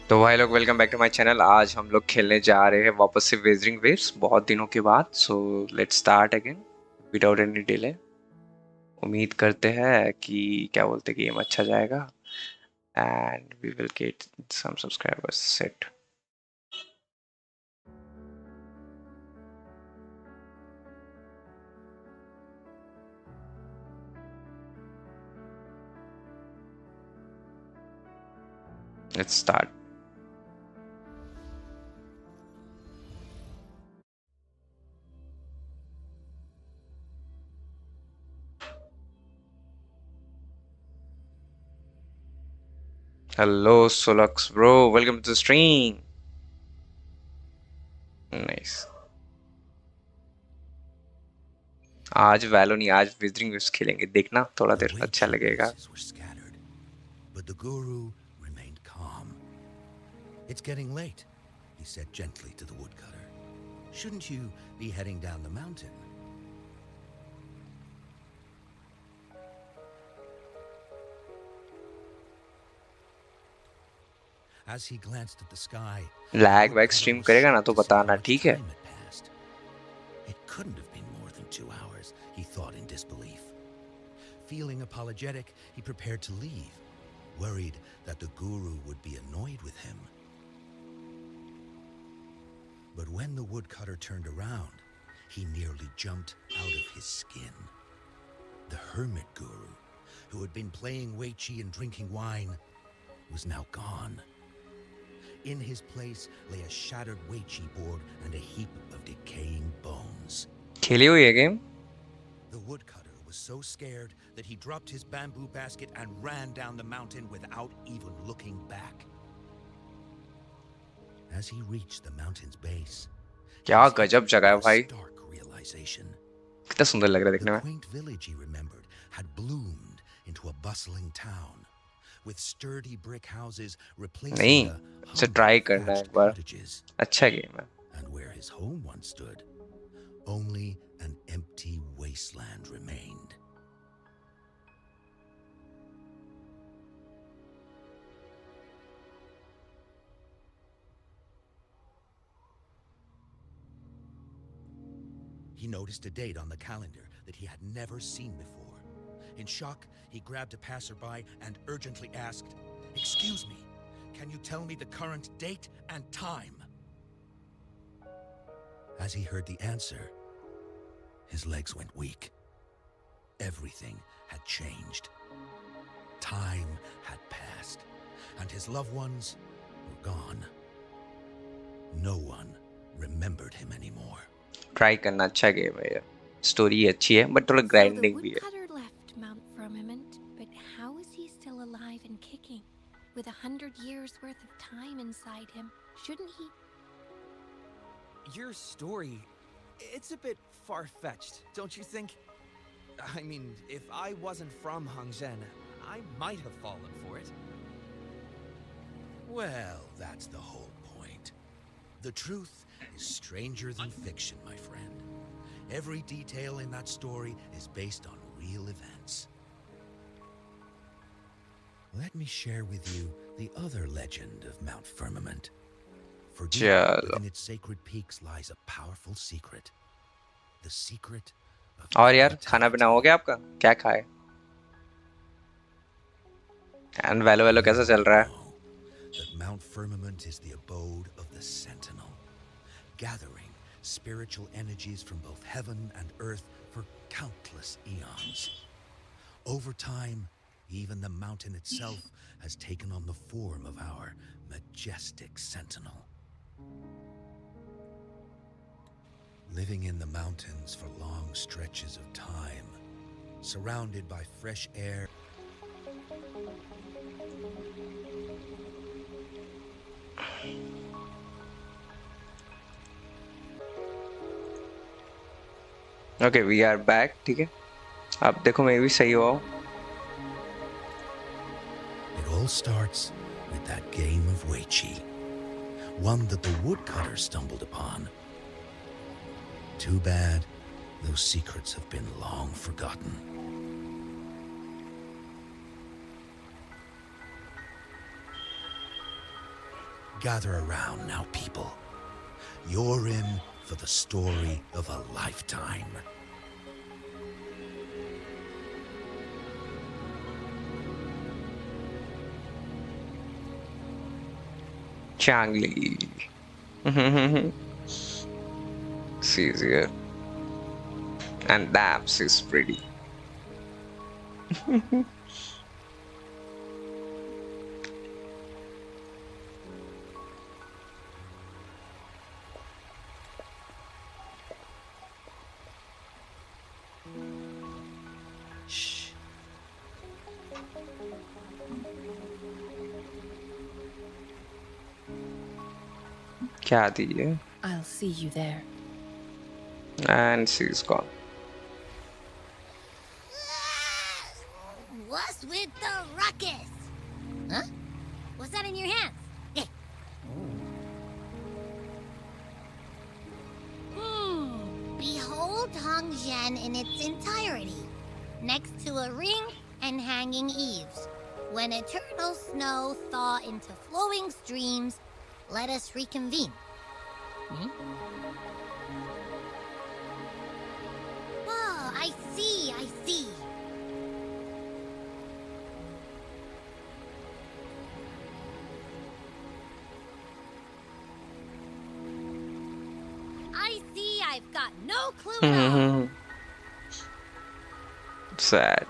तो भाई लोग welcome back to my channel. आज हम लोग खेलने जा रहे हैं वापस से वेजरिंग वेव्स बहुत दिनों के बाद। So let's start again without any delay. उम्मीद करते हैं कि क्या बोलते हैं, गेम अच्छा जाएगा and we will get some subscribers set. Let's start. Hello सोलक्स bro, welcome to the stream. Nice. आज वैलो नहीं, आज वेजरिंग वेव्स खेलेंगे, देखना थोड़ा देर अच्छा लगेगा। But the guru remained calm. It's getting late, he said gently to the woodcutter. Shouldn't you be heading down the mountain? As he glanced at the sky, lag वैग स्ट्रीम करेगा ना तो बताना, ठीक है? It couldn't have been more than 2 hours, he thought in disbelief. Feeling apologetic, he prepared to leave, worried that the guru would be annoyed with him. But when the woodcutter turned around, he nearly jumped out of his skin. The hermit guru, who had been playing weiqi and drinking wine, was now gone. In his place lay a shattered weiqi board and a heap of decaying bones. खेली हुई है game? The woodcutter was so scared that he dropped his bamboo basket and ran down the mountain without even looking back. As he reached the mountain's base, क्या गजब जगह है भाई, stark realization. कितना सुंदर लग रहा है देखने The में। quaint village he remembered had bloomed into a bustling town, with sturdy brick houses replacing नहीं, the इसे humble ट्राई करना है एक thatched बार, cottages. अच्छा गेम है। And where his home once stood, only an empty wasteland remained. He noticed a date on the calendar that he had never seen before. In shock, he grabbed a passerby and urgently asked, "Excuse me, can you tell me the current date and time?" As he heard the answer, his legs went weak. Everything had changed. Time had passed, and his loved ones were gone. No one remembered him anymore. Try करना, अच्छा game है ये, story अच्छी है but थोड़ा So the grinding भी है। woodcutter left Mount Firmament, but how is he still alive and kicking? With 100 years worth of time inside him, shouldn't he? Your story, it's a bit far-fetched, don't you think? I mean, if I wasn't from Hangzhen, I might have fallen for it. Well, that's the whole point. The truth is stranger than fiction, my friend. Every detail in that story is based on real events. Let me share with you the other legend of Mount Firmament. For deep चलो, within its sacred peaks lies a powerful secret. The secret of और यार खाना पीना हो immortality. गया आपका? क्या खाए? एंड वैलो वैलो कैसा चल रहा है? Know that Mount Firmament is the abode of the Sentinel, gathering spiritual energies from both heaven and earth for countless eons. Over time, even the mountain itself has taken on the form of our majestic sentinel. Living in the mountains for long stretches of time, surrounded by fresh air. Okay we are back, ठीक है। अब देखो मैं भी सही हो। It all starts with that game of weiqi, one that the woodcutter stumbled upon. Too bad those secrets have been long forgotten. Gather around now, people. You're in for the story of a lifetime. Changli. She's here. And damn, she's pretty. Shh. क्या दी है? I'll see you there. And she's gone. What's with the ruckus? Huh? What's that in your hands? Behold Hongzhen in its entirety, next to a ring and hanging eaves. When eternal snow thaw into flowing streams, let us reconvene. Oh, I see, I see. I see I've got no clue at all. Sad.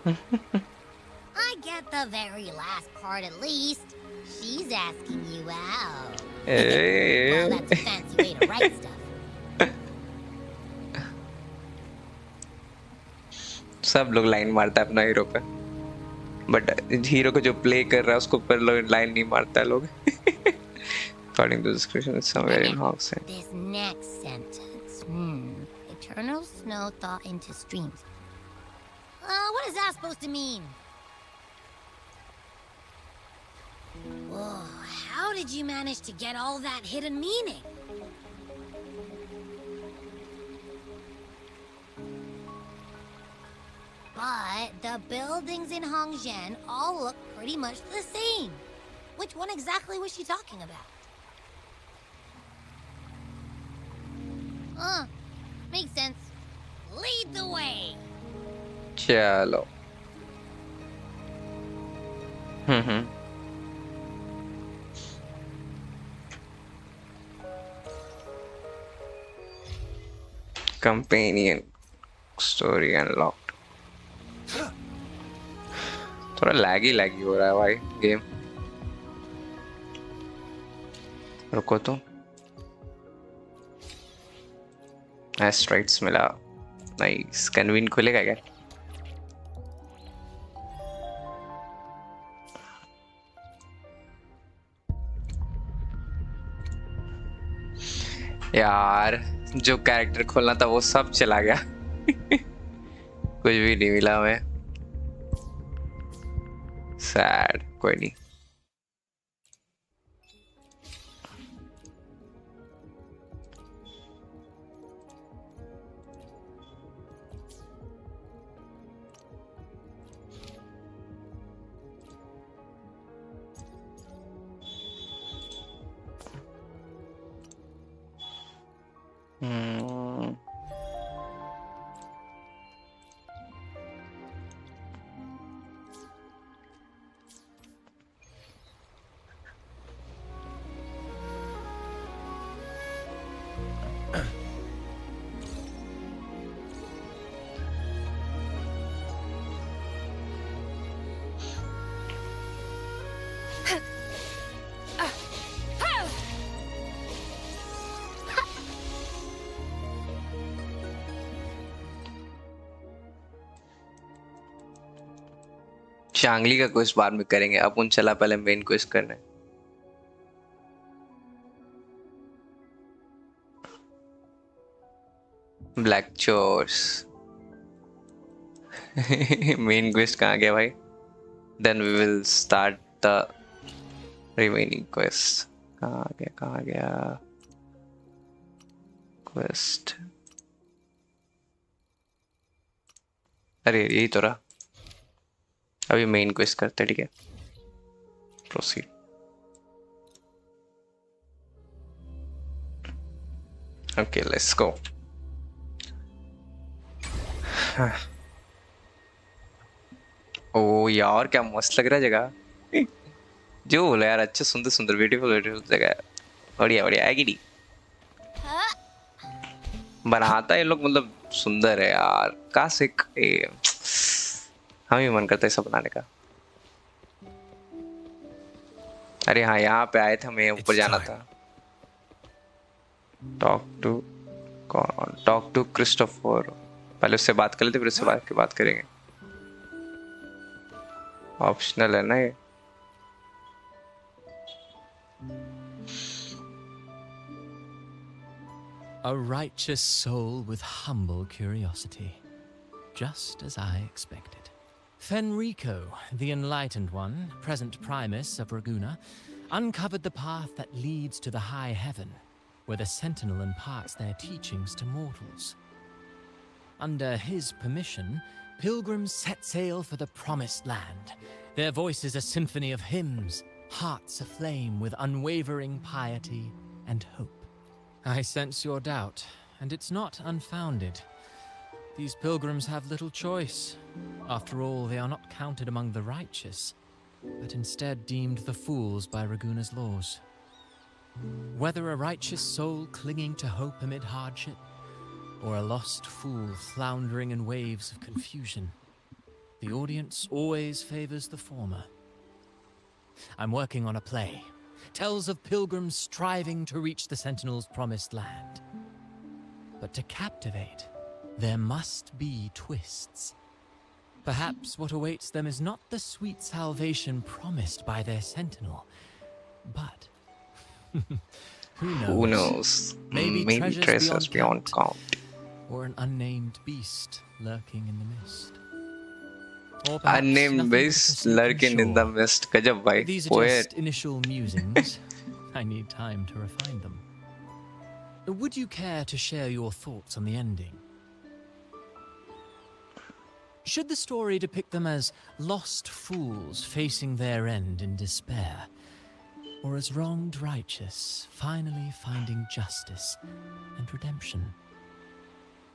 I get the very last part at least. She's asking you out. Well, that's a fancy way to write stuff. सब लोग line मारता है अपना hero पे, but hero को जो play कर रहा है उसको पर लाइन नहीं मारता है लोग. According to the description, it's somewhere in Hogwarts. This next sentence. Eternal snow thaw into streams. What is that supposed to mean? Whoa, how did you manage to get all that hidden meaning? But the buildings in Hongzhen all look pretty much the same. Which one exactly was she talking about? Makes sense. Lead the way. चलो. Companion story unlocked. थोड़ा लैगी हो रहा है भाई game. रुको तो. एस्ट्राइड्स मिला. Nice. Convene खुलेगा क्या? यार जो कैरेक्टर खोलना था वो सब चला गया. कुछ भी नहीं मिला हमें. सैड. कोई नहीं. चांगली का क्विज बाद में करेंगे. अपन चला पहले मेन क्विज करने. Black chores. मेन क्विज कहाँ गया भाई? Then we will start the remaining quest. कहाँ गया क्वेस्ट? अरे यही तो रहा. अभी मेन क्वेस्ट करते. ठीक है. proceed. Okay, let's go. ओ यार क्या मस्त लग रहा है जगह. जो बोला यार, अच्छा सुंदर सुंदर ब्यूटीफुल ब्यूटीफुल जगह है. बढ़िया बढ़िया है कि नहीं. बनाता है ये लोग, मतलब सुंदर है यार. काश एक हमें मन करता है सब बनाने का. अरे हाँ, यहाँ पे आए थे, हमें ऊपर जाना था. Talk to Christopher. पहले उससे बात कर लेते, फिर उससे बात करेंगे. ऑप्शनल है ना ये. A righteous soul with humble curiosity, just as I expected. Fenrico, the Enlightened One, present Primus of Raguna, uncovered the path that leads to the high heaven, where the Sentinel imparts their teachings to mortals. Under his permission, pilgrims set sail for the Promised Land, their voices a symphony of hymns, hearts aflame with unwavering piety and hope. I sense your doubt, and it's not unfounded. These pilgrims have little choice. After all, they are not counted among the righteous, but instead deemed the fools by Raguna's laws. Whether a righteous soul clinging to hope amid hardship, or a lost fool floundering in waves of confusion, the audience always favors the former. I'm working on a play. Tells of pilgrims striving to reach the Sentinel's promised land. But to captivate, there must be twists. Perhaps what awaits them is not the sweet salvation promised by their Sentinel, but who knows? Maybe treasures beyond count. Or an unnamed beast lurking in the mist. Unnamed beast lurking in the mist. Gajab bhai. These are just initial musings. I need time to refine them. Would you care to share your thoughts on the ending? Should the story depict them as lost fools facing their end in despair, or as wronged righteous finally finding justice and redemption?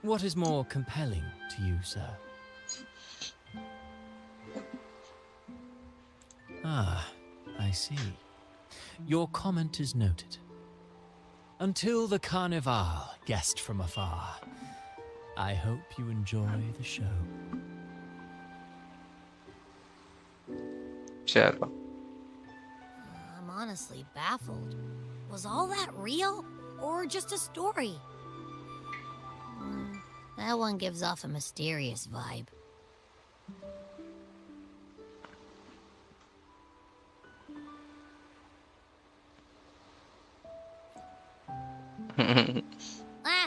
What is more compelling to you, sir? Ah, I see. Your comment is noted. Until the Carnival, guest from afar, I hope you enjoy the show. Chalo. I'm honestly baffled. Was all that real, or just a story? That one gives off a mysterious vibe.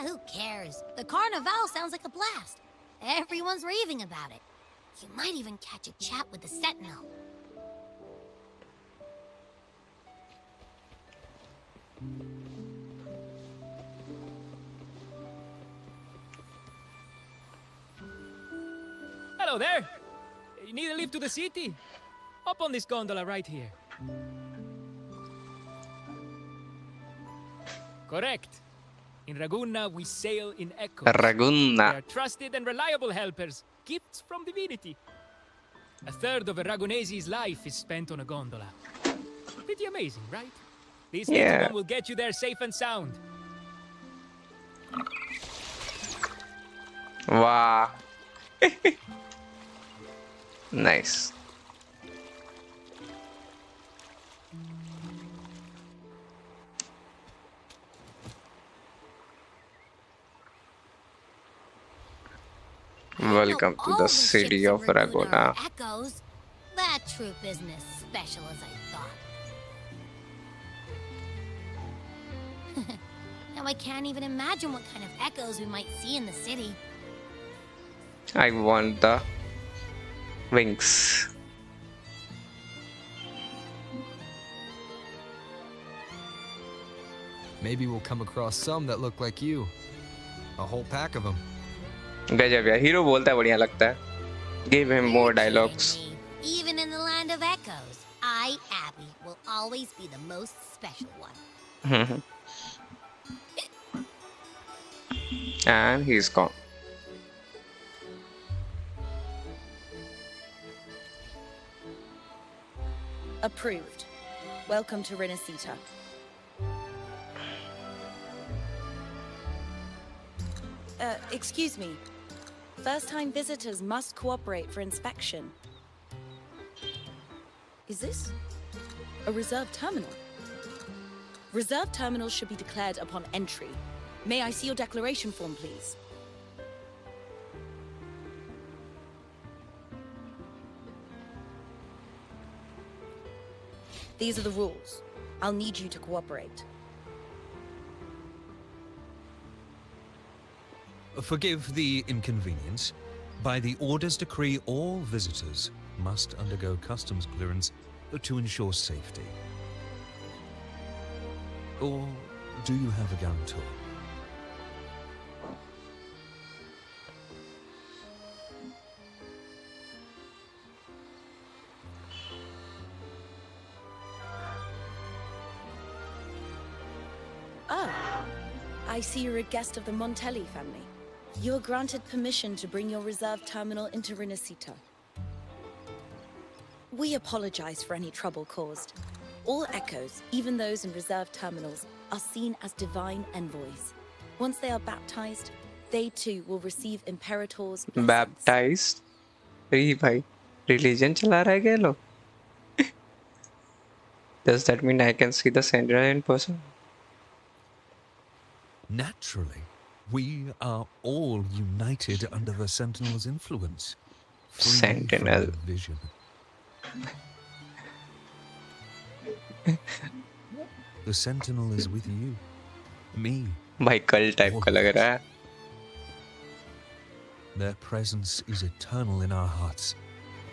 Who cares? The Carnival sounds like a blast. Everyone's raving about it. You might even catch a chat with the Sentinel. Hello there! You need a lift to the city? Hop on this gondola right here. Correct. In Raguna, we sail in echoes. They Raguna. are trusted and reliable helpers, gifts from divinity. A third of a Ragunese's life is spent on a gondola. Pretty amazing, right? This little one will get you there safe and sound. Wow. Nice. Welcome to the city of Raguna. Echoes. That troop isn't as special as I thought. Now I can't even imagine what kind of echoes we might see in the city. I want the wings. Maybe we'll come across some that look like you. A whole pack of them. गजब यार, hero बोलता है बढ़िया लगता है. Give him more dialogues. Even in the land of echoes, I, Abby, will always be the most special one. And he's gone. Approved. Welcome to Renacita. Excuse me. First-time visitors must cooperate for inspection. Is this a reserved terminal? Reserved terminals should be declared upon entry. May I see your declaration form, please? These are the rules. I'll need you to cooperate. Forgive the inconvenience. By the Order's decree, all visitors must undergo customs clearance to ensure safety. Or do you have a guarantor? Oh, I see you're a guest of the Montelli family. You're granted permission to bring your reserve terminal into Renacita. We apologize for any trouble caused. All echoes, even those in reserve terminals, are seen as divine envoys. Once they are baptized, they too will receive Imperator's blessings. Baptized? अरे भाई, religion चला रहा है क्या लोग? Does that mean I can see the Sentinel in person? Naturally, we are all united under the Sentinel's influence. Free Sentinel. from division. The Sentinel is with you. Me. भाई कल type का लग रहा है. Their presence is eternal in our hearts,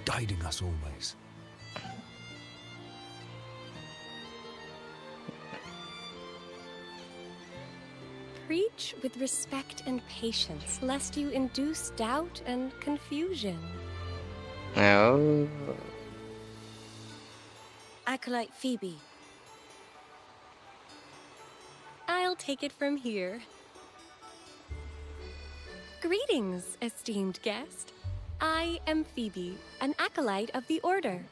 guiding us always. Preach with respect and patience, lest you induce doubt and confusion. Oh. Acolyte Phoebe. I'll take it from here. Greetings, esteemed guest. I am Phoebe, an acolyte of the Order.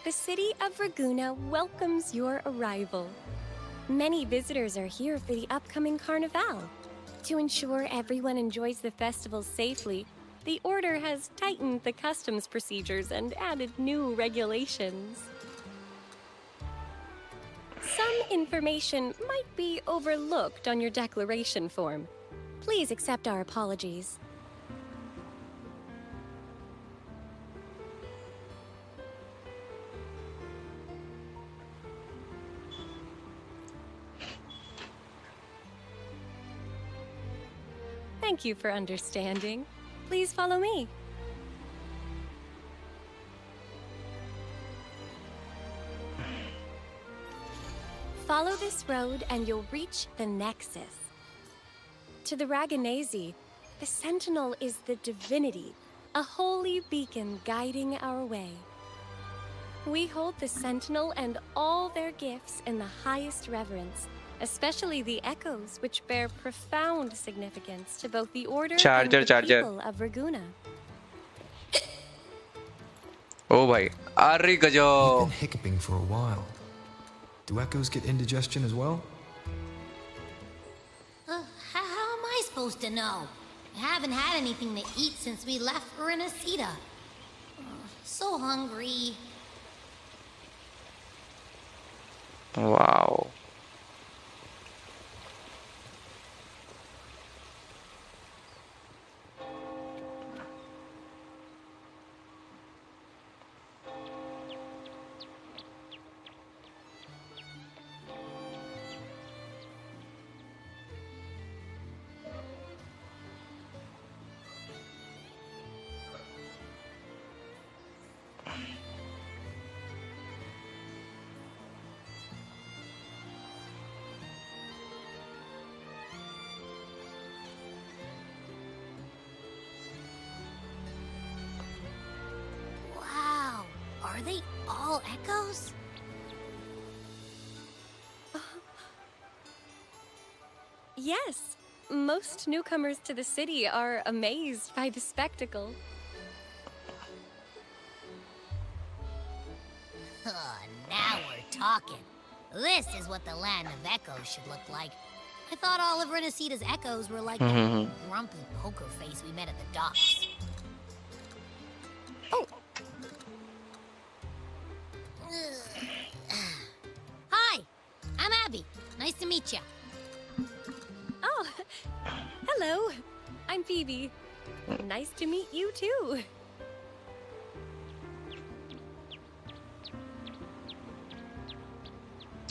The city of Raguna welcomes your arrival. Many visitors are here for the upcoming Carnival. To ensure everyone enjoys the festival safely, the Order has tightened the customs procedures and added new regulations. Some information might be overlooked on your declaration form. Please accept our apologies. Thank you for understanding. Please follow me. Follow this road and you'll reach the Nexus. To the Raganese, the Sentinel is the divinity, a holy beacon guiding our way. We hold the Sentinel and all their gifts in the highest reverence, especially the echoes, which bear profound significance to both the Order and the people of Raguna. Oh bhai, arre You've gajo. been hiccuping for a while. Do echoes get indigestion as well? How am I supposed to know? I haven't had anything to eat since we left for Renacita. So hungry. Wow. Are they all echoes? Yes. Most newcomers to the city are amazed by the spectacle. Now we're talking. This is what the land of echoes should look like. I thought all of Renaceda's echoes were like that grumpy poker face we met at the docks. Oh. Hi, I'm Abby. Nice to meet you. Oh, hello. I'm Phoebe. Nice to meet you too.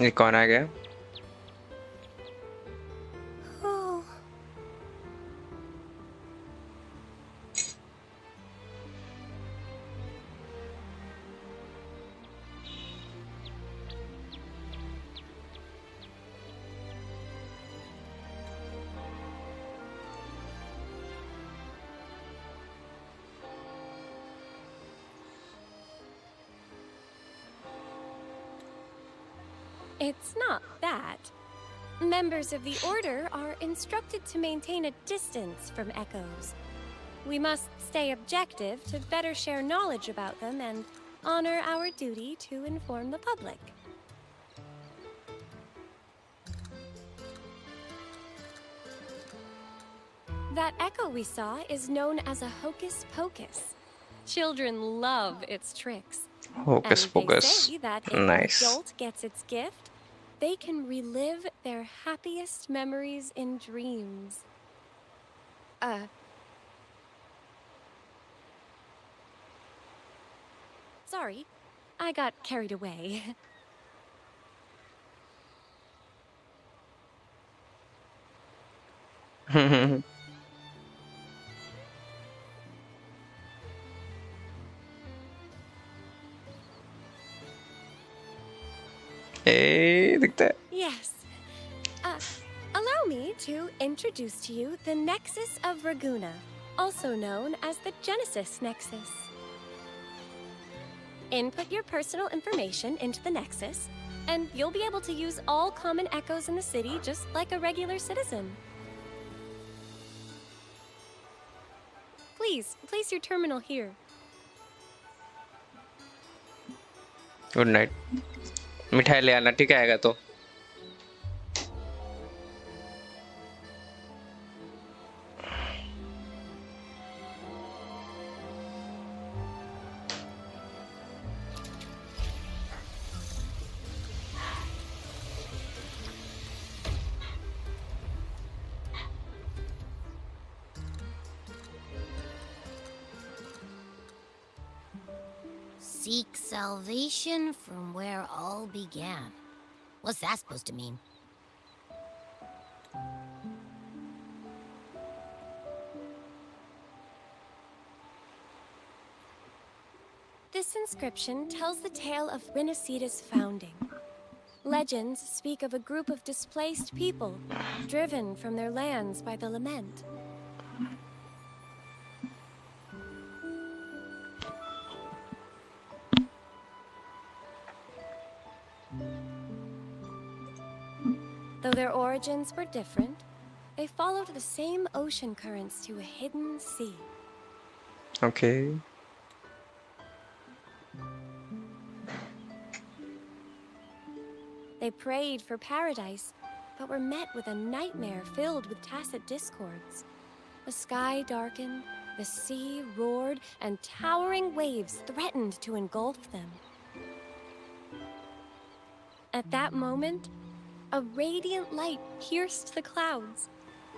ये कौन आ गया? Oh. It's not that. Members of the Order are instructed to maintain a distance from echoes. We must stay objective to better share knowledge about them and honor our duty to inform the public. That echo we saw is known as a hocus pocus. Children love its tricks. Hocus And they pocus. say that if Nice. an adult gets its gift, they can relive their happiest memories in dreams. Sorry, I got carried away. दिखता है. Yes. Allow me to introduce to you the Nexus of Raguna, also known as the Genesis Nexus. Input your personal information into the Nexus, and you'll be able to use all common echoes in the city just like a regular citizen. Please, place your terminal here. Good night. मिठाई ले आना, ठीक है? आएगा तो. Seek salvation from where all began. What's that supposed to mean? This inscription tells the tale of Renaceda's founding. Legends speak of a group of displaced people, driven from their lands by the lament. Though their origins were different, they followed the same ocean currents to a hidden sea. Okay. They prayed for paradise, but were met with a nightmare filled with tacit discords. The sky darkened, the sea roared, and towering waves threatened to engulf them. At that moment, a radiant light pierced the clouds,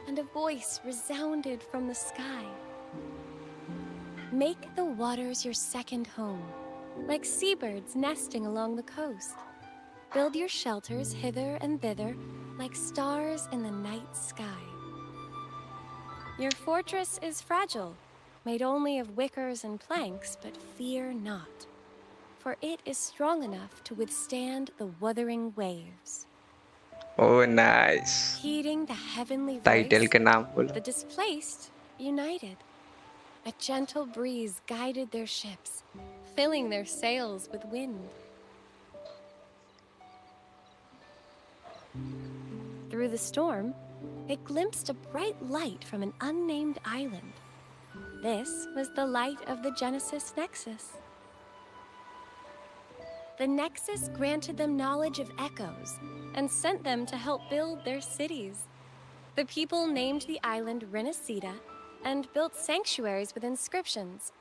and a voice resounded from the sky. Make the waters your second home, like seabirds nesting along the coast. Build your shelters hither and thither, like stars in the night sky. Your fortress is fragile, made only of wickers and planks, but fear not, for it is strong enough to withstand the wuthering waves. Oh, nice. Heeding the heavenly Title voice, के नाम बोला. the displaced united. A gentle breeze guided their ships, filling their sails with wind. Through the storm, they glimpsed a bright light from an unnamed island. This was the light of the Genesis Nexus. The Nexus granted them knowledge of echoes and sent them to help build their cities. The people named the island Renacida and built sanctuaries with inscriptions,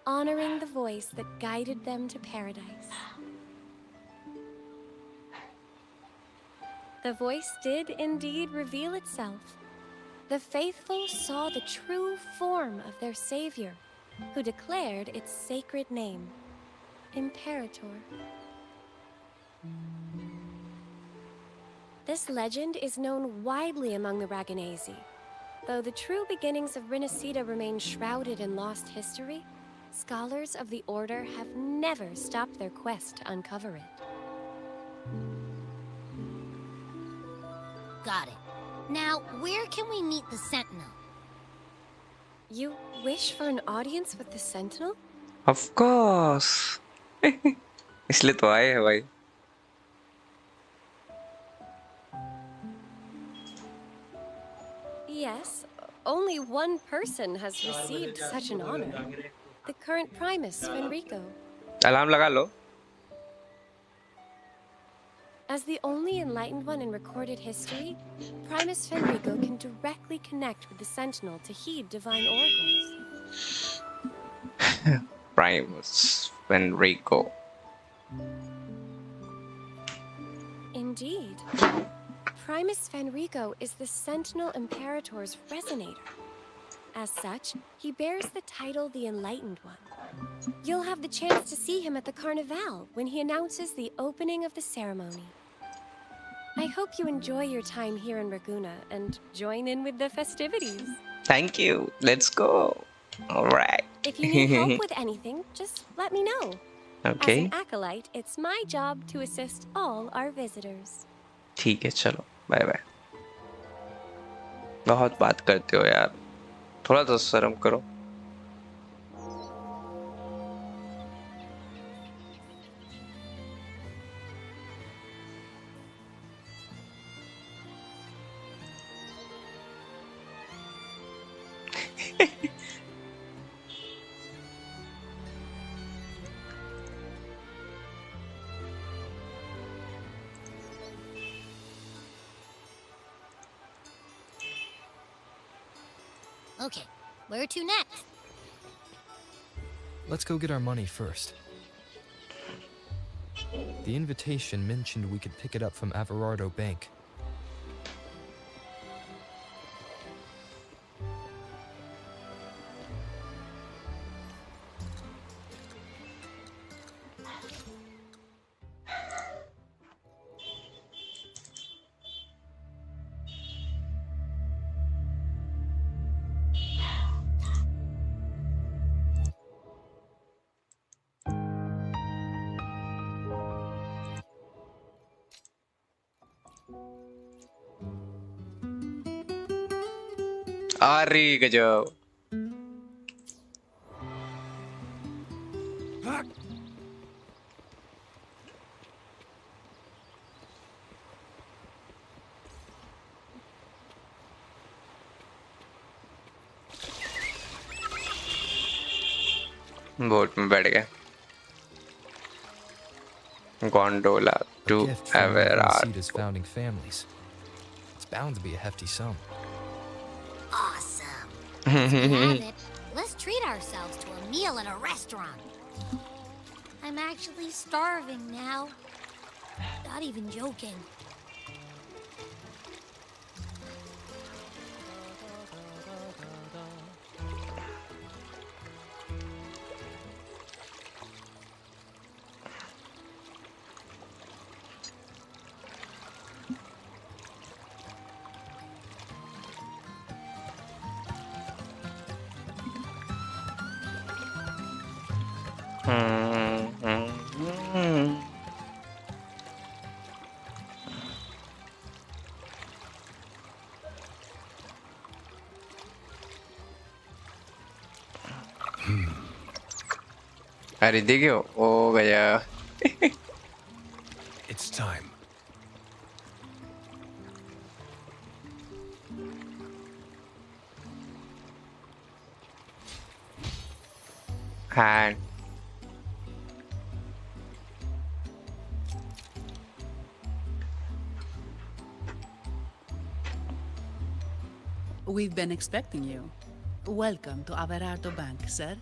honoring the voice that guided them to paradise. The voice did indeed reveal itself. The faithful saw the true form of their savior, who declared its sacred name, Imperator. This legend is known widely among the Raganesi. Though the true beginnings of Renacida remain shrouded in lost history, scholars of the Order have never stopped their quest to uncover it. Got it. Now, where can we meet the Sentinel? You wish for an audience with the Sentinel? Of course. इसलिए तो आए हैं भाई. Yes, only one person has received such an honor. The current Primus, Fenrico. Alarm लगा लो. As the only enlightened one in recorded history, Primus Fenrico can directly connect with the Sentinel to heed divine oracles. Primus Fenrico. Indeed. Primus Fenrico is the Sentinel Imperator's resonator. As such, he bears the title the Enlightened One. You'll have the chance to see him at the Carnival when he announces the opening of the ceremony. I hope you enjoy your time here in Raguna and join in with the festivities. Thank you. Let's go. All right. If you need help with anything, just let me know. Okay. As an acolyte, it's my job to assist all our visitors. ठीक है चलो bye bye. बहुत बात करते हो यार. थोड़ा तो शर्म करो. Okay, where to next? Let's go get our money first. The invitation mentioned we could pick it up from Averardo Bank. अरे गजब. बोट में बैठ गए. Gondola to Everard. Founding families. It's bound to be a hefty sum. Awesome. Since we have it, let's treat ourselves to a meal at a restaurant. I'm actually starving now. Not even joking. अरे देखियो हो गया. It's time. hand. We've been expecting you. Welcome to Averardo Bank, sir.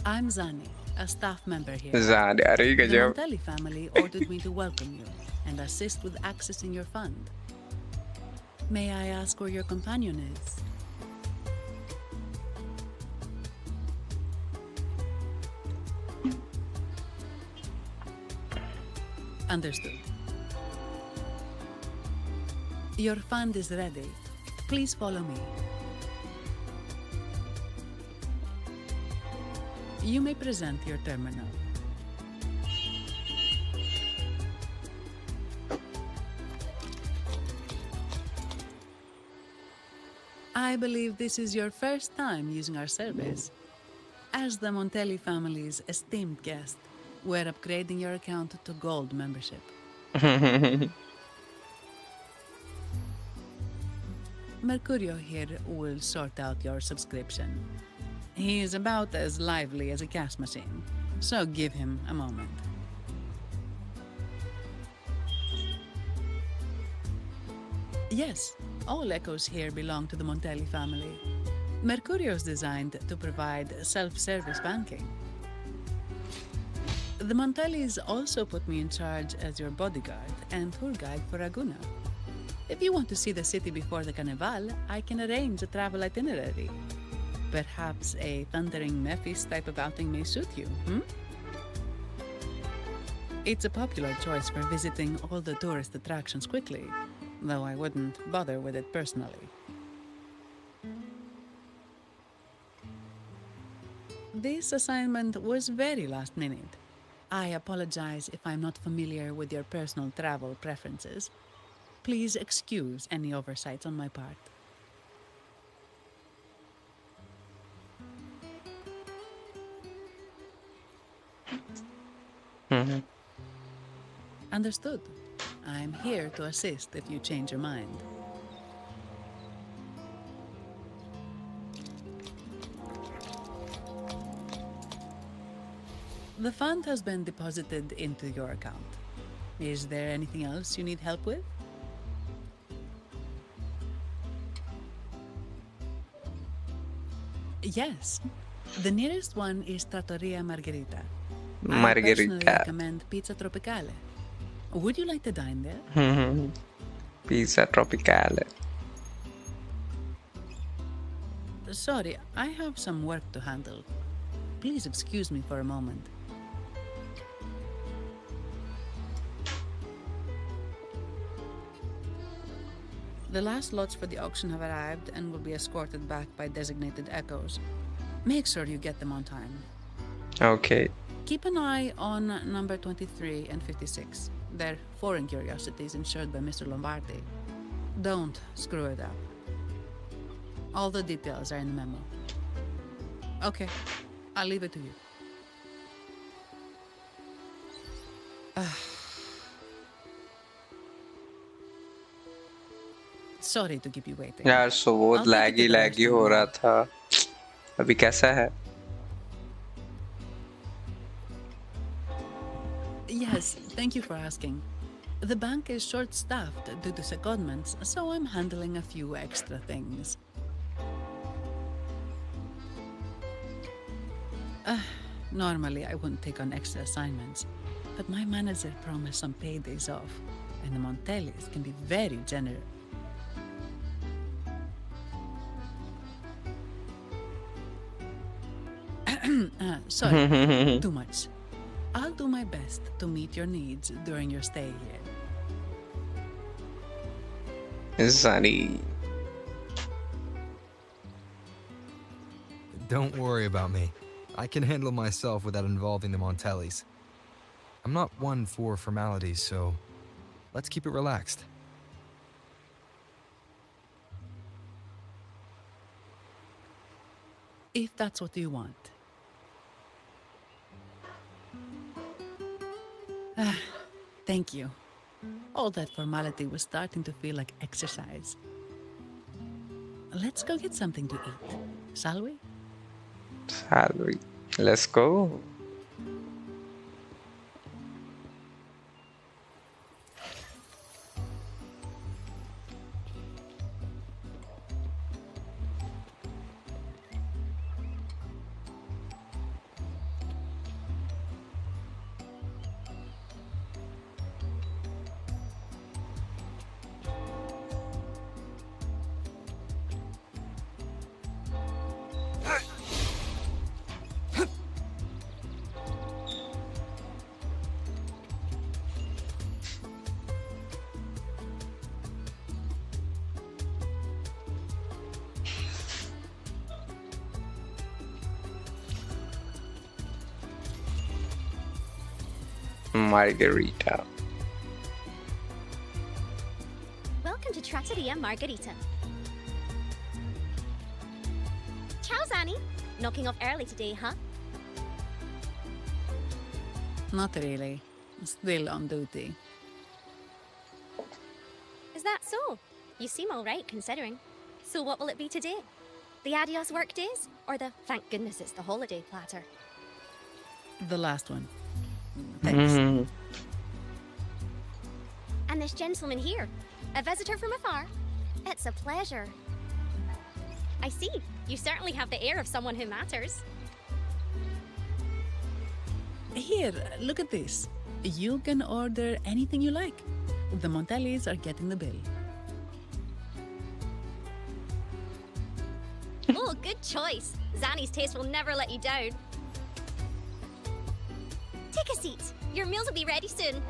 I'm Zani, a staff member here. Zani, अरे The गजब. Montelli family ordered me to welcome you and assist with accessing your fund. May I ask where your companion is? Understood. Your fund is ready. Please follow me. You may present your terminal. I believe this is your first time using our service. As the Montelli family's esteemed guest, we're upgrading your account to Gold membership. Mercurio here will sort out your subscription. He is about as lively as a cash machine, so give him a moment. Yes, all echoes here belong to the Montelli family. Mercurio is designed to provide self-service banking. The Montellis also put me in charge as your bodyguard and tour guide for Raguna. If you want to see the city before the Carnival, I can arrange a travel itinerary. Perhaps a thundering Memphis type of outing may suit you, It's a popular choice for visiting all the tourist attractions quickly, though I wouldn't bother with it personally. This assignment was very last minute. I apologize if I'm not familiar with your personal travel preferences. Please excuse any oversights on my part. Understood. I'm here to assist if you change your mind. The fund has been deposited into your account. Is there anything else you need help with? Yes. The nearest one is Trattoria Margherita. I personally recommend Pizza Tropicale. Would you like to dine there? Pizza Tropicale. Sorry, I have some work to handle. Please excuse me for a moment. The last lots for the auction have arrived and will be escorted back by designated echoes. Make sure you get them on time. Okay. Keep an eye on number 23 and 56. They're foreign curiosities insured by Mr. Lombardi. Don't screw it up. All the details are in the memo. Okay, I'll leave it to you. Sorry to keep you waiting. यार सो वो लैगी हो रहा था. अभी कैसा है? Yes, thank you for asking. The bank is short-staffed due to secondments, so I'm handling a few extra things. Normally, I wouldn't take on extra assignments, but my manager promised some paid days off, and the Montellis can be very generous. Sorry, too much. I'll do my best to meet your needs during your stay here. Sunny. Don't worry about me. I can handle myself without involving the Montellis. I'm not one for formalities, so let's keep it relaxed. if that's what you want. Thank you. All that formality was starting to feel like exercise. Let's go get something to eat, shall we? Salary. Let's go. Margarita. Welcome to Trattoria Margarita. Ciao, Zanny. Knocking off early today, huh? Not really. Still on duty. Is that so? You seem all right, considering. So what will it be today? The adios work days? Or the thank goodness it's the holiday platter? The last one. Thanks. And this gentleman here, a visitor from afar? It's a pleasure. I see. You certainly have the air of someone who matters. Here, look at this. You can order anything you like. The Montellis are getting the bill. Oh, good choice. Zanny's taste will never let you down. Take a seat. Your meals will be ready soon.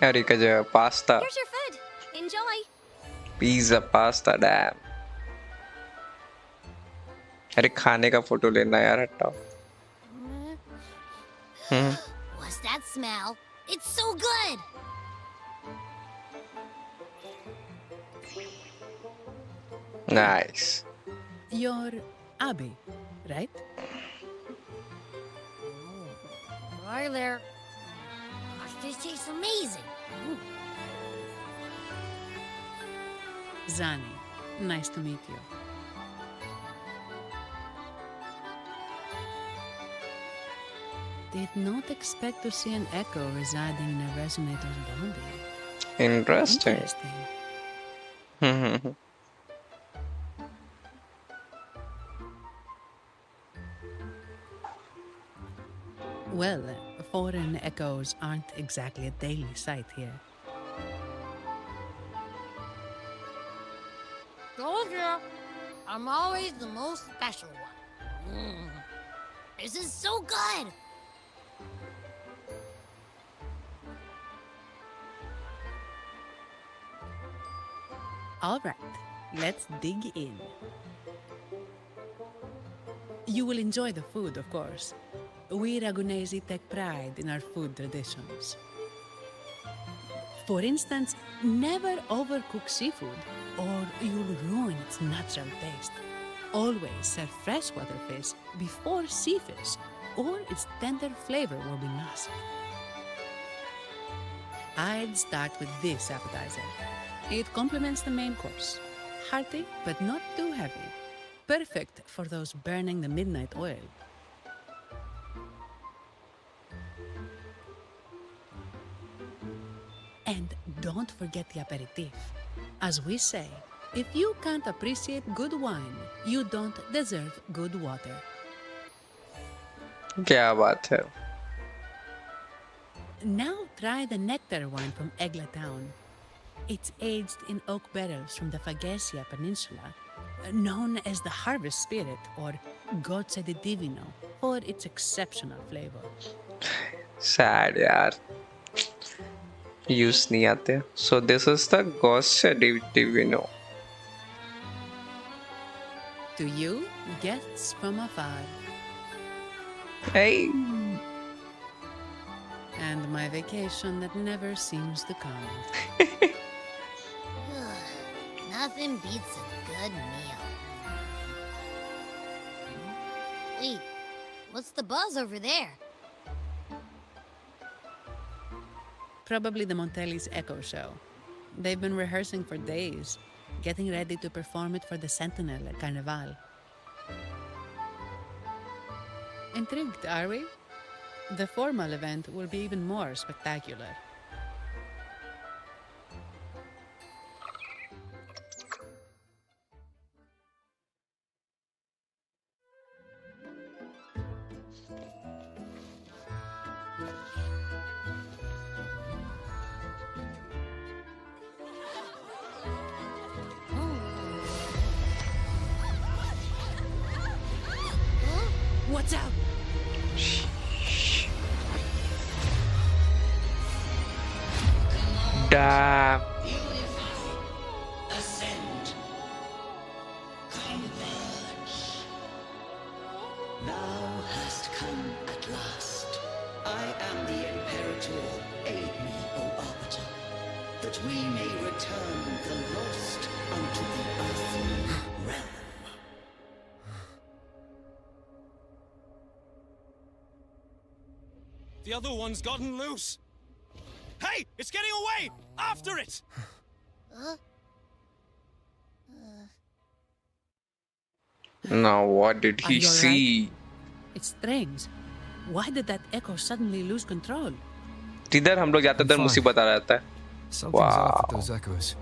अरे क्या pasta Here's your food. Enjoy. Pizza pasta dam अरे खाने का photo लेना यार हटाओ What's that smell? It's so good! Nice. You're Abby, right? Hi there. Gosh, this tastes amazing. Zani, nice to meet you. Did not expect to see an echo residing in a resonator's body. Interesting. Well, foreign echoes aren't exactly a daily sight here. Told you, I'm always the most special one. This is so good! All right, let's dig in. You will enjoy the food, of course. We Ragunesi take pride in our food traditions. For instance, never overcook seafood, or you'll ruin its natural taste. Always serve freshwater fish before sea fish, or its tender flavor will be lost. I'd start with this appetizer. It complements the main course. Hearty, but not too heavy. Perfect for those burning the midnight oil. And don't forget the aperitif. As we say, if you can't appreciate good wine, you don't deserve good water. क्या बात है? Now try the nectar wine from Egla Town. It's aged in oak barrels from the Fagesia Peninsula, known as the Harvest Spirit or Goce di Divino for its exceptional flavor. Sad यार. Use नहीं आते. So this is the ghost divino. To you, gifts from afar. Hey. And my vacation that never seems to come. Nothing beats a good meal. Wait, what's the buzz over there? Probably the Montelli's Echo Show. They've been rehearsing for days, getting ready to perform it for the Sentinel at Carnival. Intrigued, are we? The formal event will be even more spectacular. What's up? Damn. Ascend. Converge. Thou hast come at last. I am the Imperator. Aid me, O Arbiter, that we may return the lost unto the earthly realm. The other one's gotten loose. Hey, it's getting away! After it! Now what did Are he you all see? right? It's strange. Why did that echo suddenly lose control? जिधर हम लोग जाते हैं उधर मुसीबत आ जाता है. Something's off with those echoes.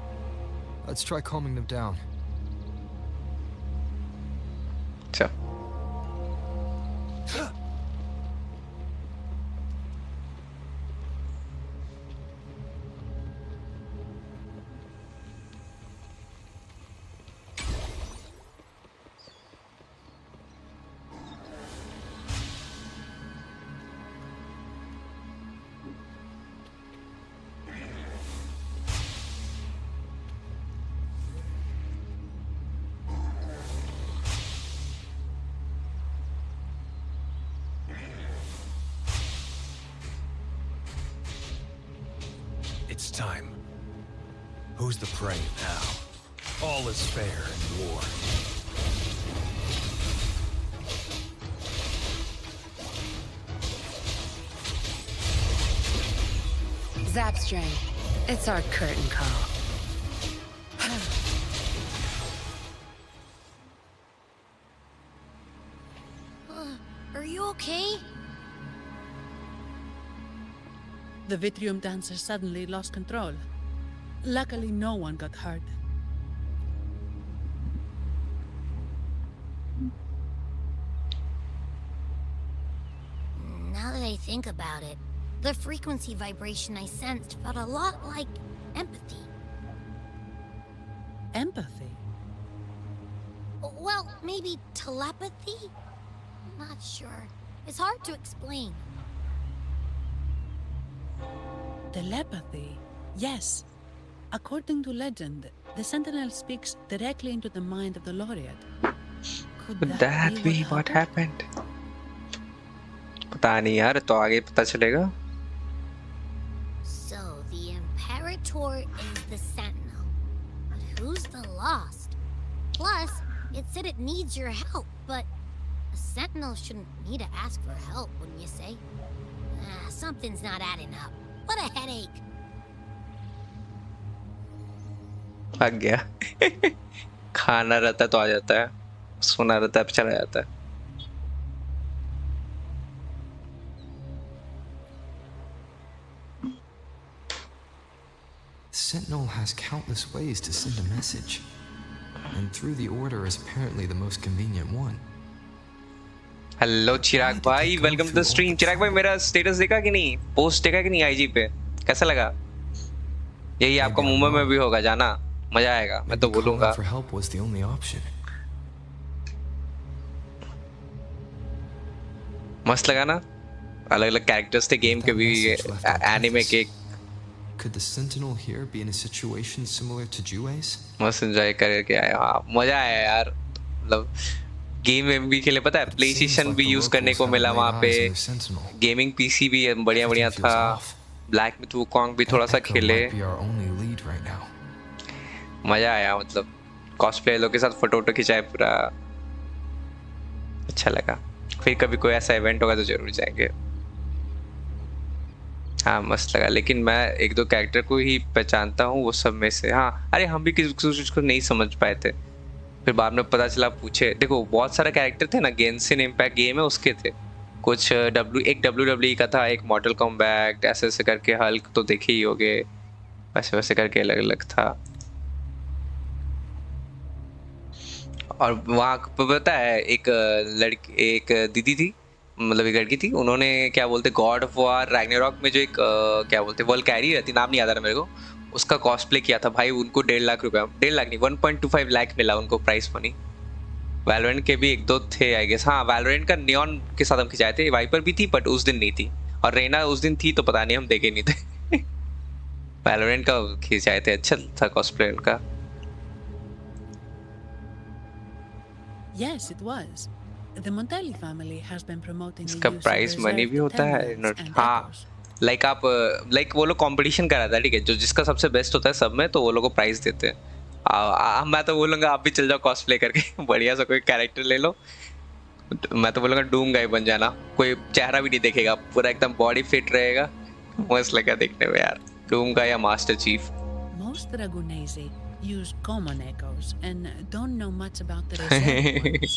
Let's try calming them down. अच्छा. It's time. Who's the prey now? All is fair in war. Zapstring. It's our curtain call. Are you okay? The Vitrium dancer suddenly lost control. Luckily, no one got hurt. Now that I think about it, the frequency vibration I sensed felt a lot like empathy. Empathy? Well, maybe telepathy? Not sure. It's hard to explain. Telepathy? Yes. According to legend, the Sentinel speaks directly into the mind of the laureate. Could That be what happened? पता नहीं यार, तो आगे पता चलेगा. So, the Imperator is the Sentinel. But who's the Lost? Plus, it said it needs your help, but a Sentinel shouldn't need to ask for help, wouldn't you say? Something's not adding up. What a headache. भाग गया. खाना रहता तो आ जाता है, सोना रहता है चला जाता है. The Sentinel has countless ways to send a message, and through the Order is apparently the most convenient one. Hello Chirag भाई, welcome to the stream. Chirag भाई मेरा स्टेटस देखा कि नहीं, पोस्ट देखा कि नहीं आईजी पे, कैसा लगा? यही आपको मुंबई में भी होगा, जाना मजा आएगा, मैं तो बोलूंगा. For help was the only option. मस्त लगा ना, अलग अलग कैरेक्टर्स थे गेम के भी, एनिमे के. Could the sentinel here be in a situation similar to Jue's? मस्त एंजॉय करके आया, हाँ मजा आया यार, मतलब गेम में भी खेले, पता है प्ले स्टेशन भी यूज करने को मिला वहाँ पे, गेमिंग पीसी भी बढ़िया बढ़िया था, ब्लैक में तो कॉन्ग भी थोड़ा सा खेले, मजा आया, मतलब कॉस्प्ले लोग के साथ फोटो वोटो खिंचाए, पूरा अच्छा लगा। फिर कभी कोई ऐसा इवेंट होगा तो जरूर जाएंगे। हाँ मस्त लगा, लेकिन मैं एक दो कैरेक्टर को ही पहचानता हूँ वो सब में से। हाँ अरे हम भी किसी चीज को नहीं समझ पाए थे, फिर बाद में पता चला, पूछे, देखो बहुत सारे कैरेक्टर थे ना, गेंशिन इम्पैक्ट गेम है उसके थे कुछ, एक WWE का था, एक मॉर्टल कॉम्बैट, ऐसे ऐसे करके, हल्क तो देखे ही होगे, वैसे वैसे करके अलग अलग था। और वहाँ पर पता है एक लड़की, एक दीदी थी, मतलब एक लड़की थी, उन्होंने क्या बोलते गॉड ऑफ वॉर रैग्नारॉक में जो एक क्या बोलते वल्कैरी रहती, नाम नहीं याद आ रहा मेरे को, उसका कॉस्प्ले किया था भाई, उनको 1.5 लाख रुपया, 1.5 लाख नहीं 1.25 लाख मिला उनको प्राइस मनी। वैलोरेंट के भी एक दो थे आई गेस, हाँ वैलोरेंट का नियॉन के साथ हम खिंचाए थे, वाइपर भी थी बट उस दिन नहीं थी, और रेना उस दिन थी तो पता नहीं, हम देखे नहीं थे। वैलोरेंट का खिंचाए थे, अच्छा था कॉस्प्ले उनका। Yes, it was. The Montelli family has been promoting the इसका use of प्राइस मनी भी reserved होता है, terminals and हाँ echoes. लाइक आप लाइक वो लोग कंपटीशन करा था, ठीक है, जो जिसका सबसे बेस्ट होता है सब में तो वो लोग को प्राइस देते हैं। मैं तो बोलूँगा आप भी चल जाओ कॉस्प्ले करके, बढ़िया सा कोई कैरेक्टर ले लो, मैं तो बोलूँगा डूम गाय बन जाना, कोई चेहरा भी नहीं देखेगा, पूरा एकदम बॉडी फिट रहेगा, मस्त लगेगा देखने में यार, डूम गाय या master chief. Most Dragonese use common echoes and don't know much about the reserved ones.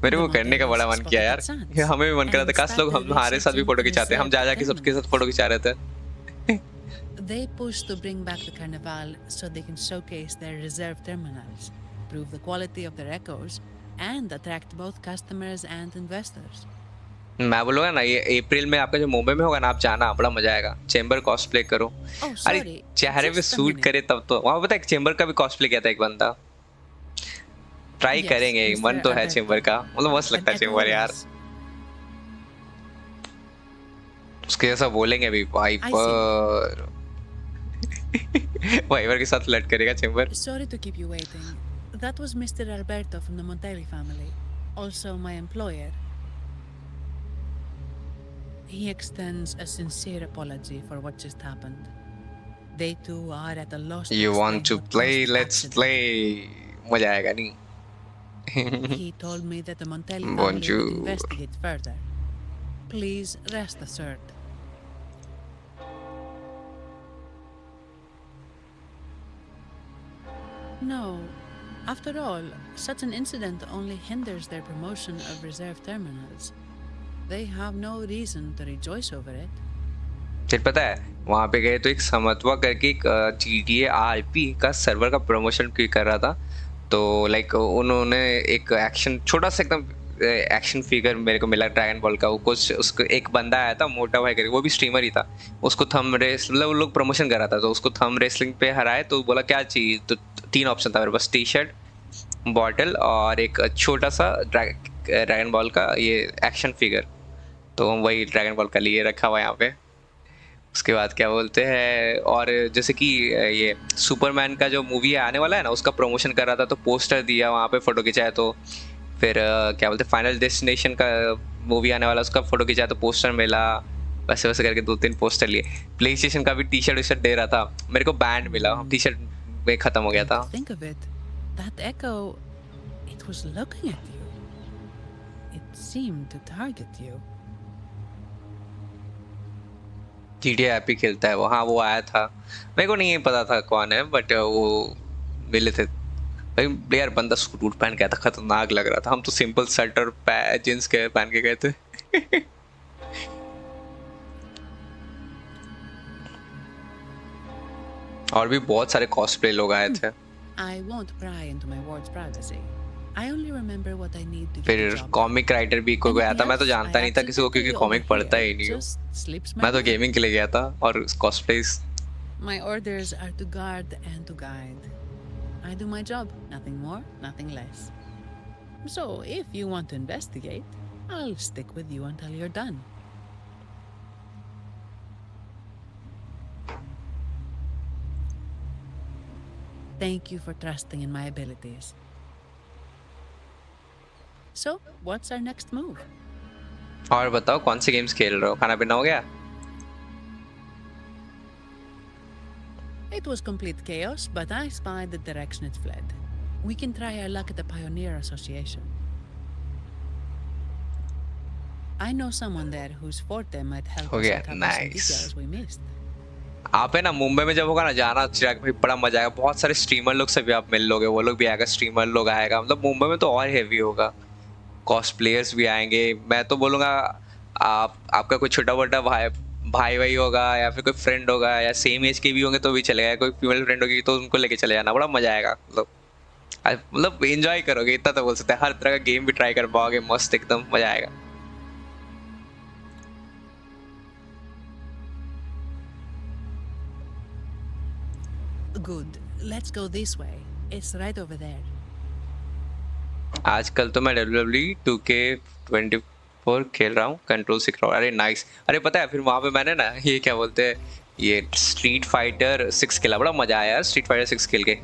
मेरे को करने का बड़ा मन किया यार, हमें भी मन कर रहा था, काश लोग हमारे साथ भी फोटो खिंचाते, हम जा जाके सबके साथ फोटो खिंचा रहे थे। They push to bring back the carnival so they can showcase their reserved terminals, prove the quality of their echoes, and attract both customers and investors. मैं बोलूँगा ना, ये अप्रैल में आपका जो मुंबई में होगा ना, आप जाना, बड़ा मजा आएगा, चेंबर कॉस्प्ले करो। अरे चेहरे पे सूट करे तब तो, वहाँ पता है चेंबर का भी कॉस्प्ले किया था एक बंदा, ट्राई करेंगे, मन तो है चेंबर का, मतलब मस्त लगता है चेंबर यार, उसके जैसा बोलेंगे भी, वाइपर वाइपर के साथ फ्लर्ट करेगा chamber. Sorry to keep you waiting. That was Mr. Alberto from the Montelli family, also my employer. He extends a sincere apology for what just happened. They too are at a loss. You want to play? Let's play. मजा आएगा नहीं? He told me that the Montelli family would investigate further. Please rest assured. No. After all, such an incident only hinders their promotion of reserved terminals. They have no reason to rejoice over it. फिर पता है वहाँ पे गए तो एक समत्वा करके एक GTA RP का सर्वर का प्रमोशन कर रहा था, तो लाइक उन्होंने एक एक्शन छोटा सा एकदम एक्शन फिगर मेरे को मिला ड्रैगन बॉल का, वो कुछ उसको एक बंदा आया था मोटा भाई करके, वो भी स्ट्रीमर ही था, उसको थंब रेस मतलब वो लोग प्रमोशन कर रहा था, तो उसको थंब रेसलिंग पे हराए, तो बोला क्या चाहिए, तो 3 ऑप्शन था मेरे पास, टी शर्ट, बॉटल और एक छोटा सा ड्रैगन बॉल का ये एक्शन फिगर, तो वही ड्रैगन बॉल का लिए रखा हुआ यहाँ पे। उसके बाद क्या बोलते हैं, और जैसे कि ये सुपरमैन का जो मूवी आने वाला है ना, उसका प्रमोशन कर रहा था, तो पोस्टर दिया वहाँ पे, फोटो खिंचाया, तो फिर क्या बोलते हैं फाइनल डेस्टिनेशन का मूवी आने वाला, उसका फोटो खिंचाया तो पोस्टर मिला, वैसे वैसे करके 2-3 पोस्टर लिए। प्ले स्टेशन का भी टी शर्ट वी शर्ट दे रहा था, मेरे को बैंड मिला, टी शर्ट में खत्म हो गया था। Think of it, that echo, it was looking at you. It seemed to target you. GTA app ही खेलता है वो, हाँ वो आया था, मेरे को नहीं पता था कौन है, बट वो मिले थे भाई यार, बंदा सूट वूट पहन के आया था, खतरनाक लग रहा था, हम तो सिंपल शर्ट और जींस के पहन के गए थे। और भी बहुत सारे कॉस्प्ले लोग आए थे। I won't pry into my ward's privacy. I only remember what I need to. फिर कॉमिक राइटर भी कोई आया था, मैं तो जानता नहीं था किसी को क्योंकि कॉमिक पढ़ता ही नहीं हूँ, मैं तो गेमिंग के लिए गया था, और कॉस्प्लेस। My orders are to guard and to guide. I do my job, nothing more, nothing less. So, if you want to investigate, I'll stick with you until you're done. Thank you for trusting in my abilities. So, what's our next move? और बताओ कौन से games खेल रहे हो? खाना पीना हो गया? It was complete chaos, but I spied the direction it fled. We can try our luck at the Pioneer Association. I know someone there whose forte might help us uncover some details we missed. आप है ना मुंबई में जब होगा ना जाना चिराग भाई, बड़ा मजा आएगा। बहुत सारे स्ट्रीमर लोग से भी आप मिल लोगे, वो लोग भी आएगा, स्ट्रीमर लोग आएगा। मतलब मुंबई में तो और हेवी होगा, कॉस्ट प्लेयर्स भी आएंगे। मैं तो बोलूँगा आपका कोई छोटा मोटा भाई होगा या फिर कोई फ्रेंड होगा या सेम एज के भी होंगे तो भी चलेगा, कोई फीमेल फ्रेंड होगी तो उनको लेके चले जाना, बड़ा मजा आएगा। मतलब एंजॉय करोगे, इतना तो बोल सकते हैं। हर तरह का गेम भी ट्राई कर पाओगे, मस्त एकदम मजा आएगा। Good. Let's go this way. It's right over there. आजकल तो मैं WWE 2K24 खेल रहा हूँ, कंट्रोल सीख रहा हूँ। अरे नाइस। अरे पता है फिर वहाँ पे मैंने ना ये क्या बोलते हैं, ये स्ट्रीट फाइटर 6 खेला, बड़ा मजा आया यार स्ट्रीट फाइटर 6 खेल के।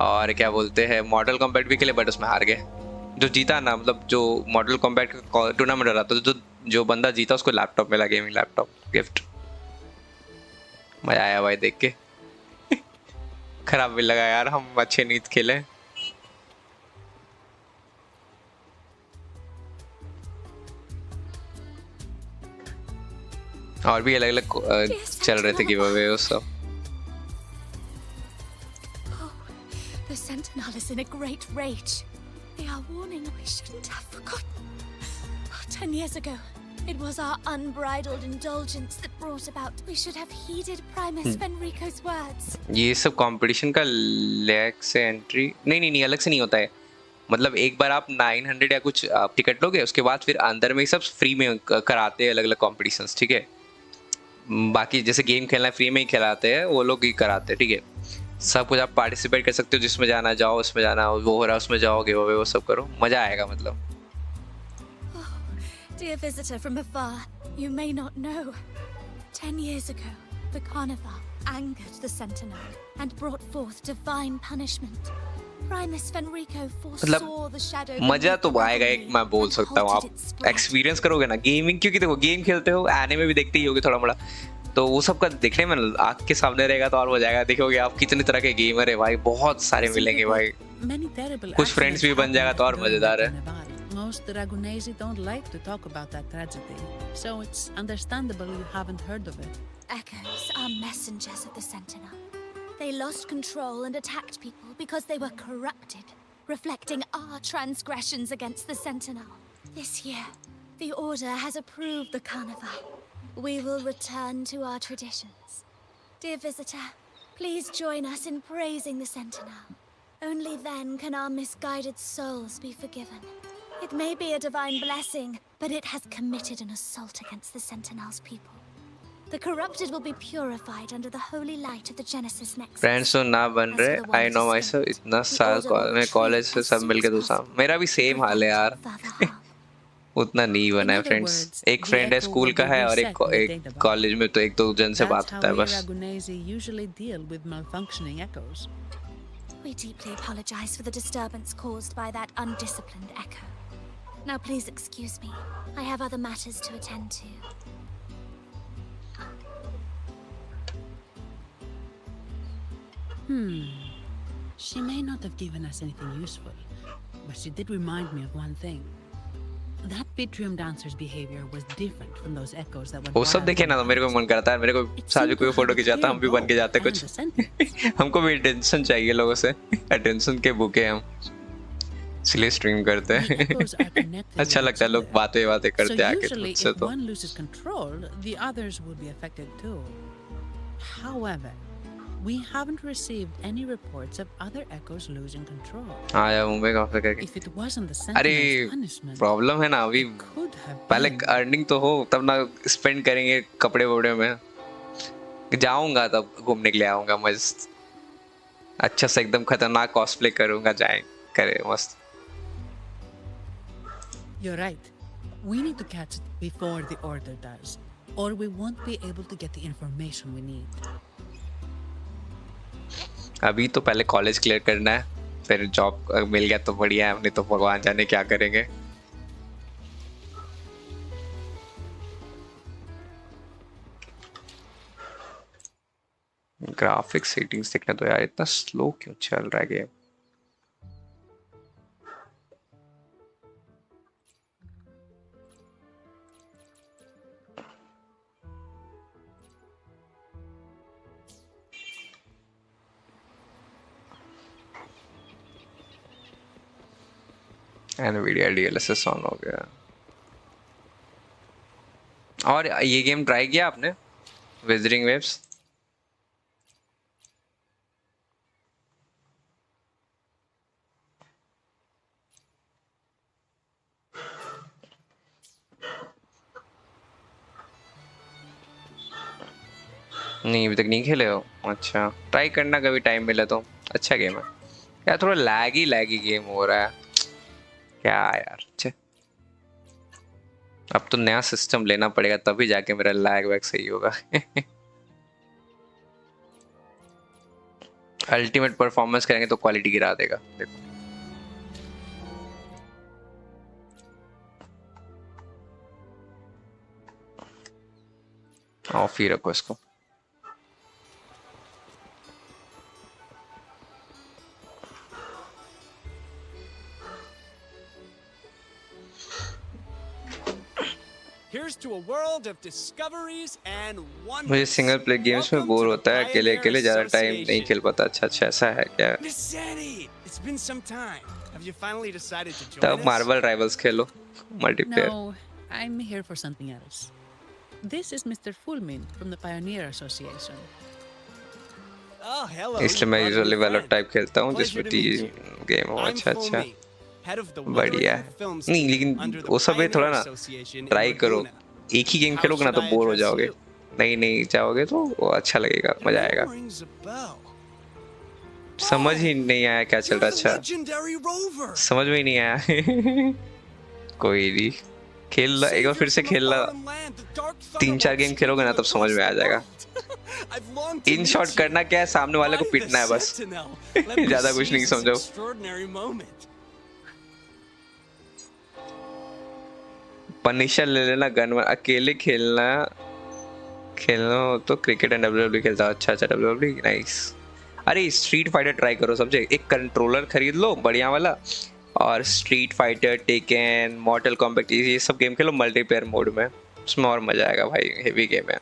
और क्या बोलते हैं मॉडल कॉम्बैट भी खेले, बट उसमें हार गए। जो जीता ना, मतलब जो मॉडल कॉम्बैट का टूर्नामेंट हो रहा था, जो बंदा जीता उसको लैपटॉप मिला, गेमिंग लैपटॉप गिफ्ट। मजा आया भाई देख के। खराब भी लगा यार, हम अच्छे नहीं खेले। और भी अलग अलग चल रहे थे गिवअवे वो सब। The Sentinel is in a great rage. They are warning we shouldn't have forgotten. 10 years ago, it was our unbridled indulgence that brought about. We should have heeded Primus Fenrico's words. ये सब competition का lag से entry नहीं अलग से नहीं होता है। मतलब एक बार आप 900 या कुछ टिकट लोगे, उसके बाद फिर अंदर में सब फ्री में कराते हैं अलग अलग कॉम्पिटिशन्स, ठीक है। बाकी जैसे गेम खेलना फ्री में ही खिलाते हैं, वो लोग ही कराते हैं, ठीक है। सब कुछ आप पार्टिसिपेट कर सकते हो, जिसमें जाना जाओ, उसमें जाना वो हो रहा है उसमें जाओगे, वो सब करो, मजा आएगा। मतलब Dear visitor from afar, you may not know. 10 years ago, the Carnival angered the Sentinel and brought forth divine punishment. Primus Fenrico foresaw the shadow. मजा तो आएगा, एक मैं बोल सकता हूँ। आप एक्सपीरियंस करोगे ना गेमिंग, क्योंकि देखो गेम खेलते हो, एनिमे भी देखते ही होगे थोड़ा मोड़ा, तो वो सब का देखने में आँख के सामने रहेगा तो और मजा आएगा। देखोगे आप कितने तरह के गेमर है भाई, बहुत सारे मिलेंगे भाई, कुछ फ्रेंड्स भी बन जाएगा तो और मजेदार है। Most Ragunesi don't like to talk about that tragedy, so it's understandable you haven't heard of it. Echoes are messengers of the Sentinel. They lost control and attacked people because they were corrupted, reflecting our transgressions against the Sentinel. This year, the Order has approved the Carnival. We will return to our traditions. Dear visitor, please join us in praising the Sentinel. Only then can our misguided souls be forgiven. It may be a divine blessing, but it has committed an assault against the Sentinel's people. The corrupted will be purified under the holy light of the Genesis Nexus. Friends तो ना बन रहे, I know myself, इतना साल में college से सब मिलके दूसरा, मेरा भी सेम हाल है यार। उतना नहीं बना है फ्रेंड्स। एक फ्रेंड है स्कूल का है और एक कॉलेज में, तो एक दो जन से बात होता है बस। We deeply apologize for the disturbance caused by that undisciplined echo. Now please excuse me. I have other matters to attend to. She may not have given us anything useful, but she did remind me of one thing. That Vitrium dancer's behavior was different from those echoes that went वो सब देखे ना तो मेरे को मन करता है, मेरे को साजू कोई फोटो खिंचाता, हम भी बन के जाते कुछ। हमको भी अटेंशन चाहिए लोगों से, अटेंशन के भूखे हम, इसलिए स्ट्रीम करते हैं। अच्छा लगता है लोग बातें करते आके मुझसे। तो one loses control, the others would be affected too. However, we haven't received any reports of other echoes losing control. हाँ यार मुंबई का ऑफर करके। If it wasn't the Sentinel's punishment, problem है ना, अभी पहले अर्निंग तो हो तब ना स्पेंड करेंगे कपड़े वपड़े में। जाऊंगा तब घूमने के लिए आऊंगा, मस्त अच्छा से एकदम खतरनाक कॉस्प्ले करूंगा, जाए करे मस्त। You're right. We need to catch it before the Order does, or we won't be able to get the information we need. अभी तो पहले कॉलेज क्लियर करना है, फिर जॉब मिल गया तो बढ़िया है, नहीं तो भगवान जाने क्या करेंगे। ग्राफिक्स सेटिंग्स देखना तो यार, इतना स्लो क्यों चल रहा है गेम। NVIDIA DLSS ऑन हो गया। और ये गेम ट्राई किया आपने, विजरिंग वेव्स? नहीं अभी तक नहीं खेले हो? अच्छा ट्राई करना कभी टाइम मिले तो, अच्छा गेम है यार। थोड़ा लैगी गेम हो रहा है क्या यार। अच्छा अब तो नया सिस्टम लेना पड़ेगा तभी जाके मेरा लैग वैग सही होगा। अल्टीमेट परफॉर्मेंस करेंगे तो क्वालिटी गिरा देगा। देखो ऑफ ही रखो इसको। Here's to a world of discoveries and wonders. मुझे सिंगल प्ले गेम्स में बोर होता है, अकेले अकेले ज्यादा टाइम नहीं खेल पाता। अच्छा अच्छा ऐसा है क्या? Miss Zanny, it's been some time. Have you finally decided to join तब us? Marvel rivals Khelo multiplayer. No, I'm here for something else. This is Mr. Fulmin from the Pioneer Association. Oh, hello. इसलिए मैं usually वैलो type खेलता हूँ जिसमें 3 game हो। अच्छा अच्छा बढ़िया है। नहीं लेकिन वो सब है थोड़ा ना, ट्राई करो। एक ही गेम खेलोगे ना तो बोर हो जाओगे, नहीं जाओगे तो वो अच्छा लगेगा, मजा आएगा। समझ ही नहीं आया क्या चल रहा। अच्छा समझ में ही नहीं आया। कोई नहीं, खेल एक बार फिर से खेलना, 3-4 गेम खेलोगे ना तब समझ में आ जाएगा। इन शॉट करना क्या है, सामने वाले को पीटना है बस। ज्यादा कुछ नहीं समझो। पनिशर ले लेना गन। अकेले खेलना तो क्रिकेट एंड WWE खेलता। अच्छा WWE नाइस। अरे स्ट्रीट फाइटर ट्राई करो। समझे, एक कंट्रोलर खरीद लो बढ़िया वाला और स्ट्रीट फाइटर, टेकन, मॉर्टल कॉम्बैट ये सब गेम खेलो मल्टीप्लेयर मोड में, उसमें और मजा आएगा भाई। हेवी गेम है।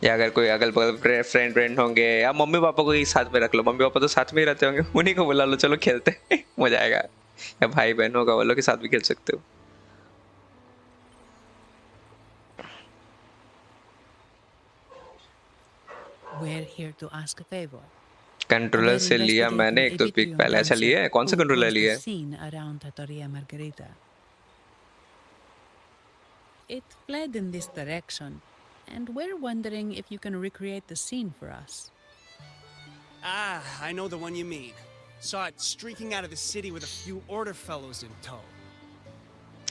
या अगर कोई अगल बगल फ्रेंड होंगे या मम्मी पापा को ही साथ में रख लो। मम्मी पापा तो साथ में ही रहते होंगे, उन्हीं को बुला लो, चलो खेलते हैं। मजा आएगा। या भाई बहन होगा वालों के साथ भी खेल सकते हो। We're here to ask a favor. Controller से लिया मैंने एक तो पिक पहले। अच्छा लिया है? कौन सा कंट्रोलर लिया है? Scene around Trattoria Margherita. It fled in this direction, and we're wondering if you can recreate the scene for us. Ah, I know the one you mean. Saw it streaking out of the city with a few order fellows in tow.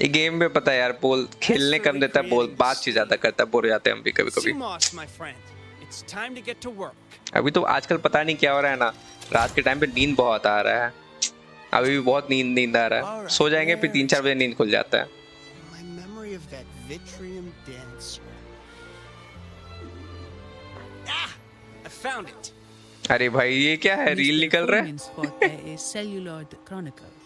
ये game में पता है यार, बोल खेलने कम देता है, बोल बात चीज ज्यादा करता है, बोर हो जाते हैं हम भी कभी-कभी। CMOS, my friend. It's time to get to work. अभी तो आजकल पता नहीं क्या हो रहा है ना, रात के टाइम पे नींद बहुत आ रहा है। अभी भी बहुत नींद आ रहा है। सो जाएंगे फिर 3-4 बजे नींद खुल जाता है। My memory of that Vitrium dancer. Ah, I found it. अरे भाई ये क्या है, रील निकल रहा है। A celluloid chronicle.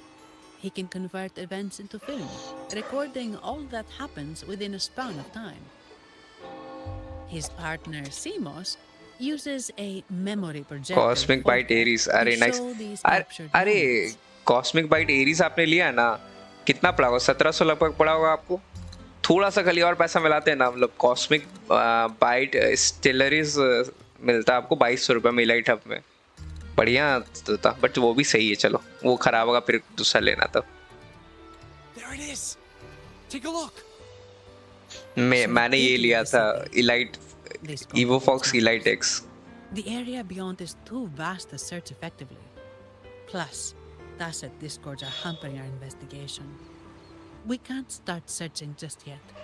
He can convert events into film, recording all that happens within a span of time. His partner CMOS uses a memory projector. Cosmic bite Aries, अरे nice. अरे कॉस्मिक बाइट एरीज आपने लिया है ना, कितना पड़ा होगा? 1700 लगभग पड़ा होगा आपको। थोड़ा सा खाली और पैसा मिलाते हैं ना, मतलब कॉस्मिक बाइट स्टेलरीज मिलता है आपको 2200 रुपये में इलाइट हब में। बढ़िया तो था, बट वो भी सही है। चलो वो खराब होगा फिर दूसरा लेना। तब There it is. Take a look. मैंने ये लिया था, elite EvoFox Elite X. The area beyond is too vast to search effectively. Plus, tacit discords are hampering our investigation. We can't start searching just yet.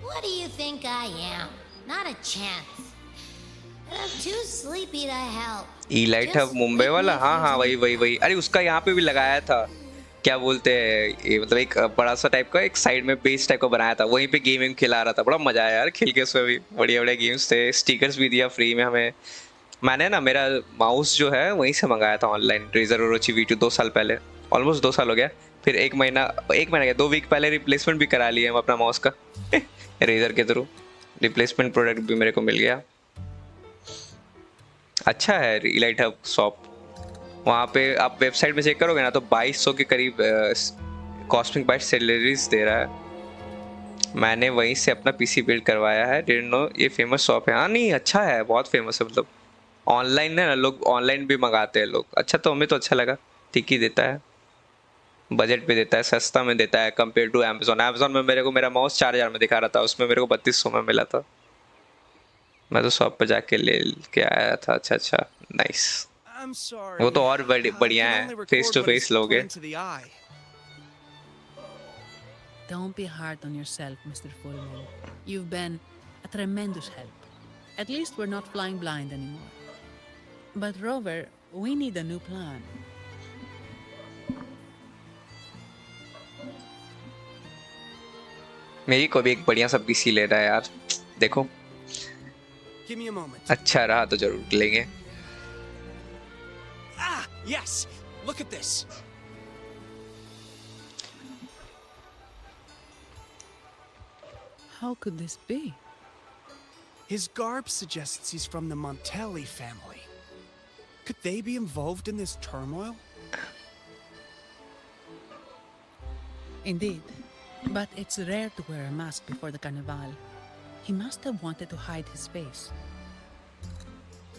What do you think I am? Not a chance. Too sleepy to help. Elite hub Mumbai वाला, हाँ हाँ वही वही वही। अरे उसका यहाँ पे भी लगाया था, क्या बोलते हैं ये, मतलब एक बड़ा सा टाइप का एक साइड में बेस टाइप का बनाया था, वहीं पे गेमिंग खिला रहा था। बड़ा मजा आया यार खेल के, उसमें भी बढ़िया बढ़िया गेम्स थे, स्टिकर्स भी दिया फ्री में हमें। मैंने ना मेरा माउस जो है वहीं से मंगाया था ऑनलाइन, रेजर ओरोची V2 2 साल पहले, ऑलमोस्ट 2 साल हो गया। फिर एक महीना क्या 2 वीक पहले रिप्लेसमेंट भी करा लिए हम अपना माउस का रेजर के थ्रू। रिप्लेसमेंट प्रोडक्ट भी मेरे को मिल गया। अच्छा है इलाइट हब शॉप, वहाँ पे आप वेबसाइट में चेक करोगे ना तो 2200 के करीब कॉस्मिक बाइट सैलरीज दे रहा है। मैंने वहीं से अपना पीसी बिल्ड करवाया है। डिडंट नो ये फेमस शॉप है। हाँ नहीं अच्छा है, बहुत फेमस है, मतलब ऑनलाइन है ना, लोग ऑनलाइन भी मंगाते हैं लोग। अच्छा तो हमें तो अच्छा लगा, ठीक ही देता है, बजट पे देता है, सस्ता में देता है कंपेयर टू अमेजोन। अमेजोन में मेरे को मेरा माउस 4000 में दिखा रहा था, उसमें मेरे को 3200 में मिला था। मैं तो शॉप पे जाके ले के आया था। अच्छा अच्छा नाइस। वो तो और बढ़िया है, फेस टू फेस लोगे। Don't be hard on yourself, Mr. Fullman. You've been a tremendous help. At least we're not flying blind anymore. But Rover, we need a new plan. मेरी को भी एक बढ़िया सा पीसी लेना है यार, देखो Give me a moment. अच्छा रहा तो जरूर लेंगे। Ah, yes. Look at this. How could this be? His garb suggests he's from the Montelli family. Could they be involved in this turmoil? Indeed. But it's rare to wear a mask before the carnival. He must have wanted to hide his face.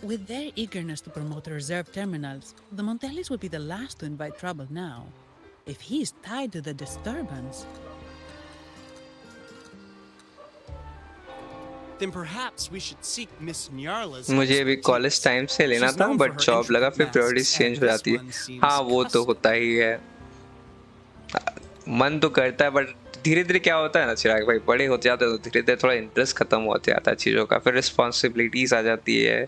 With their eagerness to promote reserve terminals, the Montellis would be the last to invite trouble now. If he is tied to the disturbance... Then perhaps we should seek Miss Nyarla's. मुझे भी college time से लेना था but job लगा, फिर priorities change हो जाती है। हाँ वो तो होता ही है, मन तो करता है बट धीरे धीरे क्या होता है ना चिराग भाई, बड़े होते जाते हैं तो धीरे धीरे थोड़ा इंटरेस्ट खत्म होते जाता है चीज़ों का, फिर रिस्पॉन्सिबिलिटीज आ जाती है,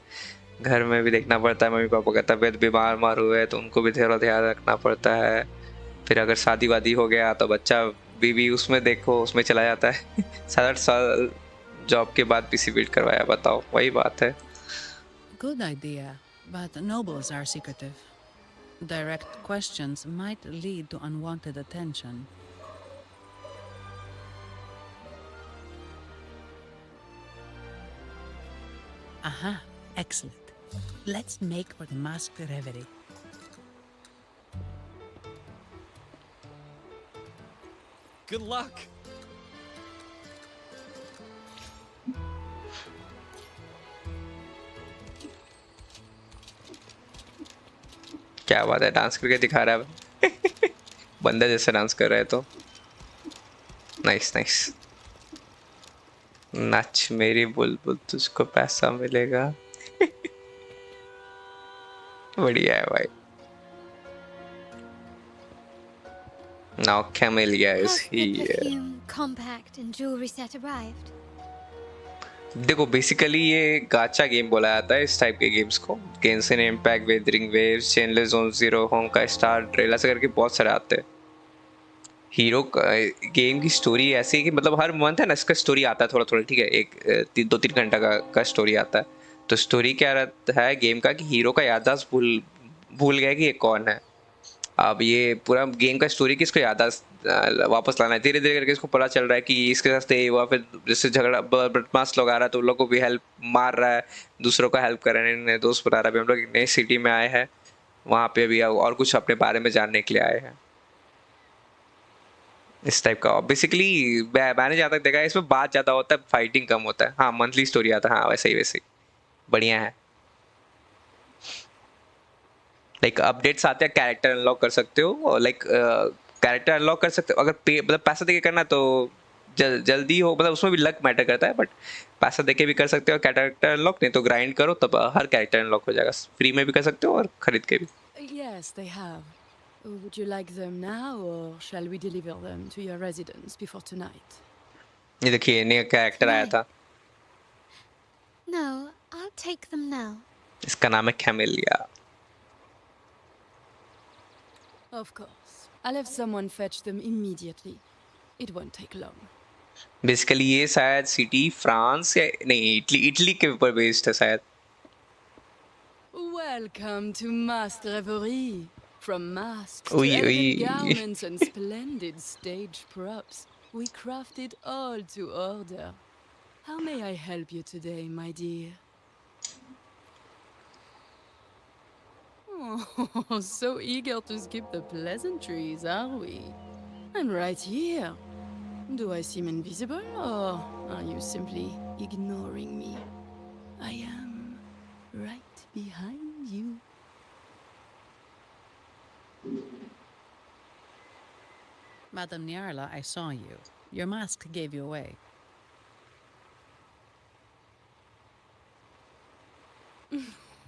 घर में भी देखना पड़ता है, मम्मी पापा का तबीयत बीमार हुए तो उनको भी थोड़ा ध्यान रखना पड़ता है, फिर अगर शादी वादी हो गया तो बच्चा बीवी उसमें देखो, उसमें चला जाता है 7-8 साल जॉब के बाद पीसी बिल्ड करवाया, बताओ वही बात है। Good idea, but nobles are secretive. Direct questions might lead to unwanted attention. Aha, excellent. Let's make for the masked reverie. Good luck. क्या बात है, डांस करके दिखा रहा है बंदा जैसे डांस कर रहा है तो नाइस नाइस। नाच मेरी बुलबुल तुझको पैसा मिलेगा बढ़िया है भाई। Now Camellia is here. Compact and jewelry set arrived. देखो बेसिकली ये गाचा गेम बोला जाता है इस टाइप के गेम्स को। Genshin Impact, Wuthering Waves, Zenless Zone Zero, Honkai Star Rail ऐसे करके बहुत सारे आते हैं। हीरो गेम की स्टोरी ऐसी है कि मतलब हर मंथ है ना इसका स्टोरी आता है थोड़ा थोड़ा, ठीक है, एक 2-3 घंटा का स्टोरी आता है। तो स्टोरी क्या रहता है गेम का कि हीरो का याददाश्त भूल गया कि ये कौन है। अब ये पूरा गेम का स्टोरी कि इसको याददाश्त वापस लाना है, धीरे धीरे करके इसको पता चल रहा है कि इसके साथ ये हुआ, फिर जैसे झगड़ा बदमाश लोग आ रहा है तो उन लोग को भी हेल्प मार रहा है, दूसरों का हेल्प कर रहे हैं, नए दोस्त बना रहा है। अभी हम लोग नई सिटी में आए हैं, वहाँ पे अभी और कुछ अपने बारे में जानने के लिए आए हैं इस टाइप का। बेसिकली मैंने जहाँ तक देखा है इसमें बात ज़्यादा होता है, फाइटिंग कम होता है। हाँ मंथली स्टोरी आता है, हाँ वैसे ही बढ़िया है। लाइक अपडेट्स आते हैं, कैरेक्टर अनलॉक कर सकते हो, और लाइक कैरेक्टर अनलॉक कर सकते हो अगर मतलब पैसा देके करना तो जल्दी हो, मतलब उसमें भी लक मैटर करता है, बट पैसा देके भी कर सकते हो कैरेक्टर अनलॉक, नहीं तो ग्राइंड करो तब हर कैरेक्टर अनलॉक हो जाएगा। फ्री में भी कर सकते हो और खरीद के भी। Yes, they have. Would you like them now or shall we deliver them to your residence before tonight? ये देखिए नया कैरेक्टर आया था। No, I'll take them now. इसका नाम है camellia. Of course. I'll have someone fetch them immediately. It won't take long. Basically ये शायद सिटी फ्रांस या नहीं इटली के ऊपर बेस्ड है शायद. Welcome to Mask Reverie. From masks to Ui, elegant ui. garments and splendid stage props, we crafted all to order. How may I help you today, my dear? Oh, so eager to skip the pleasantries, are we? I'm right here. Do I seem invisible, or are you simply ignoring me? I am right behind you. Madame Nyarla, I saw you. Your mask gave you away.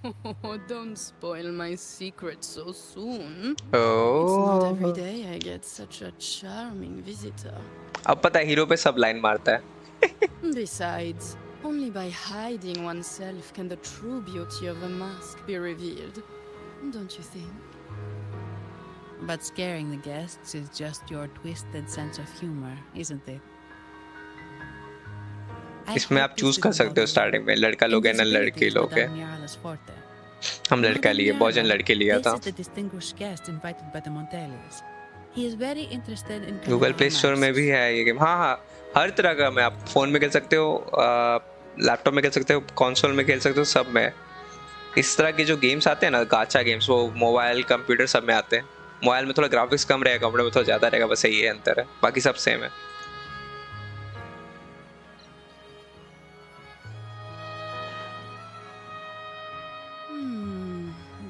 Oh, don't spoil my secret so soon. It's not every Oh. day I get such a charming visitor. अब पता है hero पे सब line मारता है. Besides, only by hiding oneself can the true beauty of a mask be revealed. Don't you think? But scaring the guests is just your twisted sense of humor, isn't it? इसमें आप choose कर सकते हो starting में लड़का लोग है ना लड़के लोग है. हम लड़का लिए बहुजन लड़के लिया था. This is the distinguished guest invited by the Montellis. He is very interested in Google play store में भी है ये गेम. हाँ हाँ हर तरह का में आप फोन में खेल सकते हो, लैपटॉप में खेल सकते हो, कंसोल में खेल सकते हो, सब में. इस तरह के जो गेम्स आते हैं ना गाचा गेम्स वो मोबाइल कंप्यूटर सब में आते हैं. मोबाइल में थोड़ा ग्राफिक्स कम रहेगा, कंप्यूटर में थोड़ा ज़्यादा रहेगा, बस यही अंतर है, बाकी सब सेम है.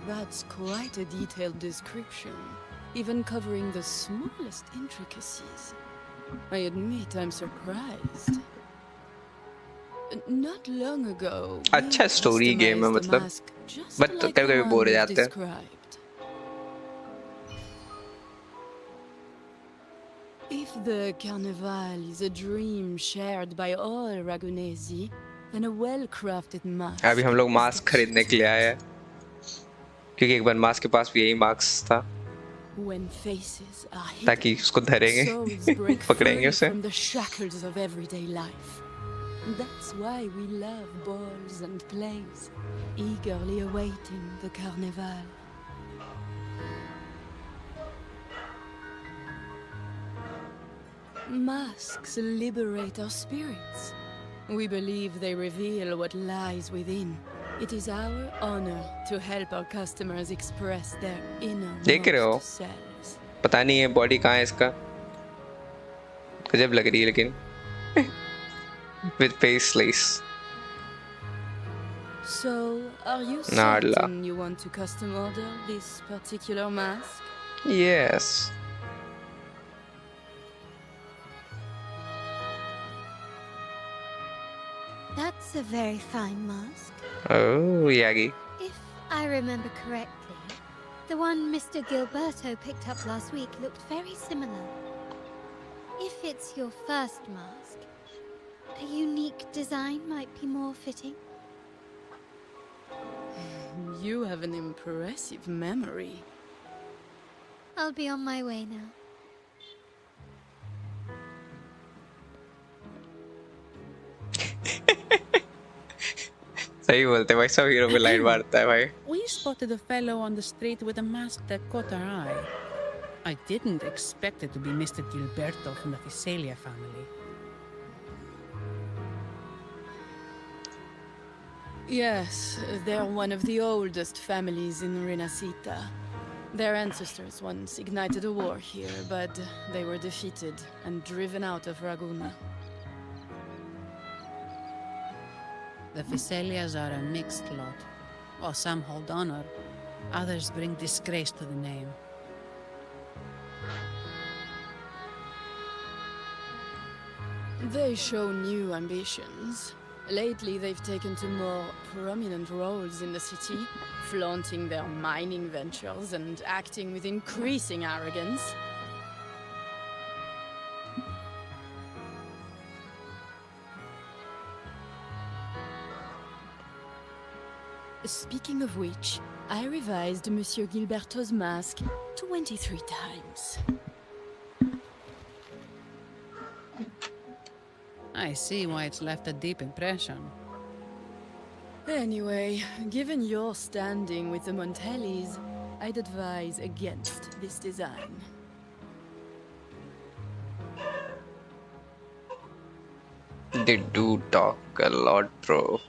That's quite a detailed description, even covering the smallest intricacies. I admit I'm surprised. Not long ago, अच्छा स्टोरी गेम है मतलब, बट कभी कभी बोर हो जाते हैं. If the carnival is a dream shared by all Ragunesi, then a well-crafted mask. अभी हम लोग मास्क खरीदने के लिए आए हैं क्योंकि एक बार मास्क के पास भी यही मास्क था When faces are hidden, ताकि उसको धरेंगे souls break पकड़ेंगे free उसे. from the shackles of everyday life. That's why we love balls and plays, eagerly awaiting the carnival. Masks liberate our spirits. We believe they reveal what lies within. It is our honor to help our customers express their देख रहे हो innermost selves. पता नहीं है body कहाँ है इसका, गजब लग रही है लेकिन with face lace. So, are you Narla. certain you want to custom order this particular mask? Yes. That's a very fine mask. Oh, Yagi. If I remember correctly, the one Mr. Gilberto picked up last week looked very similar. If it's your first mask, a unique design might be more fitting. You have an impressive memory. I'll be on my way now. सही बोलते भाई, सब hero पे line मारता है भाई. We spotted a fellow on the street with a mask that caught our eye. I didn't expect it to be Mr. Gilberto from the Visalia family. Yes, they're one of the oldest families in Renacita. Their ancestors once ignited a war here, but they were defeated and driven out of Raguna. The Visalias are a mixed lot. While some hold honor, others bring disgrace to the name. They show new ambitions. Lately, they've taken to more prominent roles in the city, flaunting their mining ventures and acting with increasing arrogance. Speaking of which, I revised Monsieur Gilberto's mask 23 times. I see why it's left a deep impression. Anyway, given your standing with the Montellis, I'd advise against this design. They do talk a lot, bro.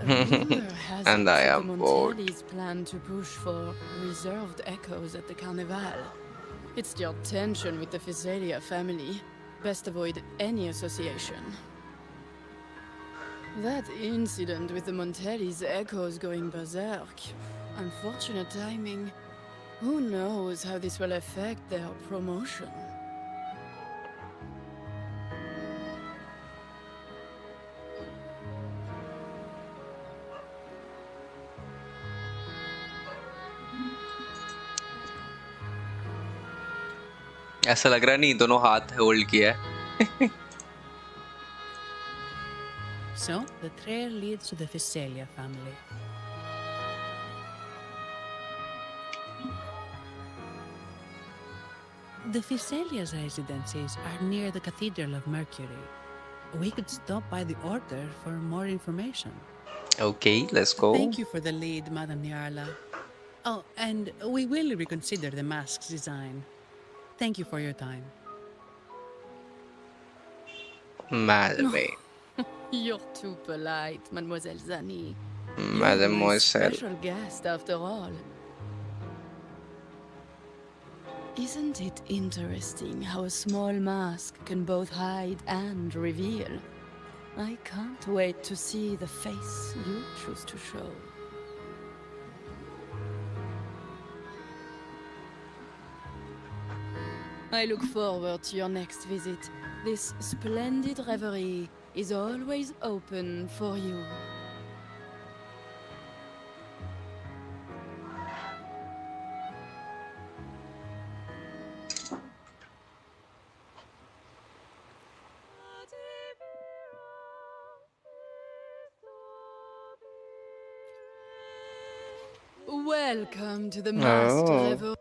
Rumor has And it I that am the bored. Montellis plan to push for reserved echoes at the Carnival. It's your tension with the Fizelia family. Best avoid any association. That incident with the Montellis' echoes going berserk. Unfortunate timing. Who knows how this will affect their promotion? ऐसा लग रहा नहीं दोनों हाथ hold किया है. So, the trail leads to the Visalia family. The Visalia's residences are near the Cathedral of Mercury. We could stop by the Order for more information. Okay, let's go. Thank you for the lead, Madame Niarla. Oh, and we will reconsider the mask's design. Thank you for your time. Madame. You're too polite, Mademoiselle Zani. You're my Mademoiselle. special guest, after all. Isn't it interesting how a small mask can both hide and reveal? I can't wait to see the face you choose to show. I look forward to your next visit. This splendid reverie is always open for you. Welcome to the masked Oh. reverie.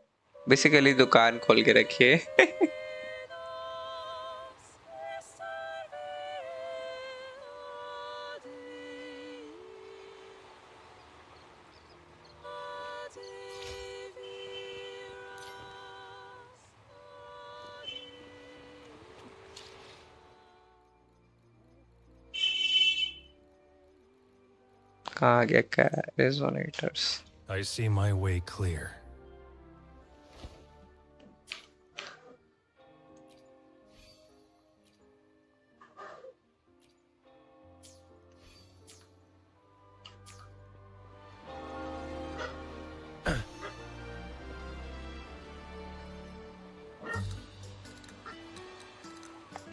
Basically दुकान खोल के रखिए. कहाँ गया क्या resonators? I see my way clear.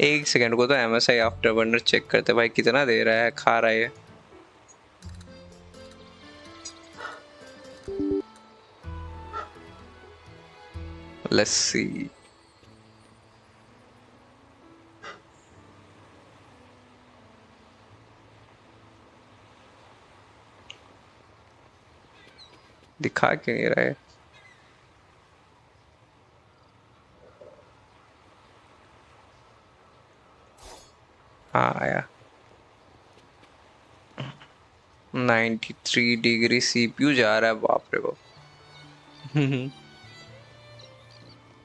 एक second को तो MSI आफ्टर बर्नर चेक करते भाई कितना दे रहा है खा रहा है. Let's see. दिखा क्यों नहीं रहा है? हाँ आया. 93 डिग्री CPU जा रहा है बाप रे बाप.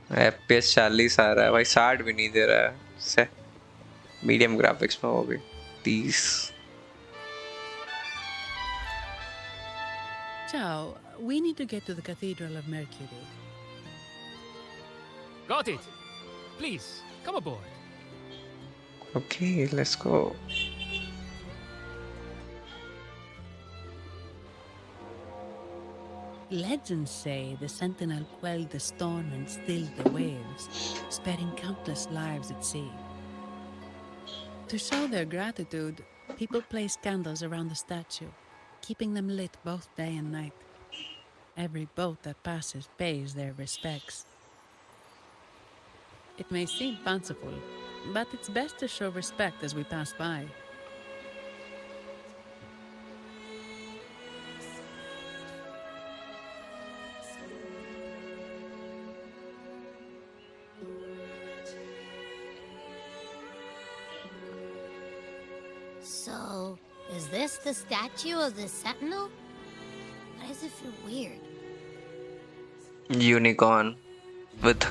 FPS 40 आ रहा है भाई 60 भी नहीं दे रहा है. मीडियम ग्राफिक्स में वो भी 30. Ciao, we need to get to the Cathedral of Mercury. Got it. Please, come aboard. Okay, let's go. Legends say the Sentinel quelled the storm and stilled the waves, sparing countless lives at sea. To show their gratitude, people place candles around the statue, keeping them lit both day and night. Every boat that passes pays their respects. It may seem fanciful, but it's best to show respect as we pass by. Is this the statue of the sentinel? Why does it feel weird? Unicorn with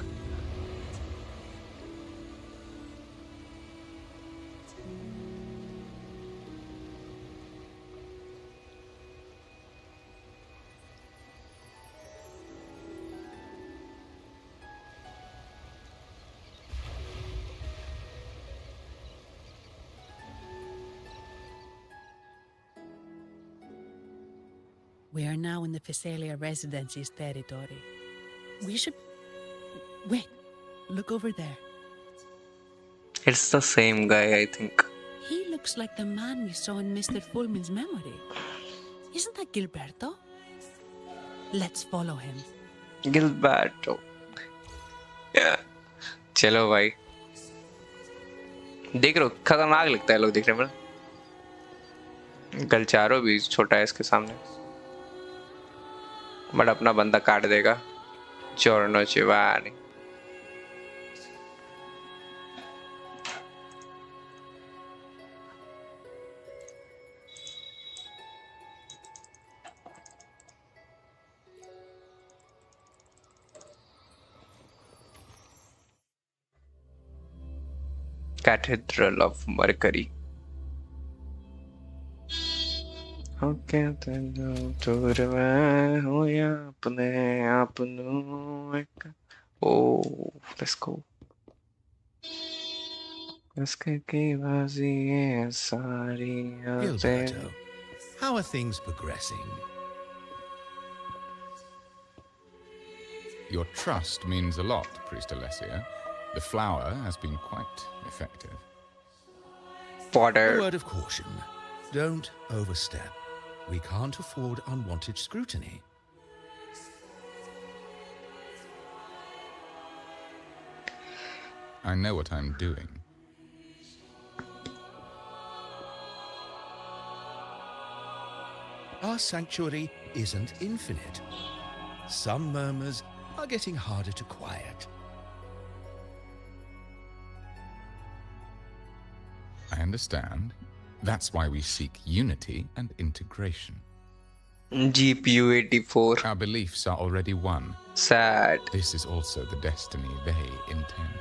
We are now in the Physalia Residency's territory. We should... Wait, look over there. it's the same guy, I think. He looks like the man we saw in Mr. Fulmin's memory. Isn't that Gilberto? Let's follow him. Gilberto. Yeah. चलो भाई. देख रहे हो खतरनाक लगता है लोग देखने में. गलचारो भी छोटा है इसके सामने. बट अपना बंदा काट देगा. Giorno Giovanni. Cathedral of Mercury. Okay, oh, let's go. Gilberto, how are things progressing? Your trust means a lot, Priest Alessio. The flower has been quite effective. A word of caution. Don't overstep. We can't afford unwanted scrutiny. I know what I'm doing. Our sanctuary isn't infinite. Some murmurs are getting harder to quiet. I understand. That's why we seek unity and integration. GPU 84. Our beliefs are already one. Sad. This is also the destiny they intend.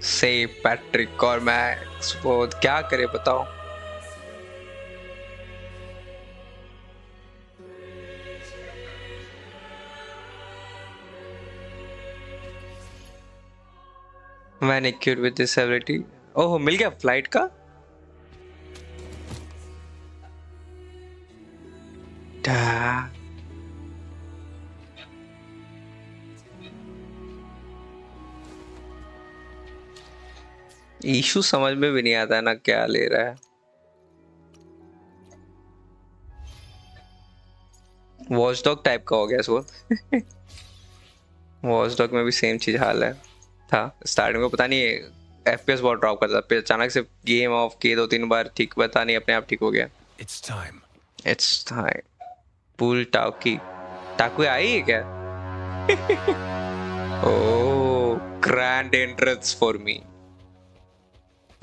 Say Patrick और Max वो क्या करे बताओ. Man equipped with this ability. ओह मिल गया flight का. Issue समझ में भी नहीं आता ना क्या ले रहा है. वॉचडॉग टाइप का हो गया इसको. वॉचडॉग में भी सेम चीज हाल है था. स्टार्टिंग में पता नहीं FPS बहुत ड्रॉप करता, फिर अचानक से गेम ऑफ किए 2-3 बार, ठीक पता नहीं अपने आप ठीक हो गया. It's time. It's time. Pool टाकी टाकू आई है क्या? ओह ग्रैंड एंट्रेंस फॉर मी.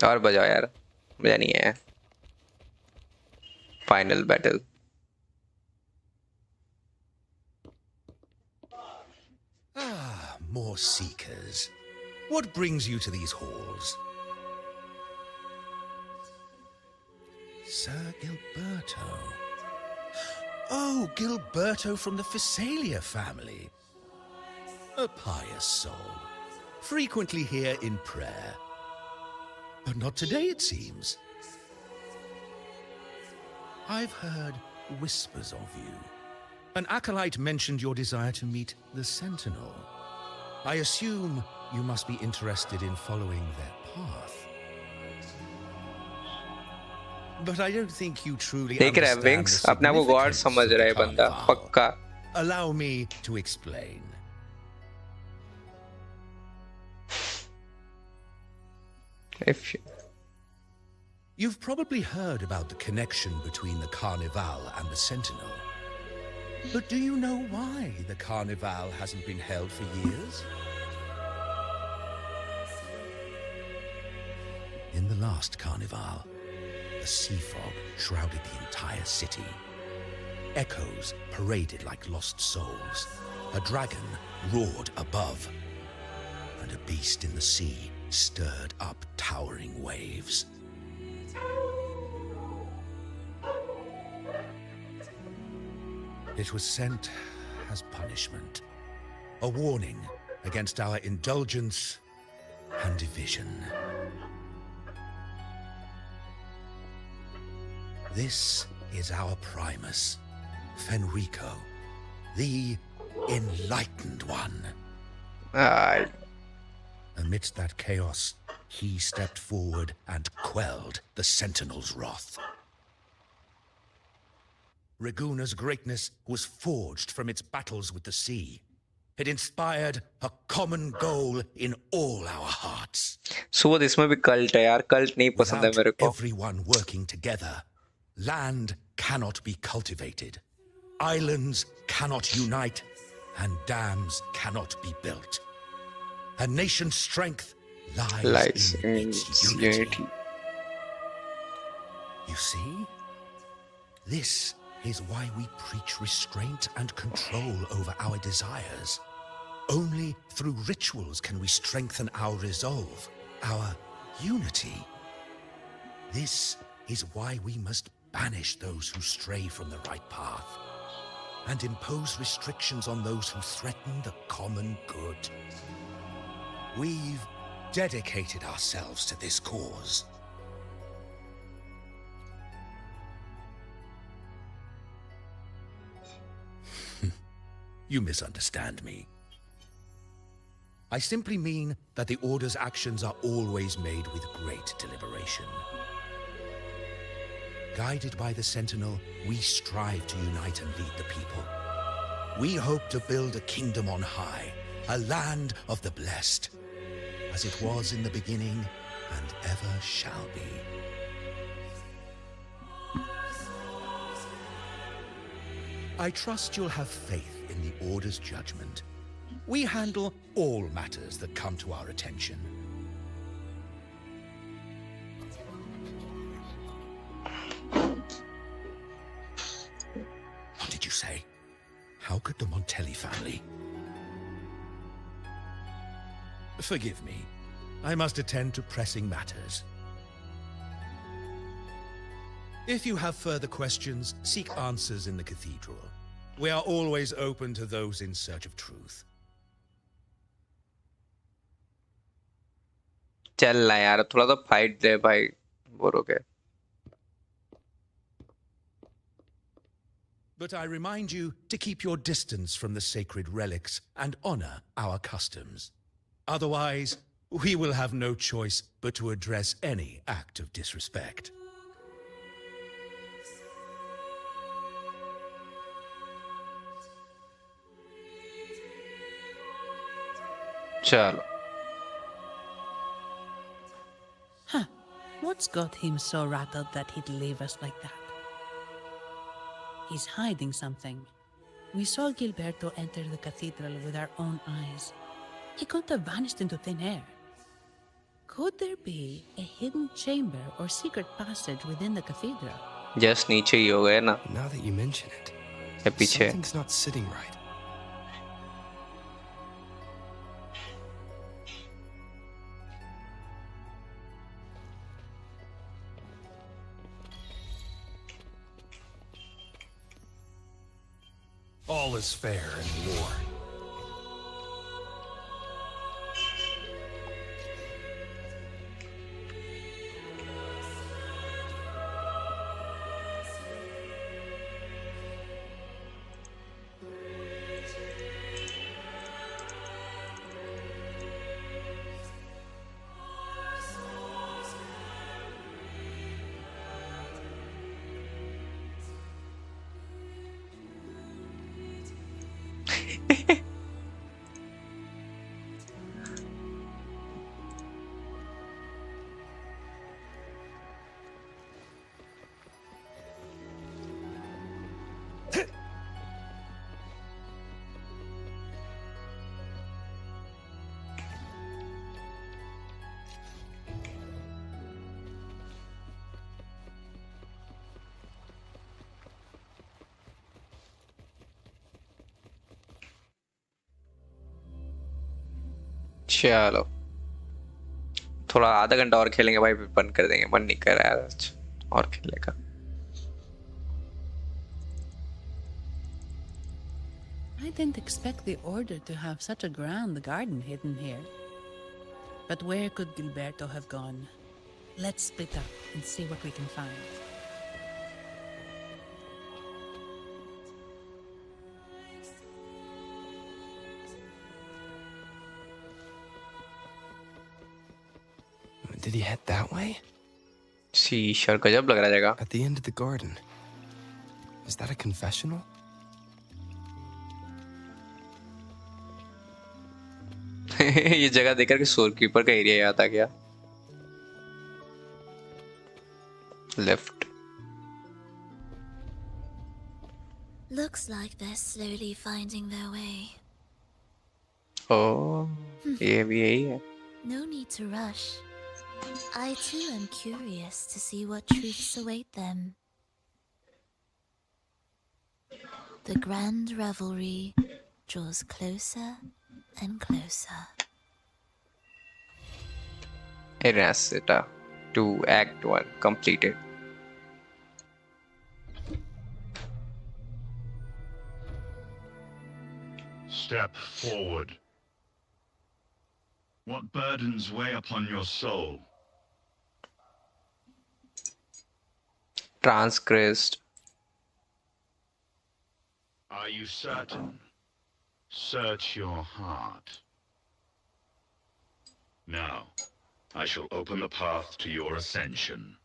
और बजाओ यार, मजा नहीं है. Final battle. More seekers. What brings you to these halls? Sir Gilberto. Oh, Gilberto from the Physalia family. A pious soul. Frequently here in prayer. But not today, it seems. I've heard whispers of you. An acolyte mentioned your desire to meet the Sentinel. I assume you must be interested in following their path. But I don't think you truly understand the Wings, अपने आप को God समझ रहा है बंदा पक्का. Allow me to explain. You've probably heard about the connection between the Carnival and the Sentinel. But do you know why the Carnival hasn't been held for years? In the last Carnival, A sea fog shrouded the entire city. Echoes paraded like lost souls. A dragon roared above, and a beast in the sea stirred up towering waves. It was sent as punishment, a warning against our indulgence and division. This is our Primus, Fenrico, the Enlightened One. Aye. Amidst that chaos, he stepped forward and quelled the Sentinel's wrath. Raguna's greatness was forged from its battles with the sea. It inspired a common goal in all our hearts. So इसमें भी cult है यार, cult नहीं पसंद है Without मेरे को. everyone working together, land cannot be cultivated, islands cannot unite, and dams cannot be built. A nation's strength lies in its unity. You see? This is why we preach restraint and control over our desires. Only through rituals can we strengthen our resolve, our unity. This is why we must banish those who stray from the right path and impose restrictions on those who threaten the common good. We've dedicated ourselves to this cause. You misunderstand me. I simply mean that the Order's actions are always made with great deliberation. Guided by the Sentinel, we strive to unite and lead the people. We hope to build a kingdom on high, a land of the blessed, as it was in the beginning and ever shall be. I trust you'll have faith in the Order's judgment. We handle all matters that come to our attention. What did you say? How could the Montelli family? Forgive me. I must attend to pressing matters. If you have further questions, seek answers in the cathedral. We are always open to those in search of truth. चल ना यार, थोड़ा तो fight दे भाई, bore हो गए. But I remind you to keep your distance from the sacred relics and honor our customs. Otherwise, we will have no choice but to address any act of disrespect. चलो. Huh. What's got him so rattled that he'd leave us like that? He's hiding something. We saw Gilberto enter the cathedral with our own eyes. He couldn't have vanished into thin air. Could there be a hidden chamber or secret passage within the cathedral? Just नीचे ही हो गए ना. Now that you mention it, या पीछे. something's not sitting right. All is fair in war. चलो थोड़ा आधा घंटा और खेलेंगे भाई, फिर बंद कर देंगे, मन नहीं कर रहा है आज और खेलने का। I didn't expect the Order to have such a grand garden hidden here. But where could Gilberto have gone? Let's split up and see what we can find. Did he head that way? शीशर गजब लग रहा है जगह। At the end of the garden. Is that a confessional? ये जगह देखकर के शोरकीपर का एरिया याद आ गया। Left. Looks like they're slowly finding their way. ओह, ये भी यही है। No need to rush. I too am curious to see what truths await them. The grand revelry draws closer and closer. Erasita to Act 1 completed. Step forward. What burdens weigh upon your soul? Transgressed. Are you certain? Search your heart. Now, I shall open the path to your ascension.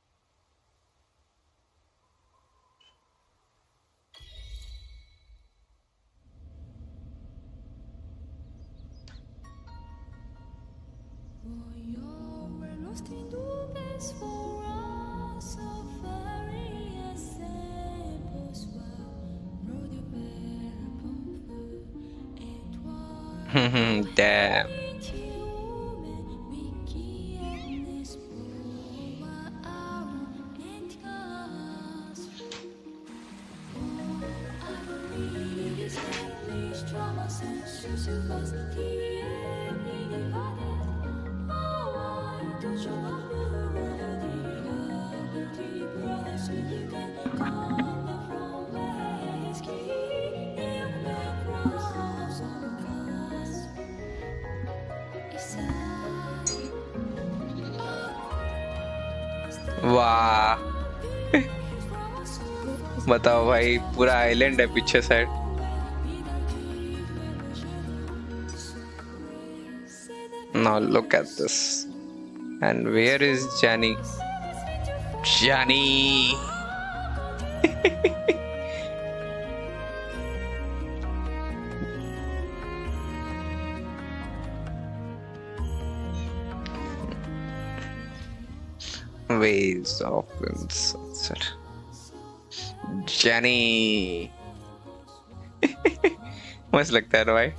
Damn. वाह बताओ भाई, पूरा island है पीछे side. Now look at this. And where is Johnny? Johnny. Ways of sunset. Johnny. मस्त लगता है भाई।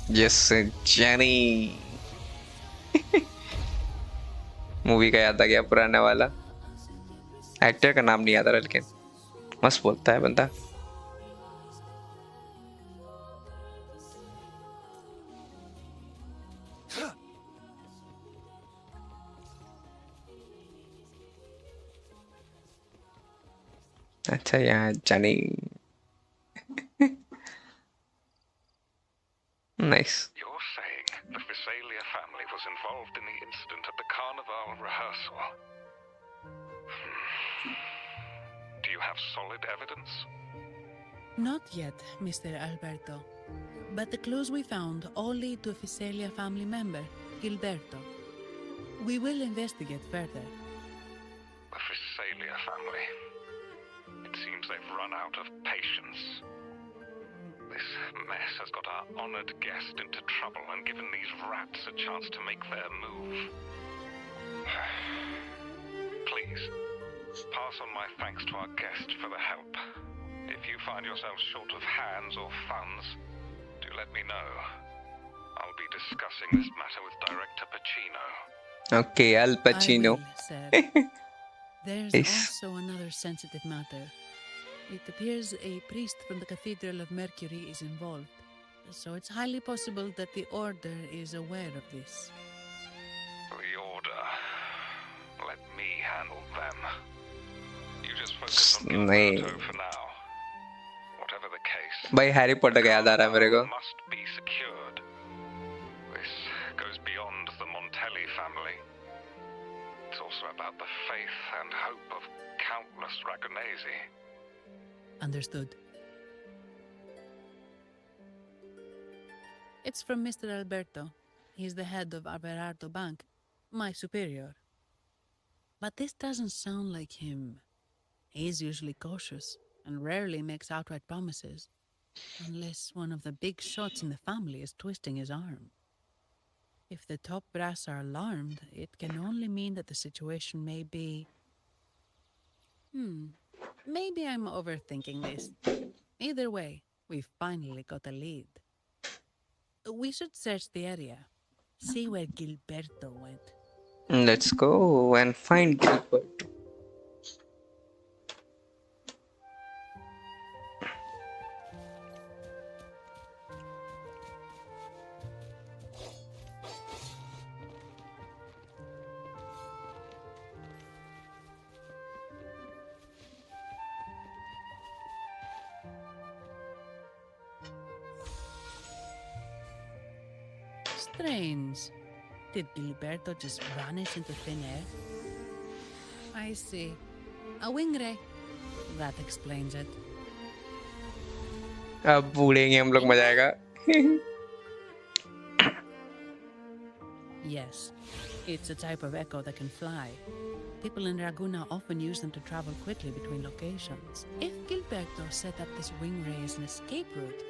Yes, Johnny. मूवी का याद आ गया पुराना वाला। एक्टर का नाम नहीं याद आ रहा, लेकिन मस्त बोलता है बंदा। अच्छा यहाँ जानी। Nice. You're saying the Visalia family was involved in the incident at the carnival rehearsal? Do you have solid evidence? Not yet, Mr. Alberto. But the clues we found all lead to a Visalia family member, Gilberto. We will investigate further. The Visalia family. It seems they've run out of patience. This mess has got our honored guest into trouble and given these rats a chance to make their move. Please, pass on my thanks to our guest for the help. If you find yourselves short of hands or funds, do let me know. I'll be discussing this matter with Director Pacino. Okay, Al Pacino. I will, sir. There's Yes. also another sensitive matter. It appears a priest from the Cathedral of Mercury is involved, so it's highly possible that the Order is aware of this. The Order. Let me handle them. You just focus on Gilberto for now. Whatever the case. भाई Harry Potter का याद आ रहा है मेरे को. Must be secured. This goes beyond the Montelli family. It's also about the faith and hope of countless Ragonesi. Understood. It's from Mr. Alberto. He's the head of Averardo Bank, my superior. But this doesn't sound like him. He's usually cautious and rarely makes outright promises, unless one of the big shots in the family is twisting his arm. If the top brass are alarmed, it can only mean that the situation may be... Maybe I'm overthinking this. Either way, we finally got a lead. We should search the area. See where Gilberto went. Let's go and find Gilberto. Strange. Did Gilberto just vanish into thin air? I see. A wing ray. That explains it. अब बूढ़ेंगे हम लोग, मजा आएगा. Yes. It's a type of echo that can fly. People in Raguna often use them to travel quickly between locations. If Gilberto set up this wing ray as an escape route,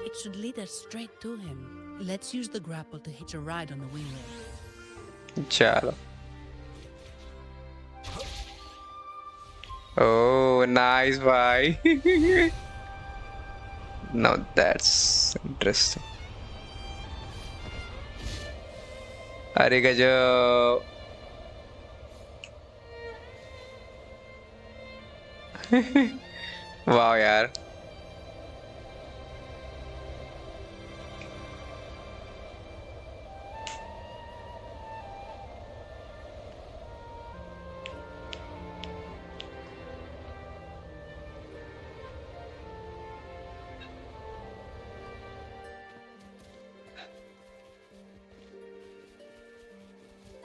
it should lead us straight to him. Let's use the grapple to hitch a ride on the wing ray. Chalo. Oh, nice, bhai. Now that's interesting. अरे गजब. वाह यार.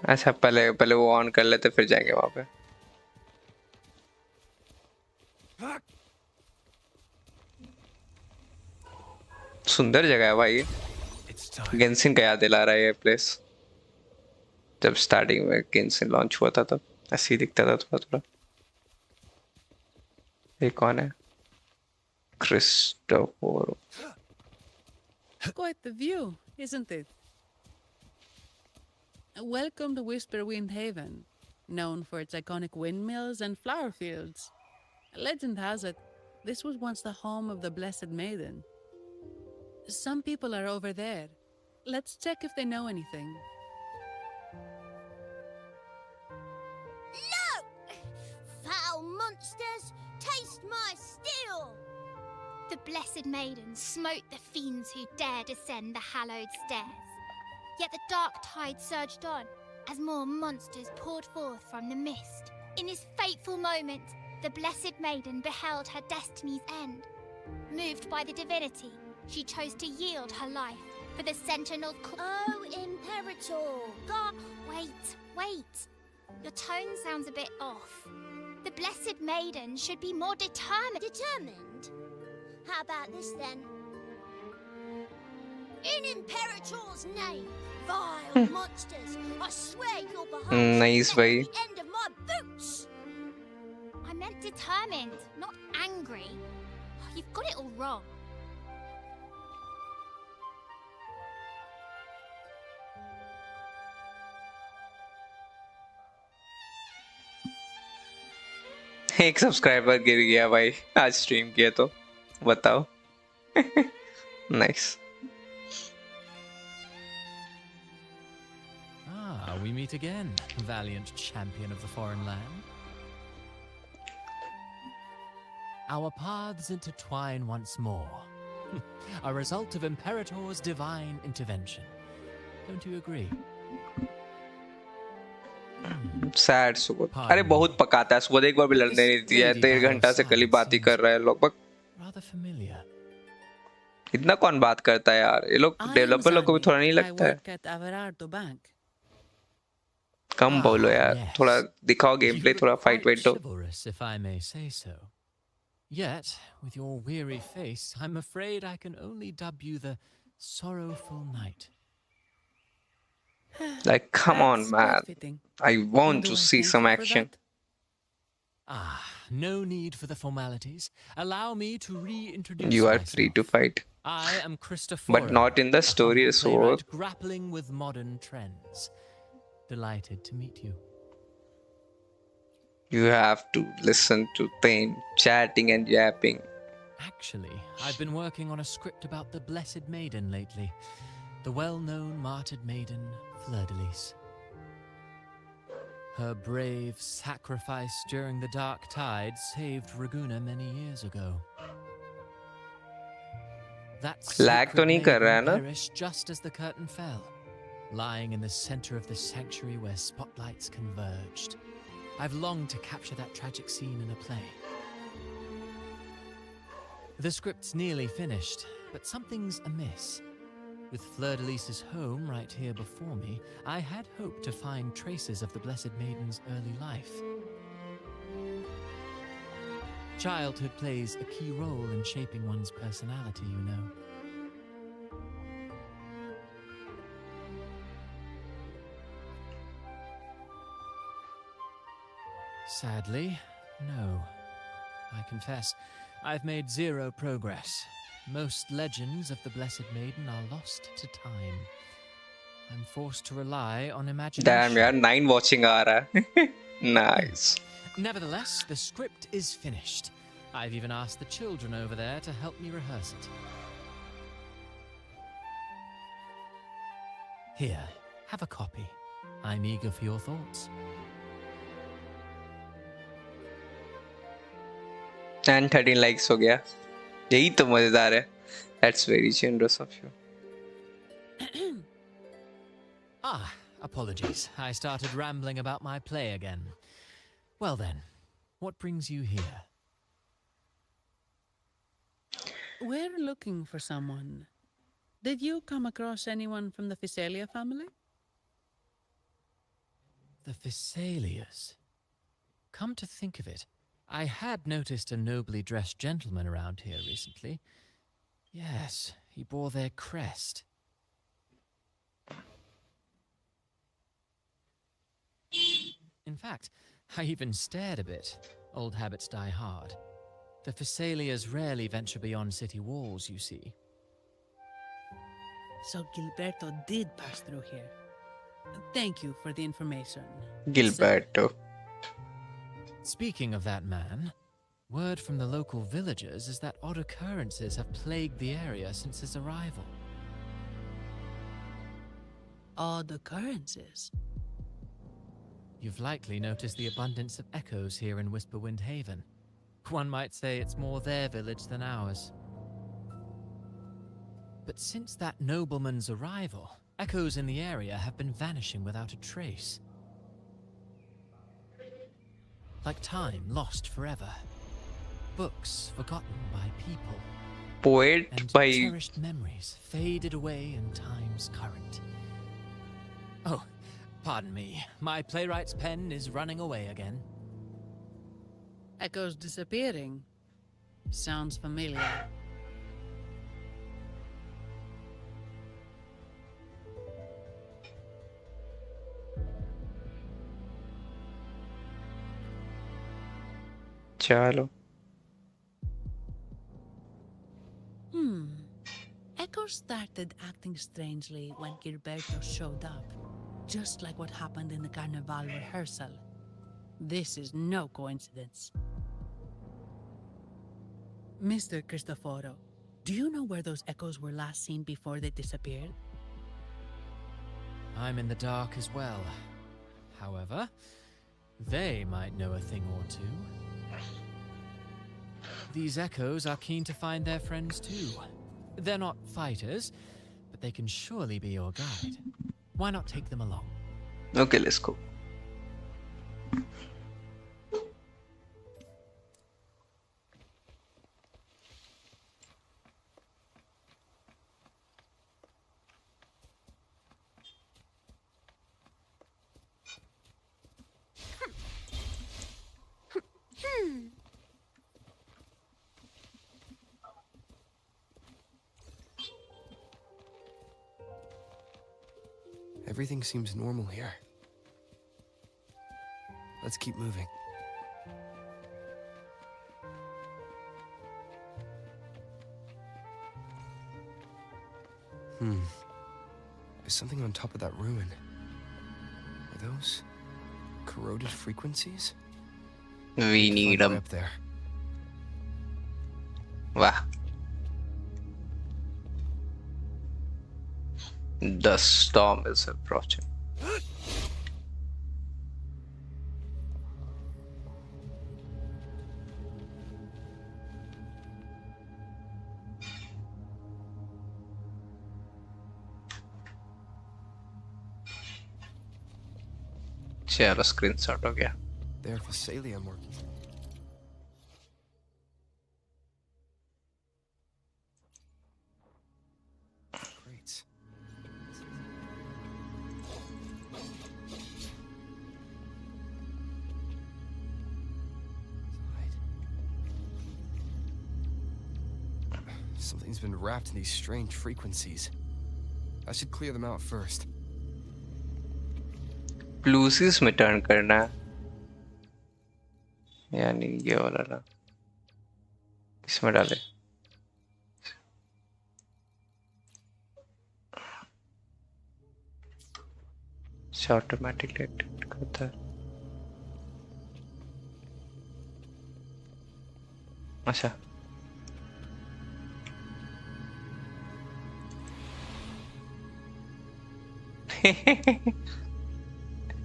अच्छा पहले वो on कर लेते फिर जाएंगे वहां पे. सुंदर जगह है भाई. गेंसिन का याद दिला रहा है ये प्लेस. जब स्टार्टिंग में गेंसिन लॉन्च हुआ था तब ऐसे ही दिखता था थोड़ा थोड़ा. ये कौन है? Christopher. Quite the view, isn't it? Welcome to Whisperwind Haven, known for its iconic windmills and flower fields. Legend has it, this was once the home of the Blessed Maiden. Some people are over there. Let's check if they know anything. Look! Foul monsters, taste my steel! The Blessed Maiden smote the fiends who dare descend the hallowed stairs. Yet the dark tide surged on as more monsters poured forth from the mist. In this fateful moment, the Blessed Maiden beheld her destiny's end. Moved by the divinity, she chose to yield her life for the Sentinel. Oh, Imperator! God, wait. Your tone sounds a bit off. The Blessed Maiden should be more determined. Determined? How about this then? In Imperator's name, vile monsters, I swear you'll behold Nice, bhai. the end of my boots! I meant determined, not angry. You've got it all wrong. एक subscriber गिर गया भाई आज stream किया तो बताओ. Nice. Ah, we meet again, valiant champion of the foreign land. our paths intertwine once more. A result of Imperator's divine intervention. Don't you agree? Sad Subodh, अरे बहुत पकाता है सुबोध, एक बार भी लड़ने नहीं दिया है, 1.5 घंटा से कल ही बात ही कर रहा है लोग। Rather familiar. इतना कौन बात करता है यार, ये लोग डेवलपर लोग को भी थोड़ा नहीं लगता है? कम बोलो यार, थोड़ा दिखाओ गेम प्ले, थोड़ा फाइट वाइट दो। Chivalrous, if I may say so. Yet, with your weary face, I'm afraid I can only dub you the sorrowful knight. Like, come on, man. I want to see some action. No need for the formalities. Allow me to reintroduce You are myself. free to fight. I am Christopher. But not in the story, so grappling with modern trends. Delighted to meet you. You have to listen to them chatting and yapping. Actually, I've been working on a script about the Blessed Maiden lately. The well-known martyred maiden, Fleur-de-Lis. Her brave sacrifice during the Dark Tide saved Raguna many years ago. That Lag to nahi kar raha hai na? perished just as the curtain fell, lying in the center of the sanctuary where spotlights converged. I've longed to capture that tragic scene in a play. The script's nearly finished, but something's amiss. With Fleur-de-Lis's home right here before me, I had hoped to find traces of the Blessed Maiden's early life. Childhood plays a key role in shaping one's personality, you know. Sadly, no. I confess, I've made zero progress. Most legends of the Blessed Maiden are lost to time. I'm forced to rely on imagination. Damn yaar, 9 watching aa raha hai. Nice. Nevertheless, the script is finished. I've even asked the children over there to help me rehearse it. Here, have a copy. I'm eager for your thoughts. And 13 likes हो गया, यही तो मजेदार है. That's very generous of you. Apologies. I started rambling about my play again. Well then, what brings you here? We're looking for someone. Did you come across anyone from the Physalia family? The Physalias. Come to think of it, I had noticed a nobly dressed gentleman around here recently. Yes, he bore their crest. In fact, I even stared a bit. Old habits die hard. The Physalias rarely venture beyond city walls, you see. So Gilberto did pass through here. Thank you for the information. Gilberto. Speaking of that man, word from the local villagers is that odd occurrences have plagued the area since his arrival. Odd occurrences? You've likely noticed the abundance of echoes here in Whisperwind Haven. One might say it's more their village than ours. But since that nobleman's arrival, echoes in the area have been vanishing without a trace. Like time lost forever. Books forgotten by people. Poet and by cherished memories faded away in time's current. Oh, pardon me. My playwright's pen is running away again. Echoes disappearing. Sounds familiar. Chalo. Echoes started acting strangely when Gilberto showed up. Just like what happened in the Carnival rehearsal. This is no coincidence. Mr. Cristoforo, do you know where those echoes were last seen before they disappeared? I'm in the dark as well. However, they might know a thing or two. these echoes are keen to find their friends too. They're not fighters, but they can surely be your guide. Why not take them along? Okay, let's go. Everything seems normal here. Let's keep moving. There's something on top of that ruin. Are those corroded frequencies? We need them up there. Wow. The storm is approaching. चलो screenshot हो गया. There, Visalia, I'm working. Great. Something's been wrapped in these strange frequencies. I should clear them out first. प्लूसीज में turn करना है, यानी ये वाला ना, इसमें डाले. ऑटोमेटिकली एक्टिवेट करता है. अच्छा,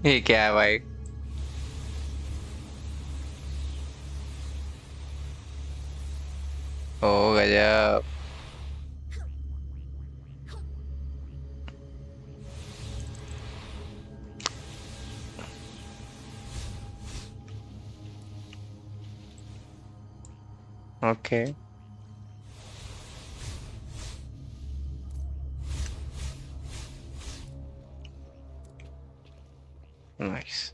ये क्या है भाई? ओ गजब. Okay. Nice.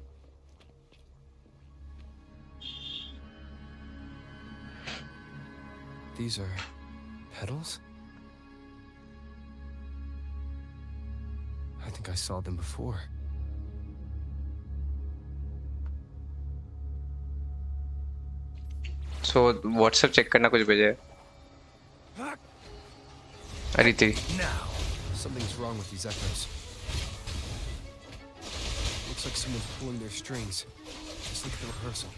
These are petals? I think I saw them before. So WhatsApp check करना कुछ भेजा है. अरे तेरी. Now, something's wrong with these echoes. Looks like someone's pulling their strings, just like the rehearsal.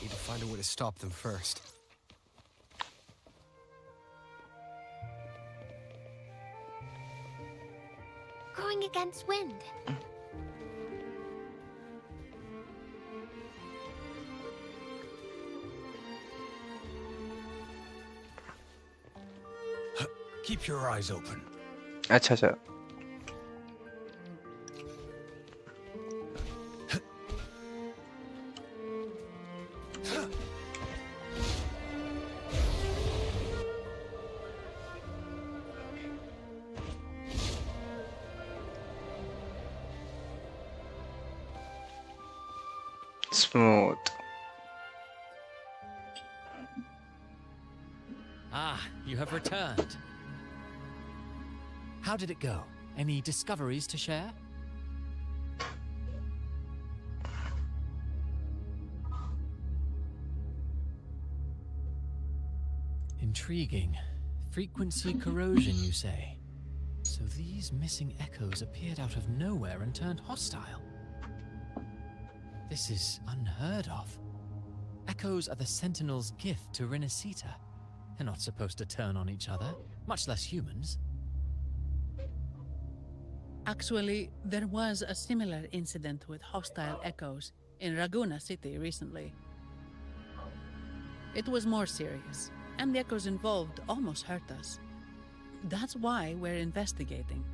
Need to find a way to stop them first. Going against wind. Keep your eyes open. अच्छा अच्छा. Smooth. Ah, you have returned. How did it go? Any discoveries to share? Intriguing. Frequency corrosion, you say? So these missing echoes appeared out of nowhere and turned hostile. This is unheard of. Echoes are the Sentinel's gift to Renacita. They're not supposed to turn on each other, much less humans. Actually, there was a similar incident with hostile echoes in Raguna City recently. It was more serious, and the echoes involved almost hurt us. That's why we're investigating.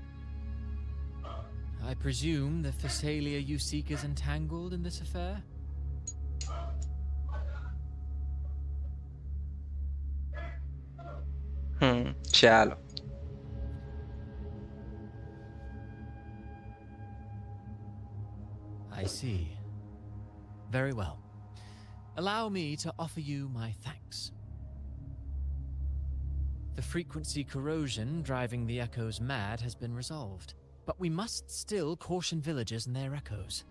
I presume the Phasalia you seek is entangled in this affair? चलो. I see. Very well. Allow me to offer you my thanks. The frequency corrosion driving the echoes mad has been resolved, but we must still caution villagers and their echoes.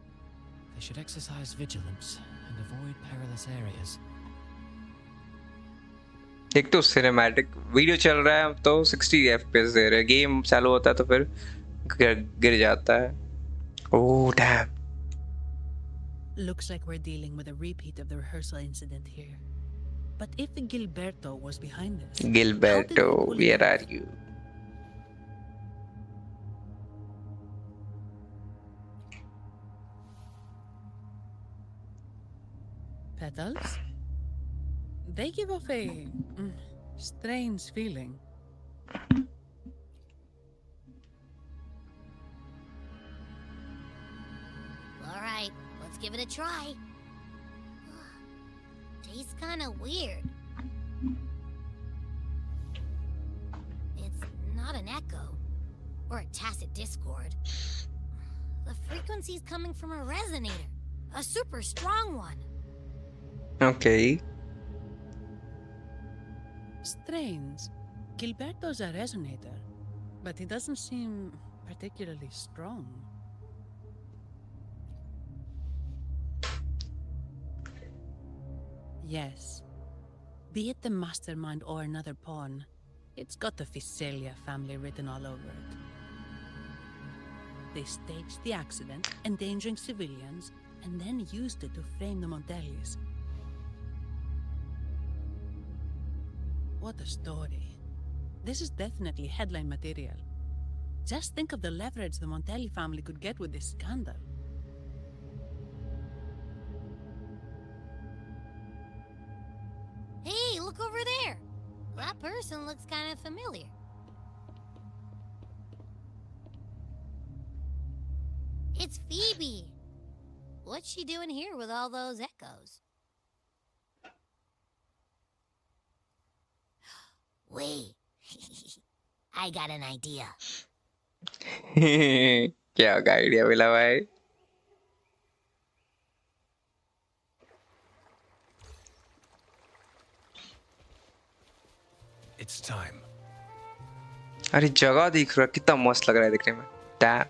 They should exercise vigilance and avoid perilous areas. एक तो cinematic video चल रहा है तो 60 FPS दे रहे हैं, game चालू होता है तो फिर गिर जाता है. Oh damn. Looks like we're dealing with a repeat of the rehearsal incident here. But if Gilberto was behind this... Gilberto, where are you? Petals? They give off a strange feeling. All right, let's give it a try. Tastes kind of weird. It's not an echo or a tacit discord. The frequency's coming from a resonator, a super strong one. Okay. Strange. Gilberto's a resonator, but he doesn't seem particularly strong. Yes. Be it the mastermind or another pawn, it's got the Phasalia family written all over it. They staged the accident, endangering civilians, and then used it to frame the Montellis. What a story. This is definitely headline material. Just think of the leverage the Montelli family could get with this scandal. Hey, look over there. That person looks kind of familiar. It's Phoebe. What's she doing here with all those echoes? Wait. I got an idea. क्या idea मिला भाई? It's time. अरे जगह दिख रहा, कितना मस्त लग रहा है दिखने में. Damn.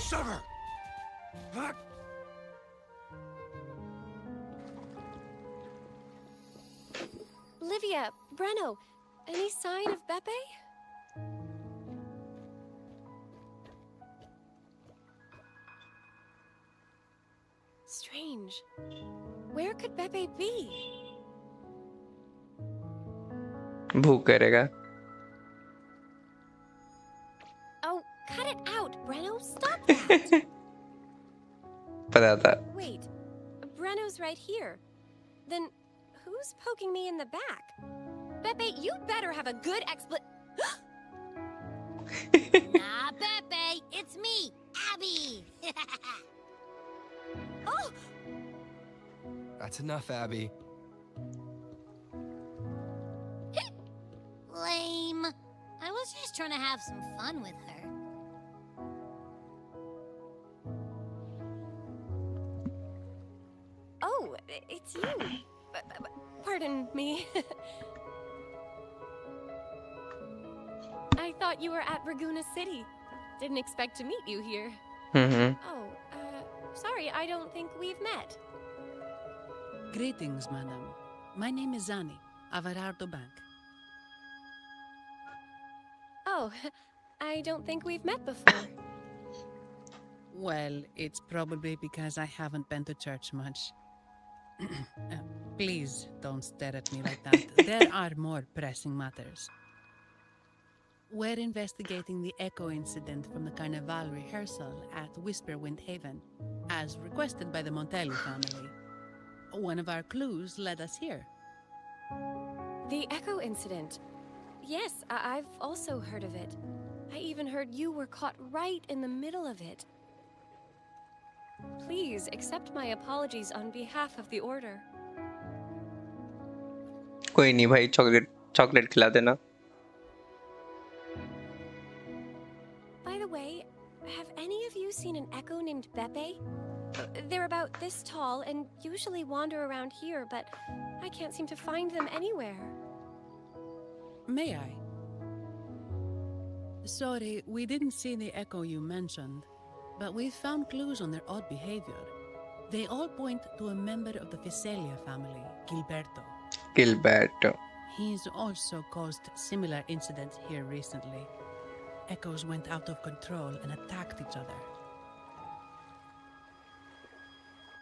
Sever! Livia, Breno, any sign of Beppe? Strange. Where could Beppe be? भूख करेगा. Oh, cut it out, Breno. Stop that. पता था. Wait, Breno's right here. Then who's poking me in the back? Beppe, you better have a good Nah, Beppe, it's me, Abby. Oh! That's enough, Abby. Lame. I was just trying to have some fun with her. Oh, it's you. Pardon me. I thought you were at Raguna City. Didn't expect to meet you here. Oh, sorry, I don't think we've met. Greetings, madam. My name is Zani, Avarardo Bank. Oh, I don't think we've met before. Well, it's probably because I haven't been to church much. Please don't stare at me like that. There are more pressing matters. We're investigating the echo incident from the Carnival rehearsal at Whisperwind Haven, as requested by the Montelli family. One of our clues led us here. The Echo incident. Yes, I've also heard of it. I even heard you were caught right in the middle of it. Please accept my apologies on behalf of the Order. कोई नहीं भाई, chocolate खिला देना. By the way, have any of you seen an echo named Beppe? They're about this tall and usually wander around here, but I can't seem to find them anywhere. May I? Sorry, we didn't see the echo you mentioned, but we found clues on their odd behavior. They all point to a member of the Visalia family, Gilberto. Gilberto. He's also caused similar incidents here recently. Echoes went out of control and attacked each other.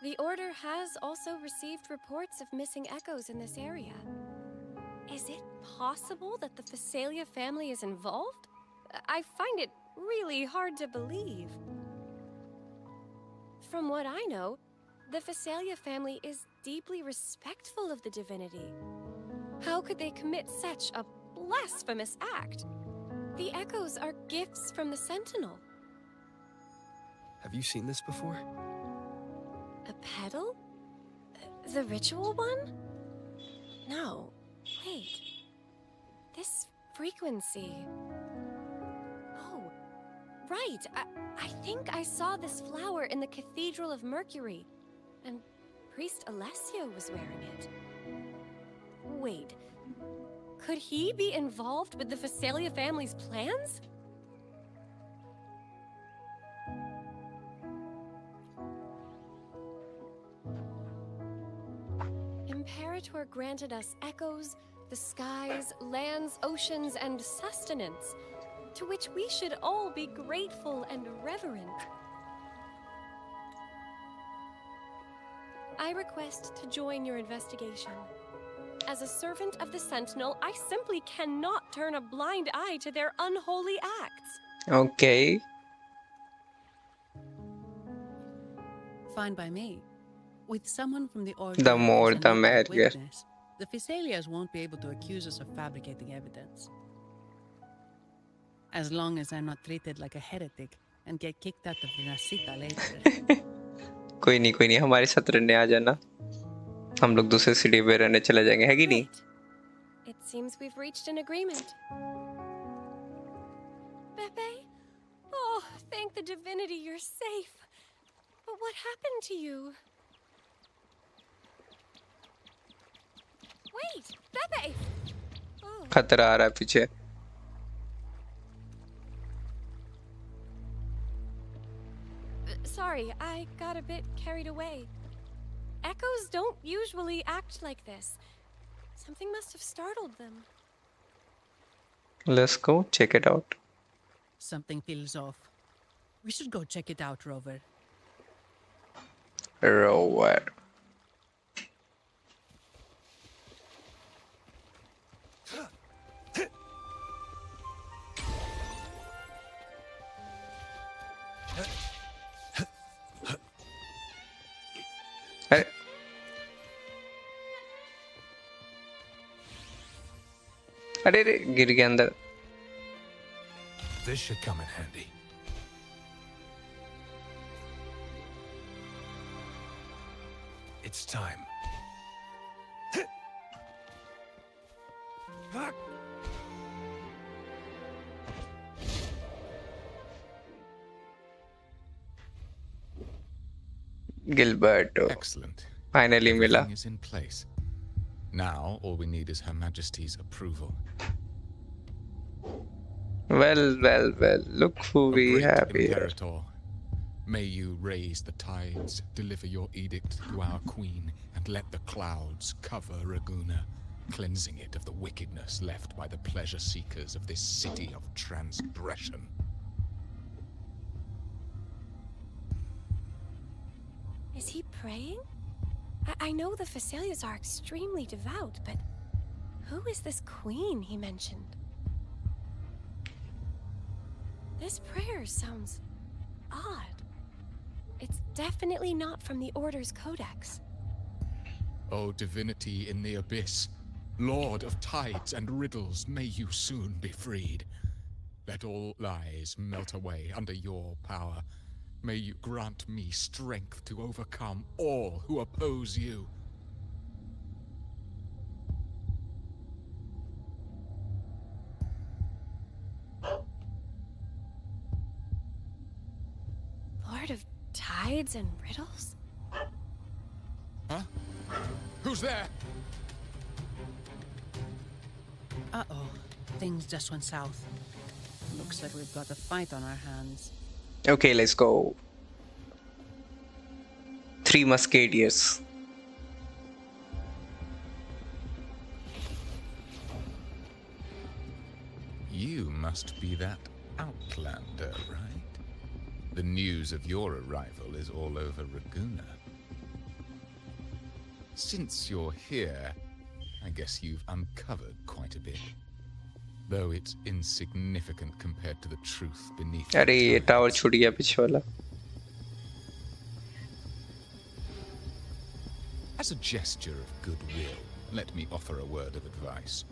The Order has also received reports of missing echoes in this area. Is it possible that the Visalia family is involved? I find it really hard to believe. From what I know, the Visalia family is deeply respectful of the divinity. How could they commit such a blasphemous act? The echoes are gifts from the Sentinel. Have you seen this before? A pedal? The ritual one? No. Wait. This frequency. Oh, right. I think I saw this flower in the Cathedral of Mercury, and Priest Alessio was wearing it. Wait. Could he be involved with the Visalia family's plans? Imperator granted us echoes, the skies, lands, oceans, and sustenance, to which we should all be grateful and reverent. I request to join your investigation. As a servant of the Sentinel, I simply cannot turn a blind eye to their unholy acts. Okay. Fine by me. With someone from the Order The more as a the neutral merrier. witness, the Visalias won't be able to accuse us of fabricating evidence. As long as I'm not treated like a heretic and get kicked out of the Nasita later. कोई नहीं, हमारे साथ रहने आ जाना. हम लोग दूसरे city पे रहने चले जाएंगे, है कि नहीं? It seems we've reached an agreement. Beppe? Oh, thank the divinity you're safe. But what happened to you? Wait, Beppe! Oh. खतरा आ रहा है पीछे. Sorry, I got a bit carried away. Echoes don't usually act like this. Something must have startled them. Let's go check it out. Something feels off. We should go check it out, Rover. Rover. अरे अरे रे गिर गया अंदर. This should come in handy. It's time. Gilberto. Excellent. Finally मिला. Everything is in place. Now all we need is Her Majesty's approval. Well. Look who we have here. Imperator, may you raise the tides, deliver your edict to our queen, and let the clouds cover Raguna, cleansing it of the wickedness left by the pleasure seekers of this city of transgression. Is he praying? I know the Visalias are extremely devout, but who is this queen he mentioned? This prayer sounds odd. It's definitely not from the Order's codex. O divinity in the abyss, Lord of tides and riddles, may you soon be freed. Let all lies melt away under your power. May you grant me strength to overcome all who oppose you. Lord of tides and riddles? Huh? Who's there? Uh-oh. Things just went south. Looks like we've got a fight on our hands. Okay, let's go. Three Musketeers. You must be that outlander, right? The news of your arrival is all over Raguna. Since you're here, I guess you've uncovered quite a bit. Though it's insignificant compared to the truth beneath it. अरे ये tower छूट गया पीछे वाला. As a gesture of goodwill, let me offer a word of advice.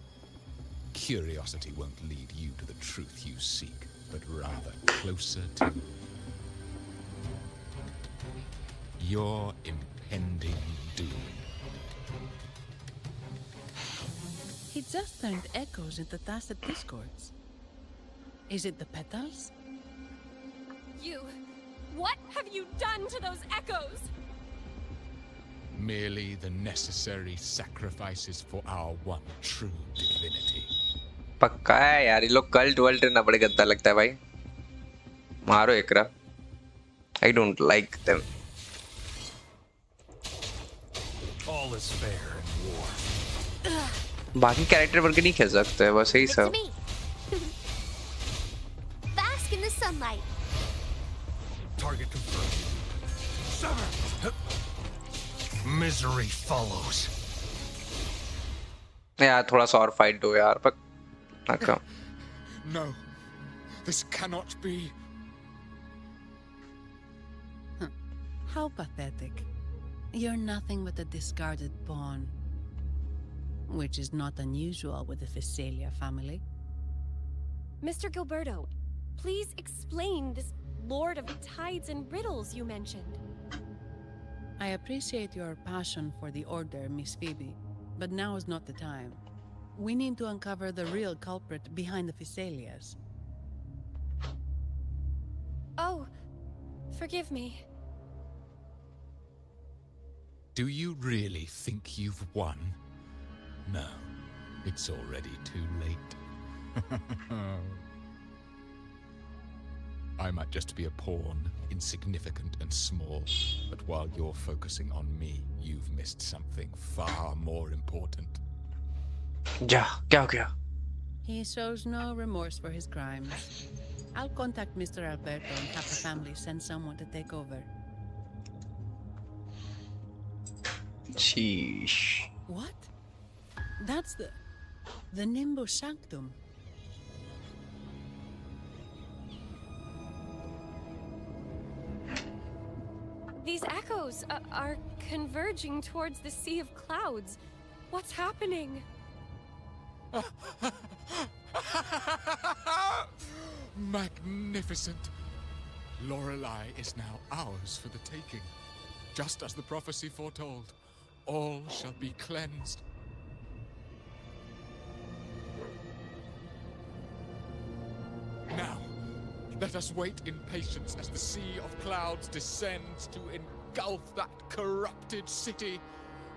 Curiosity won't lead you to the truth you seek, but rather closer to your impending doom. He just turned echoes into tacit discords. Is it the petals? What have you done to those echoes? Merely the necessary sacrifices for our one true divinity. पक्का है यार, ये लोग cult world ना बड़े गद्दा लगता है भाई. मारो एकरा. I don't like them. All is fair in war. बाकी कैरेक्टर वर्ग नहीं खेल सकते, बस यही सब. Bask in the sunlight. Target confirmed. Sever. Misery follows. यार थोड़ा सा और फाइट दो यार, पर अच्छा. No, this cannot be. How pathetic. You're nothing but a discarded pawn. Which is not unusual with the Physalia family. Mr. Gilberto, please explain this Lord of Tides and Riddles you mentioned. I appreciate your passion for the Order, Miss Phoebe, but now is not the time. We need to uncover the real culprit behind the Physalias. Oh, forgive me. Do you really think you've won? No, it's already too late. I might just be a pawn, insignificant and small, but while you're focusing on me, you've missed something far more important. Yeah, क्या हो गया? He shows no remorse for his crimes. I'll contact Mr. Alberto and have the family send someone to take over. Sheesh. What? That's the Nimbus Sanctum. These echoes are converging towards the Sea of Clouds. What's happening? Magnificent! Lorelei is now ours for the taking. Just as the prophecy foretold, all shall be cleansed. Now, let us wait in patience as the Sea of Clouds descends to engulf that corrupted city.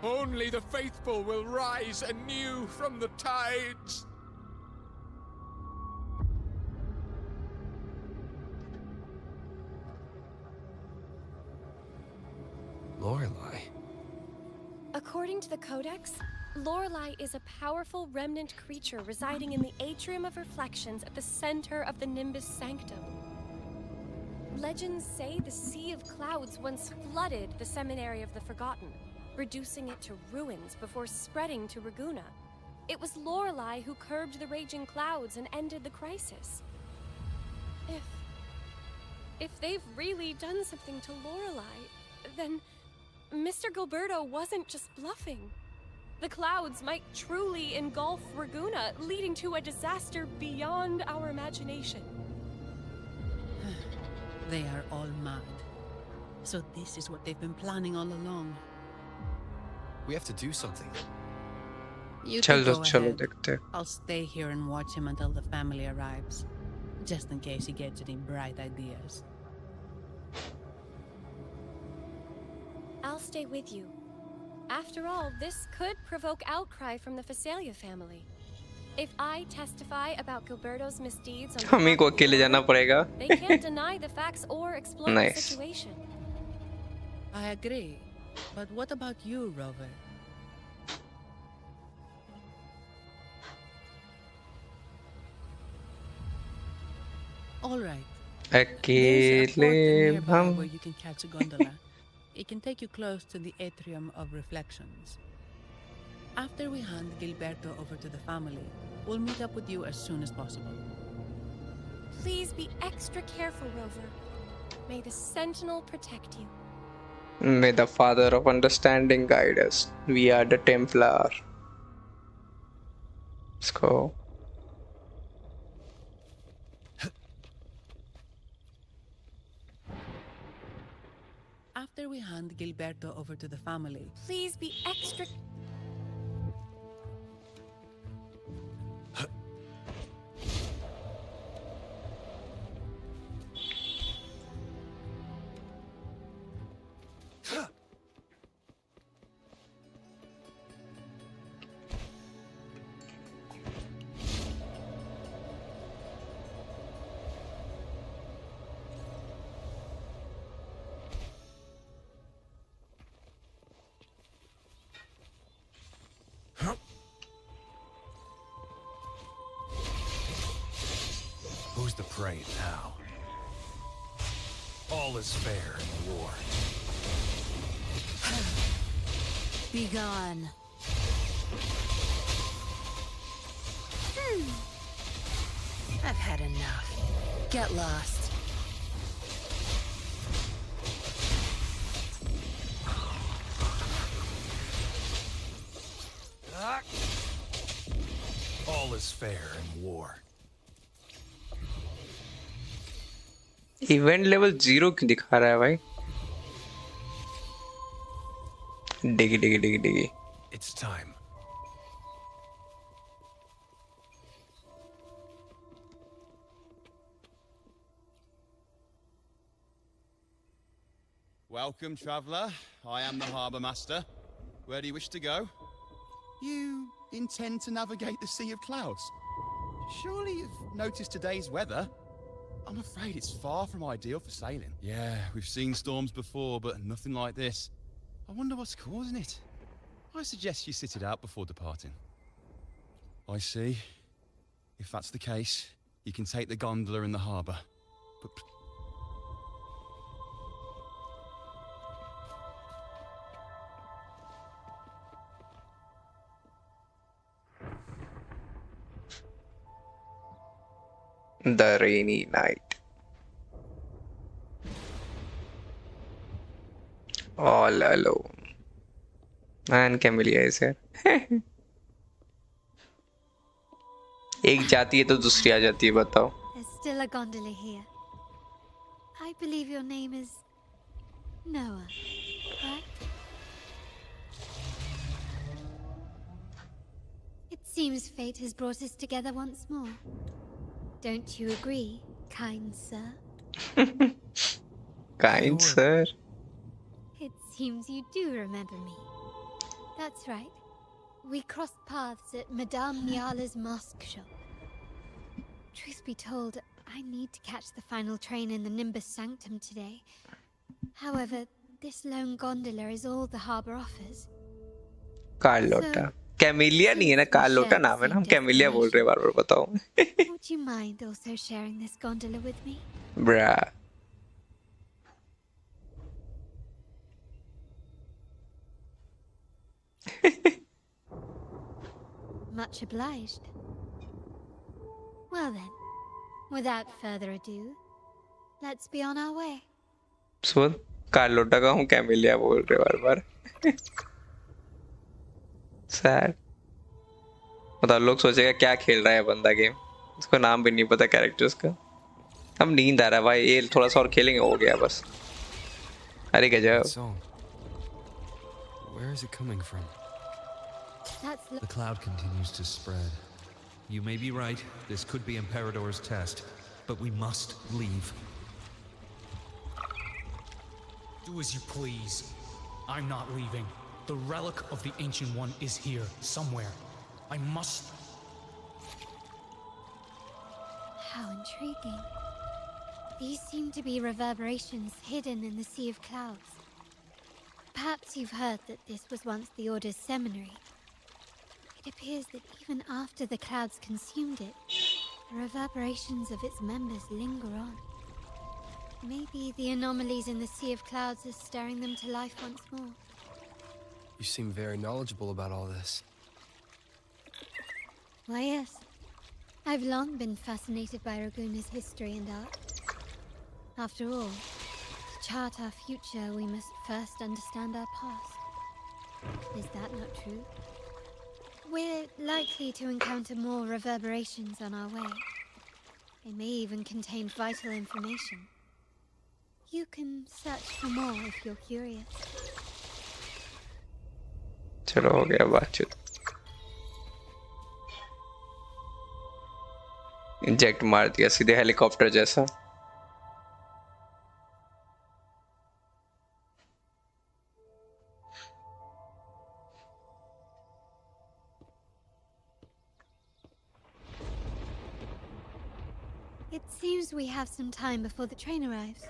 Only the faithful will rise anew from the tides. Lorelei. According to the Codex, Lorelei is a powerful remnant creature residing in the Atrium of Reflections at the center of the Nimbus Sanctum. Legends say the Sea of Clouds once flooded the Seminary of the Forgotten, reducing it to ruins before spreading to Raguna. It was Lorelei who curbed the raging clouds and ended the crisis. If If they've really done something to Lorelei, then Mr. Gilberto wasn't just bluffing. The clouds might truly engulf Raguna, leading to a disaster beyond our imagination. They are all mad. So this is what they've been planning all along. We have to do something. You two चलो go चलो ahead. देखते. I'll stay here and watch him until the family arrives, just in case he gets any bright ideas. I'll stay with you. After all, this could provoke outcry from the Phasalia family. If I testify about Gilberto's misdeeds on हम ही behalf को of अकेले जाना Laura, पड़ेगा. they can't deny the facts or exploit the Nice. situation. I agree. But what about you, Rover? All right. There's a port अकेले nearby हम. where you can catch a gondola. It can take you close to the Atrium of Reflections. After we hand Gilberto over to the family, we'll meet up with you as soon as possible. Please be extra careful, Rover. May the Sentinel protect you. May the Father of Understanding guide us. We are the Templar. Let's go. After we hand Gilberto over to the family, Please be extra. Who's the prey now? All is fair in war. Be gone. I've had enough. Get lost. All is fair in war. Event level 0 क्यों दिखा रहा है भाई? डिगी डिगी डिगी डिगी. It's time. Welcome, traveller. I am the harbour master. Where do you wish to go? You intend to navigate the Sea of Clouds? Surely you've noticed today's weather? I'm afraid it's far from ideal for sailing. Yeah, we've seen storms before, but nothing like this. I wonder what's causing it. I suggest you sit it out before departing. I see. If that's the case, you can take the gondola in the harbour. But The rainy night. All alone. And Camellia is here. एक जाती है तो दूसरी आ जाती है, बताओ. There's still a gondola here. I believe your name is Noah, correct? It seems fate has brought us together once more. Don't you agree, kind sir? Kind sir. It seems you do remember me. That's right. We crossed paths at Madame Niala's mosque shop. Truth be told, I need to catch the final train in the Nimbus Sanctum today. However, this lone gondola is all the harbour offers. Carlotta. Camellia नहीं है ना, Carlotta नाम है ना. हम Camellia बोल रहे हैं बार-बार, बताओ. Would you mind also sharing this gondola with me? Bruh. Much obliged. Well then, without further ado, Let's be on our way. Soon Carlotta का हूँ कैमिलिया बोल रहे बार बार सैड मतलब लोग सोचेगा क्या खेल रहा है बंदा गेम उसको नाम भी नहीं पता कैरेक्टर्स का अब नींद आ रहा है भाई ये थोड़ा सा और खेलेंगे हो गया बस अरे गजब song. Where is it coming from? The cloud continues to spread. You may be right. This could be Imperador's test, but we must leave. Do as you please. I'm not leaving. The relic of the Ancient One is here, somewhere. I must... How intriguing. These seem to be reverberations hidden in the Sea of Clouds. Perhaps you've heard that this was once the Order's seminary. It appears that even after the clouds consumed it, the reverberations of its members linger on. Maybe the anomalies in the Sea of Clouds are stirring them to life once more. You seem very knowledgeable about all this. Why, yes. I've long been fascinated by Raguna's history and art. After all, to chart our future, we must first understand our past. Is that not true? We're likely to encounter more reverberations on our way. They may even contain vital information. You can search for more if you're curious. चलो हो गया बातचीत inject मार दिया सीधे helicopter जैसा It seems we have some time before the train arrives.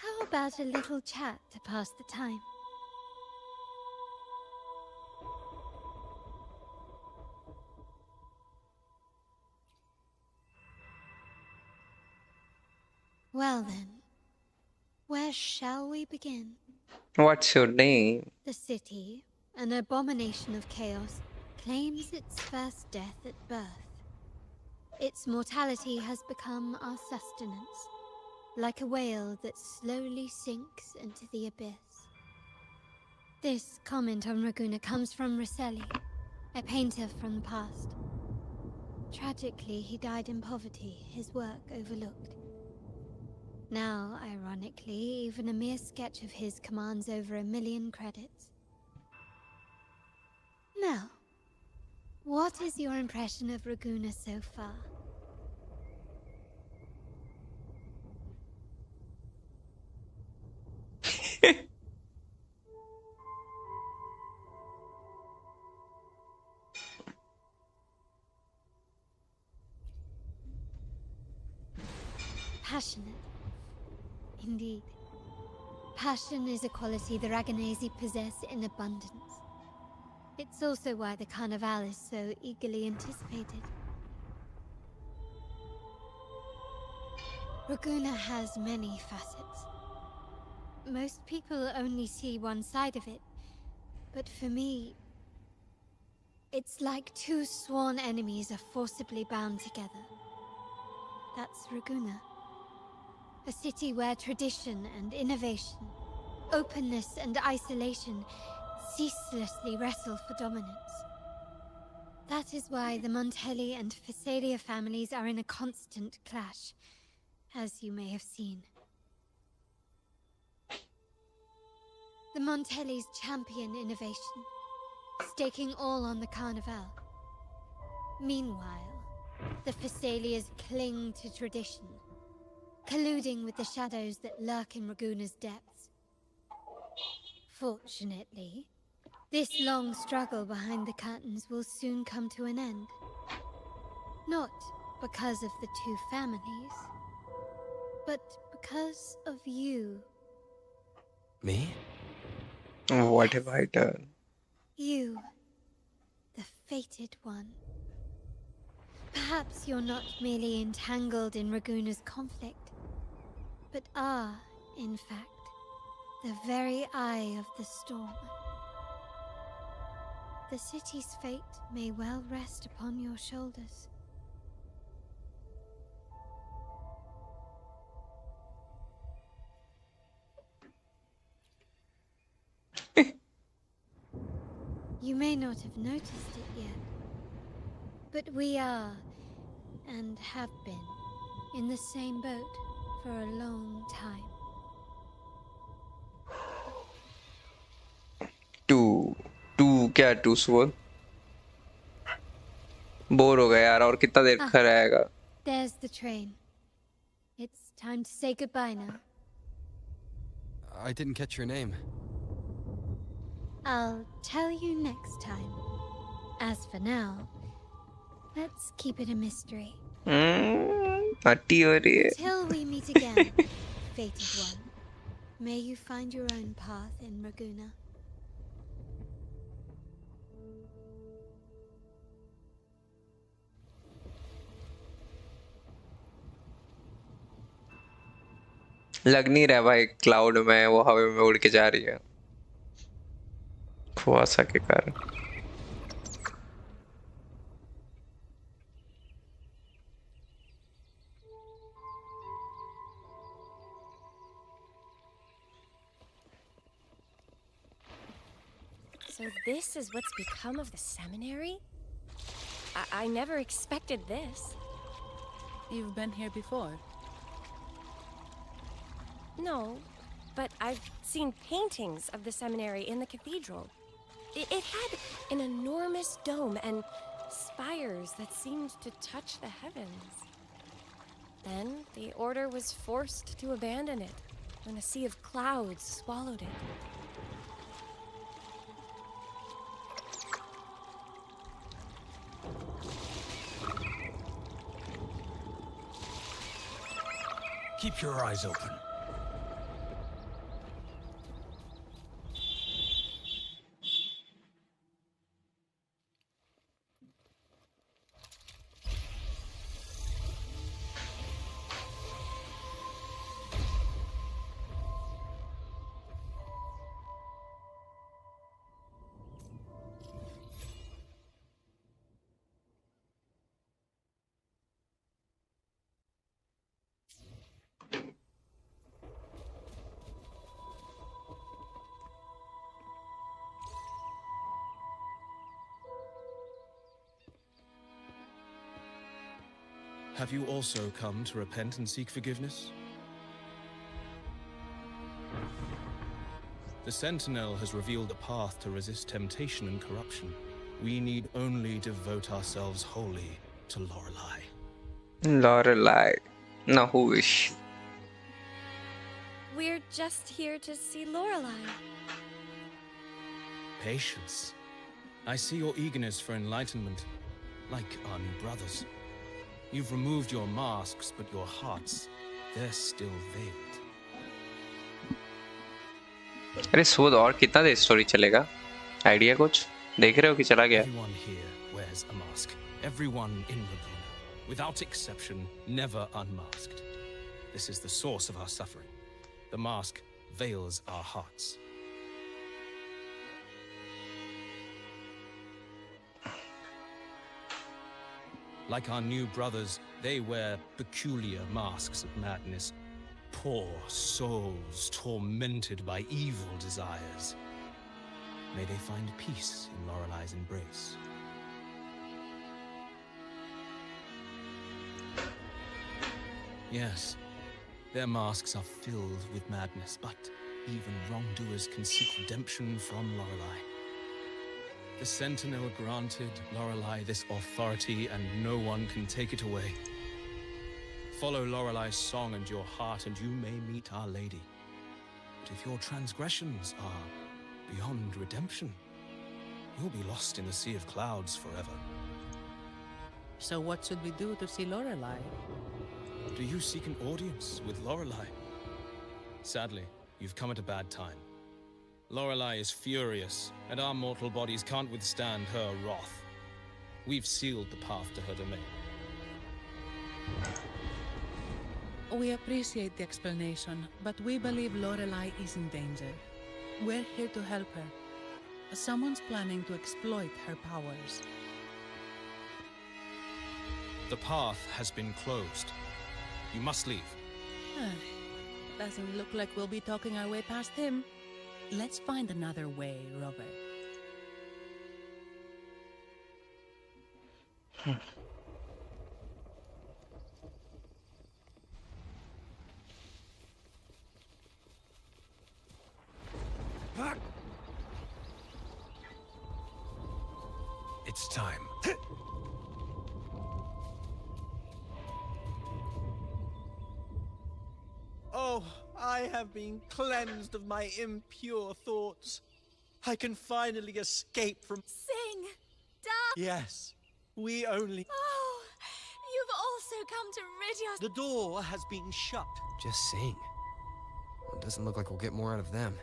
How about a little chat to pass the time? Well then, where shall we begin? What's your name? The city, an abomination of chaos, claims its first death at birth. Its mortality has become our sustenance, like a whale that slowly sinks into the abyss. This comment on Raguna comes from Ryseli, a painter from the past. Tragically, he died in poverty, his work overlooked. Now, ironically, even a mere sketch of his commands over 1 million credits. Now, what is your impression of Raguna so far? Passionate. Indeed. Passion is a quality the Raganesi possess in abundance. It's also why the Carnival is so eagerly anticipated. Raguna has many facets. Most people only see one side of it, but for me, it's like two sworn enemies are forcibly bound together. That's Raguna. A city where tradition and innovation, openness and isolation ceaselessly wrestle for dominance. That is why the Montelli and Phasalia families are in a constant clash, as you may have seen. The Montellis champion innovation, staking all on the Carnival. Meanwhile, the Phasalias cling to tradition, colluding with the shadows that lurk in Raguna's depths. Fortunately, this long struggle behind the curtains will soon come to an end. Not because of the two families, but because of you. Me? What have I done? You, the fated one. Perhaps you're not merely entangled in Raguna's conflict, but are, in fact, the very eye of the storm. The city's fate may well rest upon your shoulders. You may not have noticed it yet, but we are, and have been, in the same boat for a long time. क्या to सुबह bore हो गया यार और कितना देर खड़ा रहेगा There's the train. It's time to say goodbye now. I didn't catch your name. I'll tell you next time. As for now, let's keep it a mystery. Party हो रही है Till we meet again, fated one. May you find your own path in Raguna. लग नहीं रहा भाई cloud में वो हवा में उड़ के जा रही है कुआसा के कारण So this is what's become of the seminary? I never expected this. You've been here before? No, but I've seen paintings of the seminary in the cathedral. It had an enormous dome and spires that seemed to touch the heavens. Then the order was forced to abandon it when a sea of clouds swallowed it. Keep your eyes open. Have you also come to repent and seek forgiveness? The Sentinel has revealed a path to resist temptation and corruption. We need only devote ourselves wholly to Lorelei. Lorelei. Now who is she? We're just here to see Lorelei. Patience. I see your eagerness for enlightenment, like our new brothers. You've removed your masks, but your hearts, they're still veiled. अरे सोच और कितना देर story चलेगा idea कुछ देख रहे हो कि चला गया Everyone here wears a mask. Everyone in Laguna, without exception, never unmasked. This is the source of our suffering. The mask veils our hearts. Like our new brothers, they wear peculiar masks of madness. Poor souls tormented by evil desires. May they find peace in Lorelei's embrace. Yes, their masks are filled with madness, but even wrongdoers can seek redemption from Lorelei. The Sentinel granted Lorelei this authority, and no one can take it away. Follow Lorelei's song and your heart, and you may meet Our Lady. But if your transgressions are beyond redemption, you'll be lost in the sea of clouds forever. So what should we do to see Lorelei? Do you seek an audience with Lorelei? Sadly, you've come at a bad time. Lorelei is furious, and our mortal bodies can't withstand her wrath. We've sealed the path to her domain. We appreciate the explanation, but we believe Lorelei is in danger. We're here to help her. Someone's planning to exploit her powers. The path has been closed. You must leave. Doesn't look like we'll be talking our way past him. Let's find another way, Robert. It's time. Oh, I have been cleansed of my impure thoughts. I can finally escape from... Sing! Dark! Yes, we only... Oh, you've also come to rid yourself... The door has been shut. Just sing. It doesn't look like we'll get more out of them.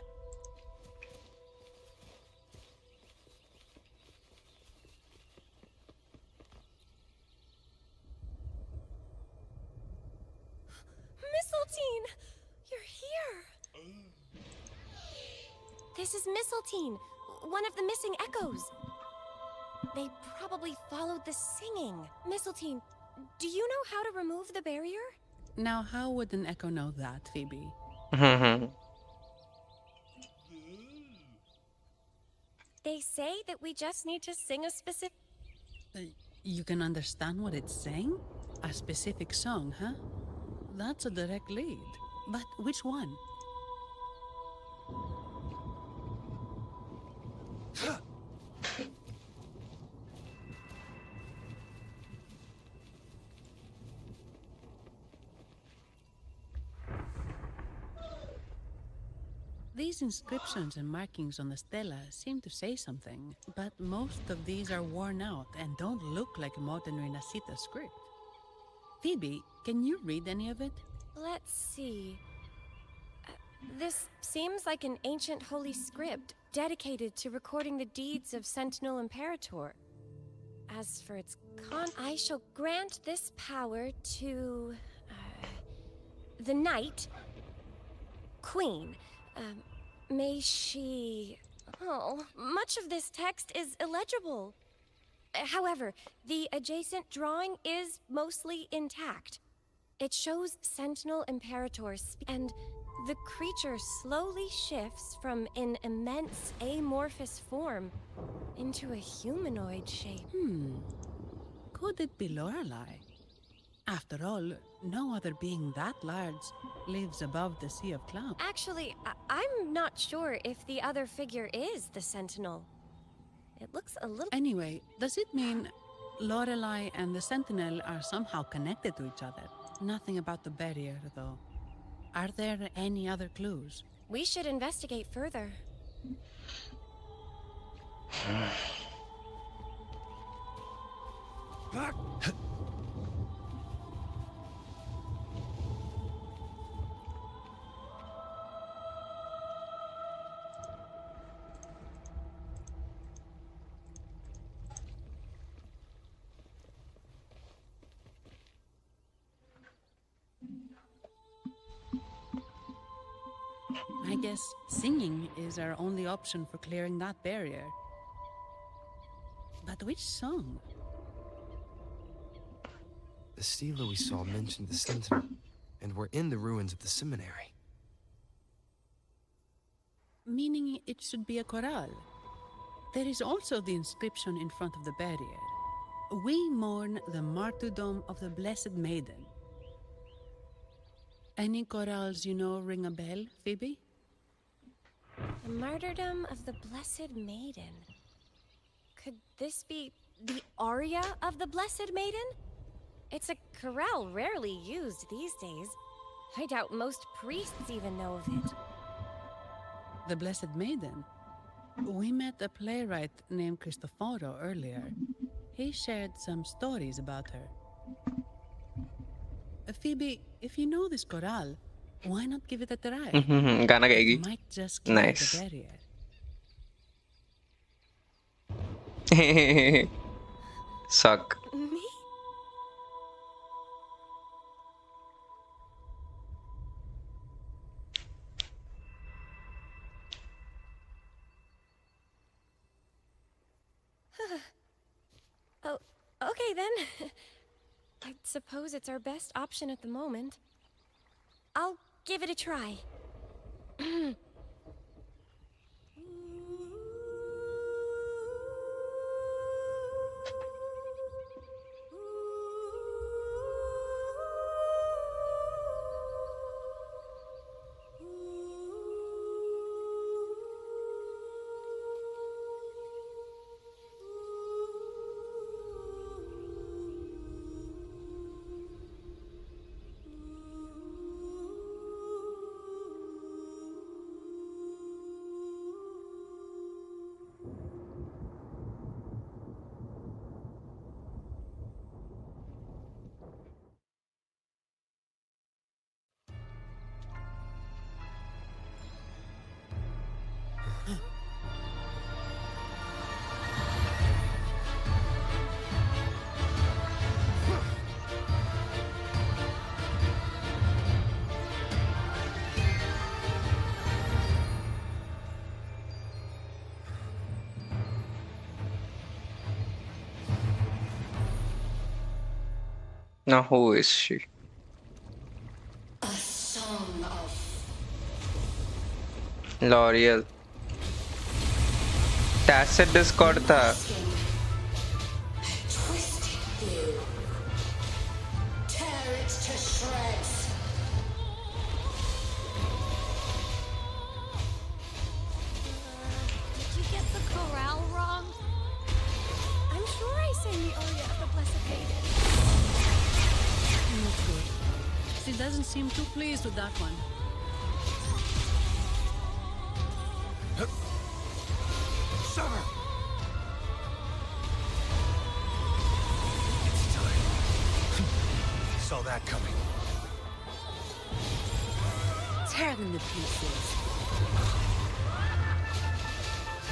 Mistletoe! You're here! This is Mistletoe, one of the missing echoes. They probably followed the singing. Mistletoe, do you know how to remove the barrier? Now, how would an echo know that, Phoebe? They say that we just need to sing a specific... You can understand what it's saying? A specific song, huh? That's a direct lead. But which one? These inscriptions and markings on the stela seem to say something, but most of these are worn out and don't look like modern Renacita script. Phoebe, can you read any of it? Let's see. This seems like an ancient holy script dedicated to recording the deeds of Sentinel Imperator. As for its I shall grant this power to... the Knight Queen. May she... Oh, much of this text is illegible. However, the adjacent drawing is mostly intact. It shows Sentinel Imperator and the creature slowly shifts from an immense amorphous form into a humanoid shape. Could it be Lorelei? After all, no other being that large lives above the Sea of Clouds. Actually, I'm not sure if the other figure is the Sentinel. It looks a little... Anyway, does it mean Lorelei and the Sentinel are somehow connected to each other? Nothing about the barrier, though. Are there any other clues? We should investigate further. I guess singing is our only option for clearing that barrier. But which song? The stela we saw mentioned the Sentinel, and we're in the ruins of the seminary. Meaning it should be a chorale. There is also the inscription in front of the barrier. We mourn the martyrdom of the Blessed Maiden. Any chorales you know ring a bell, Phoebe? The martyrdom of the Blessed Maiden. Could this be the aria of the Blessed Maiden? It's a chorale rarely used these days. I doubt most priests even know of it. The Blessed Maiden? We met a playwright named Cristoforo earlier. He shared some stories about her. Phoebe, if you know this chorale, why not give it a try? गाना गाएगी. It might just clear Nice. the barrier. Suck. Me? Oh, okay then. I suppose it's our best option at the moment. I'll give it a try. Now who is she? A song of L'Oreal. Tacit Discord था. twisted blue. Tear it to shreds. Did you get the chorale wrong? I'm sure I sang the aria of the Blessed Maiden. Not good. She doesn't seem too pleased with that one. Summer! Saw that coming. Tear them to pieces.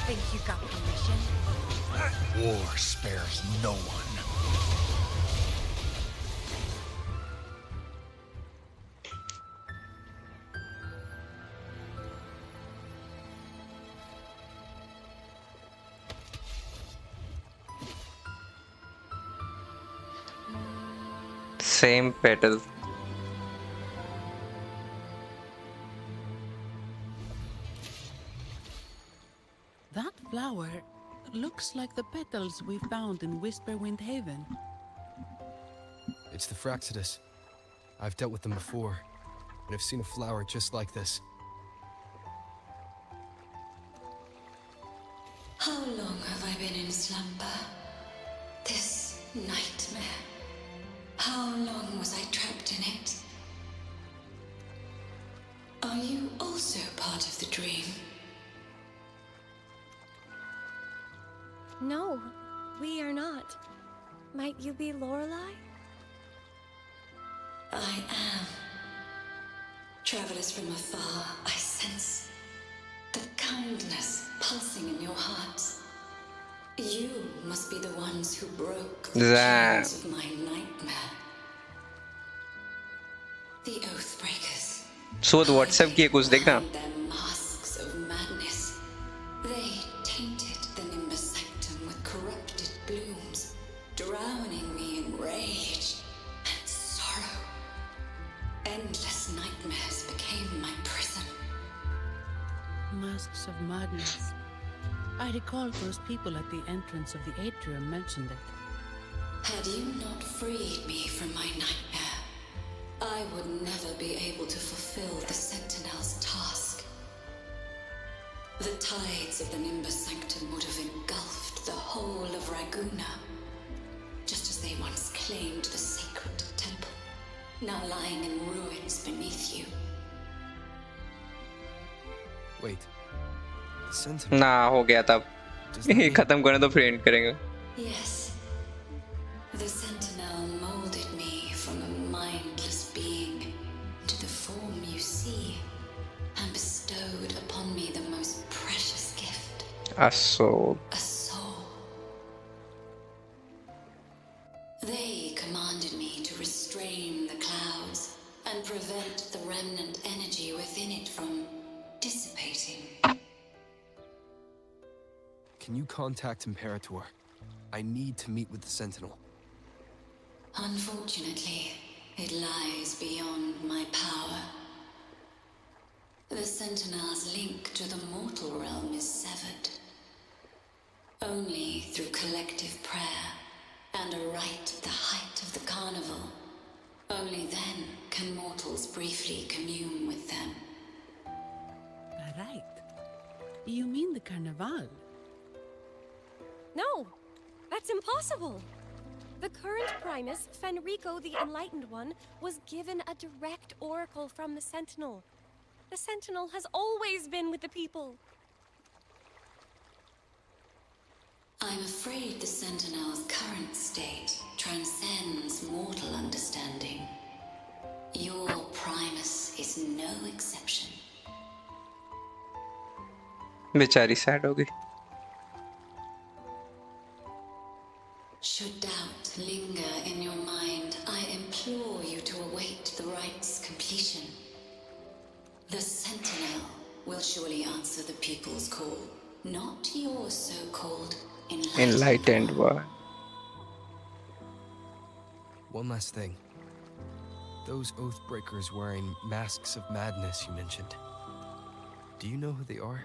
Think you got permission? War spares no one. Same petal. That flower looks like the petals we found in Whisperwind Haven. It's the Fraxidus. I've dealt with them before, and I've seen a flower just like this. How long have I been in slumber? This nightmare. How long was I trapped in it? Are you also part of the dream? No, we are not. Might you be Lorelei? I am. Travelers from afar, I sense the kindness pulsing in your hearts. You must be the ones who broke the chains of my nightmare. The Oathbreakers. So WhatsApp की कुछ देखना. Their masks of madness. They tainted the Nimbus Sanctum with corrupted blooms, drowning me in rage and sorrow. Endless nightmares became my prison. Masks of madness. I recall those people at the entrance of the atrium mentioned it. Had you not freed me from my nightmare, I would never be able to fulfill the Sentinel's task. The tides of the Nimbus Sanctum would have engulfed the whole of Raguna, just as they once claimed the sacred temple, now lying in ruins beneath you. Wait. The Sentinel. ना हो गया तब. खत्म करना तो फिर end करेंगे. Yes. The Sentinel molded me from a mindless being to the form you see, and bestowed upon me the most precious gift. A soul. A soul. They commanded me to restrain the clouds and prevent the remnant energy within it from dissipating. Can you contact Imperator? I need to meet with the Sentinel. Unfortunately, it lies beyond my power. The Sentinel's link to the mortal realm is severed. Only through collective prayer and a rite at the height of the carnival, only then can mortals briefly commune with them. Right. You mean the Carnival? No, that's impossible. The current Primus, Fenrico the Enlightened One, was given a direct oracle from the Sentinel. The Sentinel has always been with the people. I'm afraid the Sentinel's current state transcends mortal understanding. Your Primus is no exception. बेचारी sad हो गई. Should doubt linger in your mind, I implore you to await the rite's completion. The Sentinel will surely answer the people's call, not your so-called Enlightened one. One last thing. Those Oathbreakers wearing masks of madness you mentioned. Do you know who they are?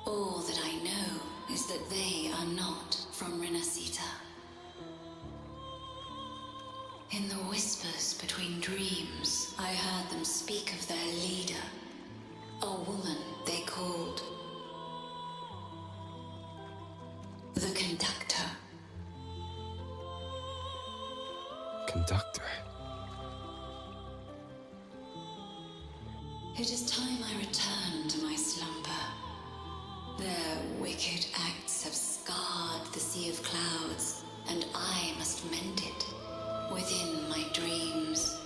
All that I know is that they are not from Renacita. In the whispers between dreams, I heard them speak of their leader, a woman they called the Conductor. Conductor? It is time I returned to my slumber. Their wicked acts have scarred the Sea of Clouds, and I must mend it within my dreams.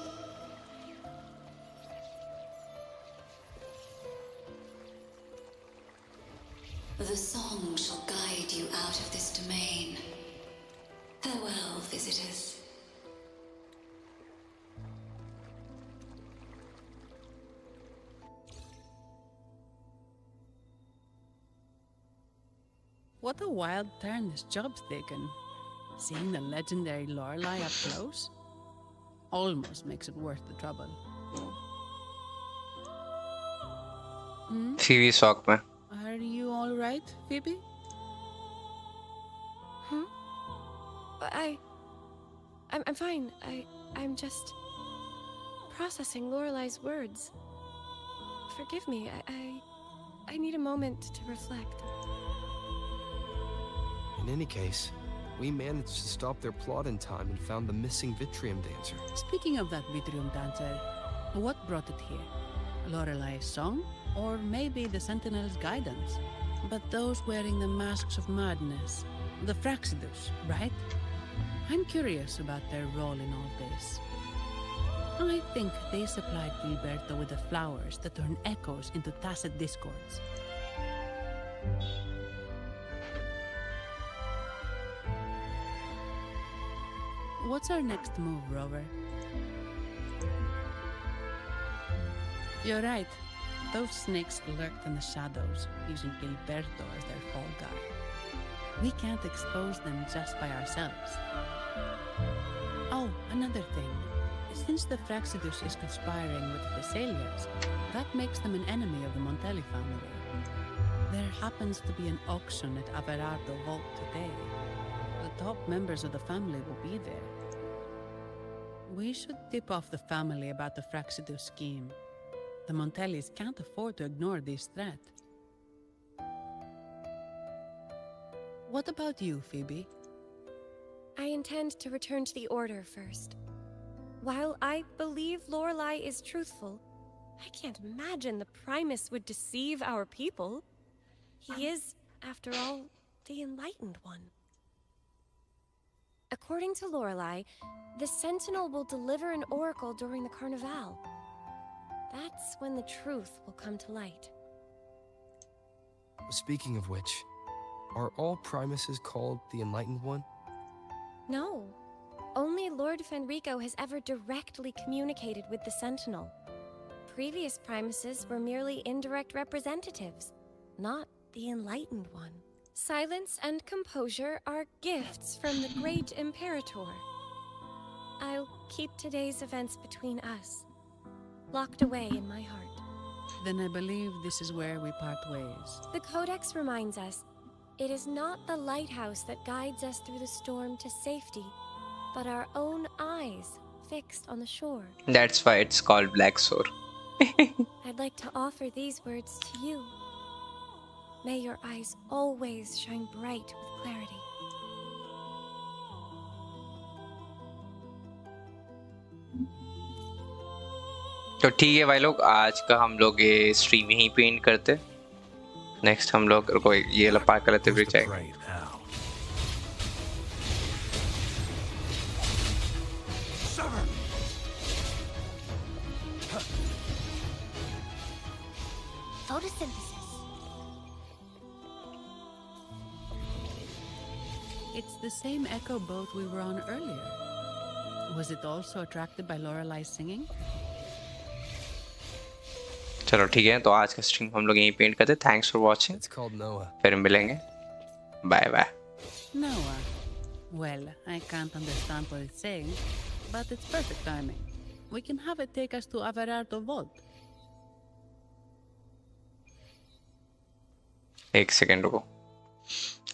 The song shall guide you out of this domain. Farewell, visitors. What a wild turn this job's taken. Seeing the legendary Lorelei up close almost makes it worth the trouble. Phoebe shock में. Are you all right, Phoebe? I'm fine. I'm just processing Lorelei's words. Forgive me. I need a moment to reflect. In any case, we managed to stop their plot in time and found the missing Vitrium dancer. Speaking of that Vitrium dancer, what brought it here? Lorelei's song? Or maybe the Sentinel's guidance? But those wearing the masks of madness, the Fraxidus, right? I'm curious about their role in all this. I think they supplied Gilberto with the flowers that turn echoes into tacit discords. What's our next move, Rover? You're right. Those snakes lurked in the shadows, using Gilberto as their fall guy. We can't expose them just by ourselves. Oh, another thing. Since the Fraxidus is conspiring with the Thessalians, that makes them an enemy of the Montelli family. There happens to be an auction at Averardo Vault today. The top members of the family will be there. We should tip off the family about the Fraxidus scheme. The Montellis can't afford to ignore this threat. What about you, Phoebe? I intend to return to the Order first. While I believe Lorelei is truthful, I can't imagine the Primus would deceive our people. He is, after all, the Enlightened One. According to Lorelei, the Sentinel will deliver an oracle during the Carnival. That's when the truth will come to light. Speaking of which, are all Primuses called the Enlightened One? No. Only Lord Fenrico has ever directly communicated with the Sentinel. Previous Primuses were merely indirect representatives, not the Enlightened One. Silence and composure are gifts from the great Imperator. I'll keep today's events between us, locked away in my heart. Then I believe this is where we part ways. The Codex reminds us, it is not the lighthouse that guides us through the storm to safety, but our own eyes fixed on the shore. That's why it's called Black Shore. I'd like to offer these words to you. May your eyes always shine bright with clarity. तो ठीक है भाई लोग, आज का हम लोग ये स्ट्रीम यहीं पे एंड करते। नेक्स्ट हम लोग रुको ये वाला पार कर लेते फिर जाएंगे। Photosynthesis. It's the same echo boat we were on earlier. Was it also attracted by Lorelei's singing? चलो ठीक है, तो आज का स्ट्रीम हम लोग यहीं पे एंड करते। Thanks for watching. It's called Noah. फिर मिलेंगे। Bye bye. Noah. Well, I can't understand what it's saying, but it's perfect timing. We can have it take us to Averardo Vault. एक second रुको,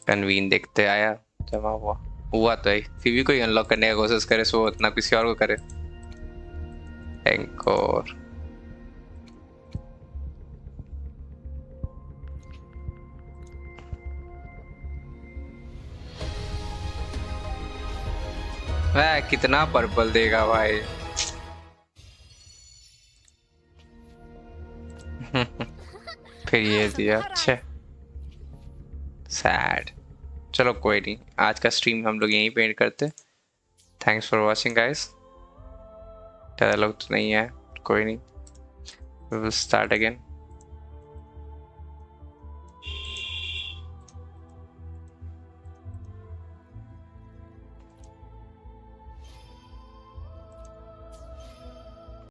convene देखते आया जमा हुआ तो है, फिर भी कोई अनलॉक करने का कोशिश करे सो उतना किसी और को करे। एंकोर वह कितना पर्पल देगा भाई। फिर ये दिया, अच्छा सैड। चलो कोई नहीं, आज का स्ट्रीम हम लोग यहीं पे एंड करते। Thanks for watching guys. ज़्यादा लोग तो नहीं है, कोई नहीं, वी विल स्टार्ट अगेन।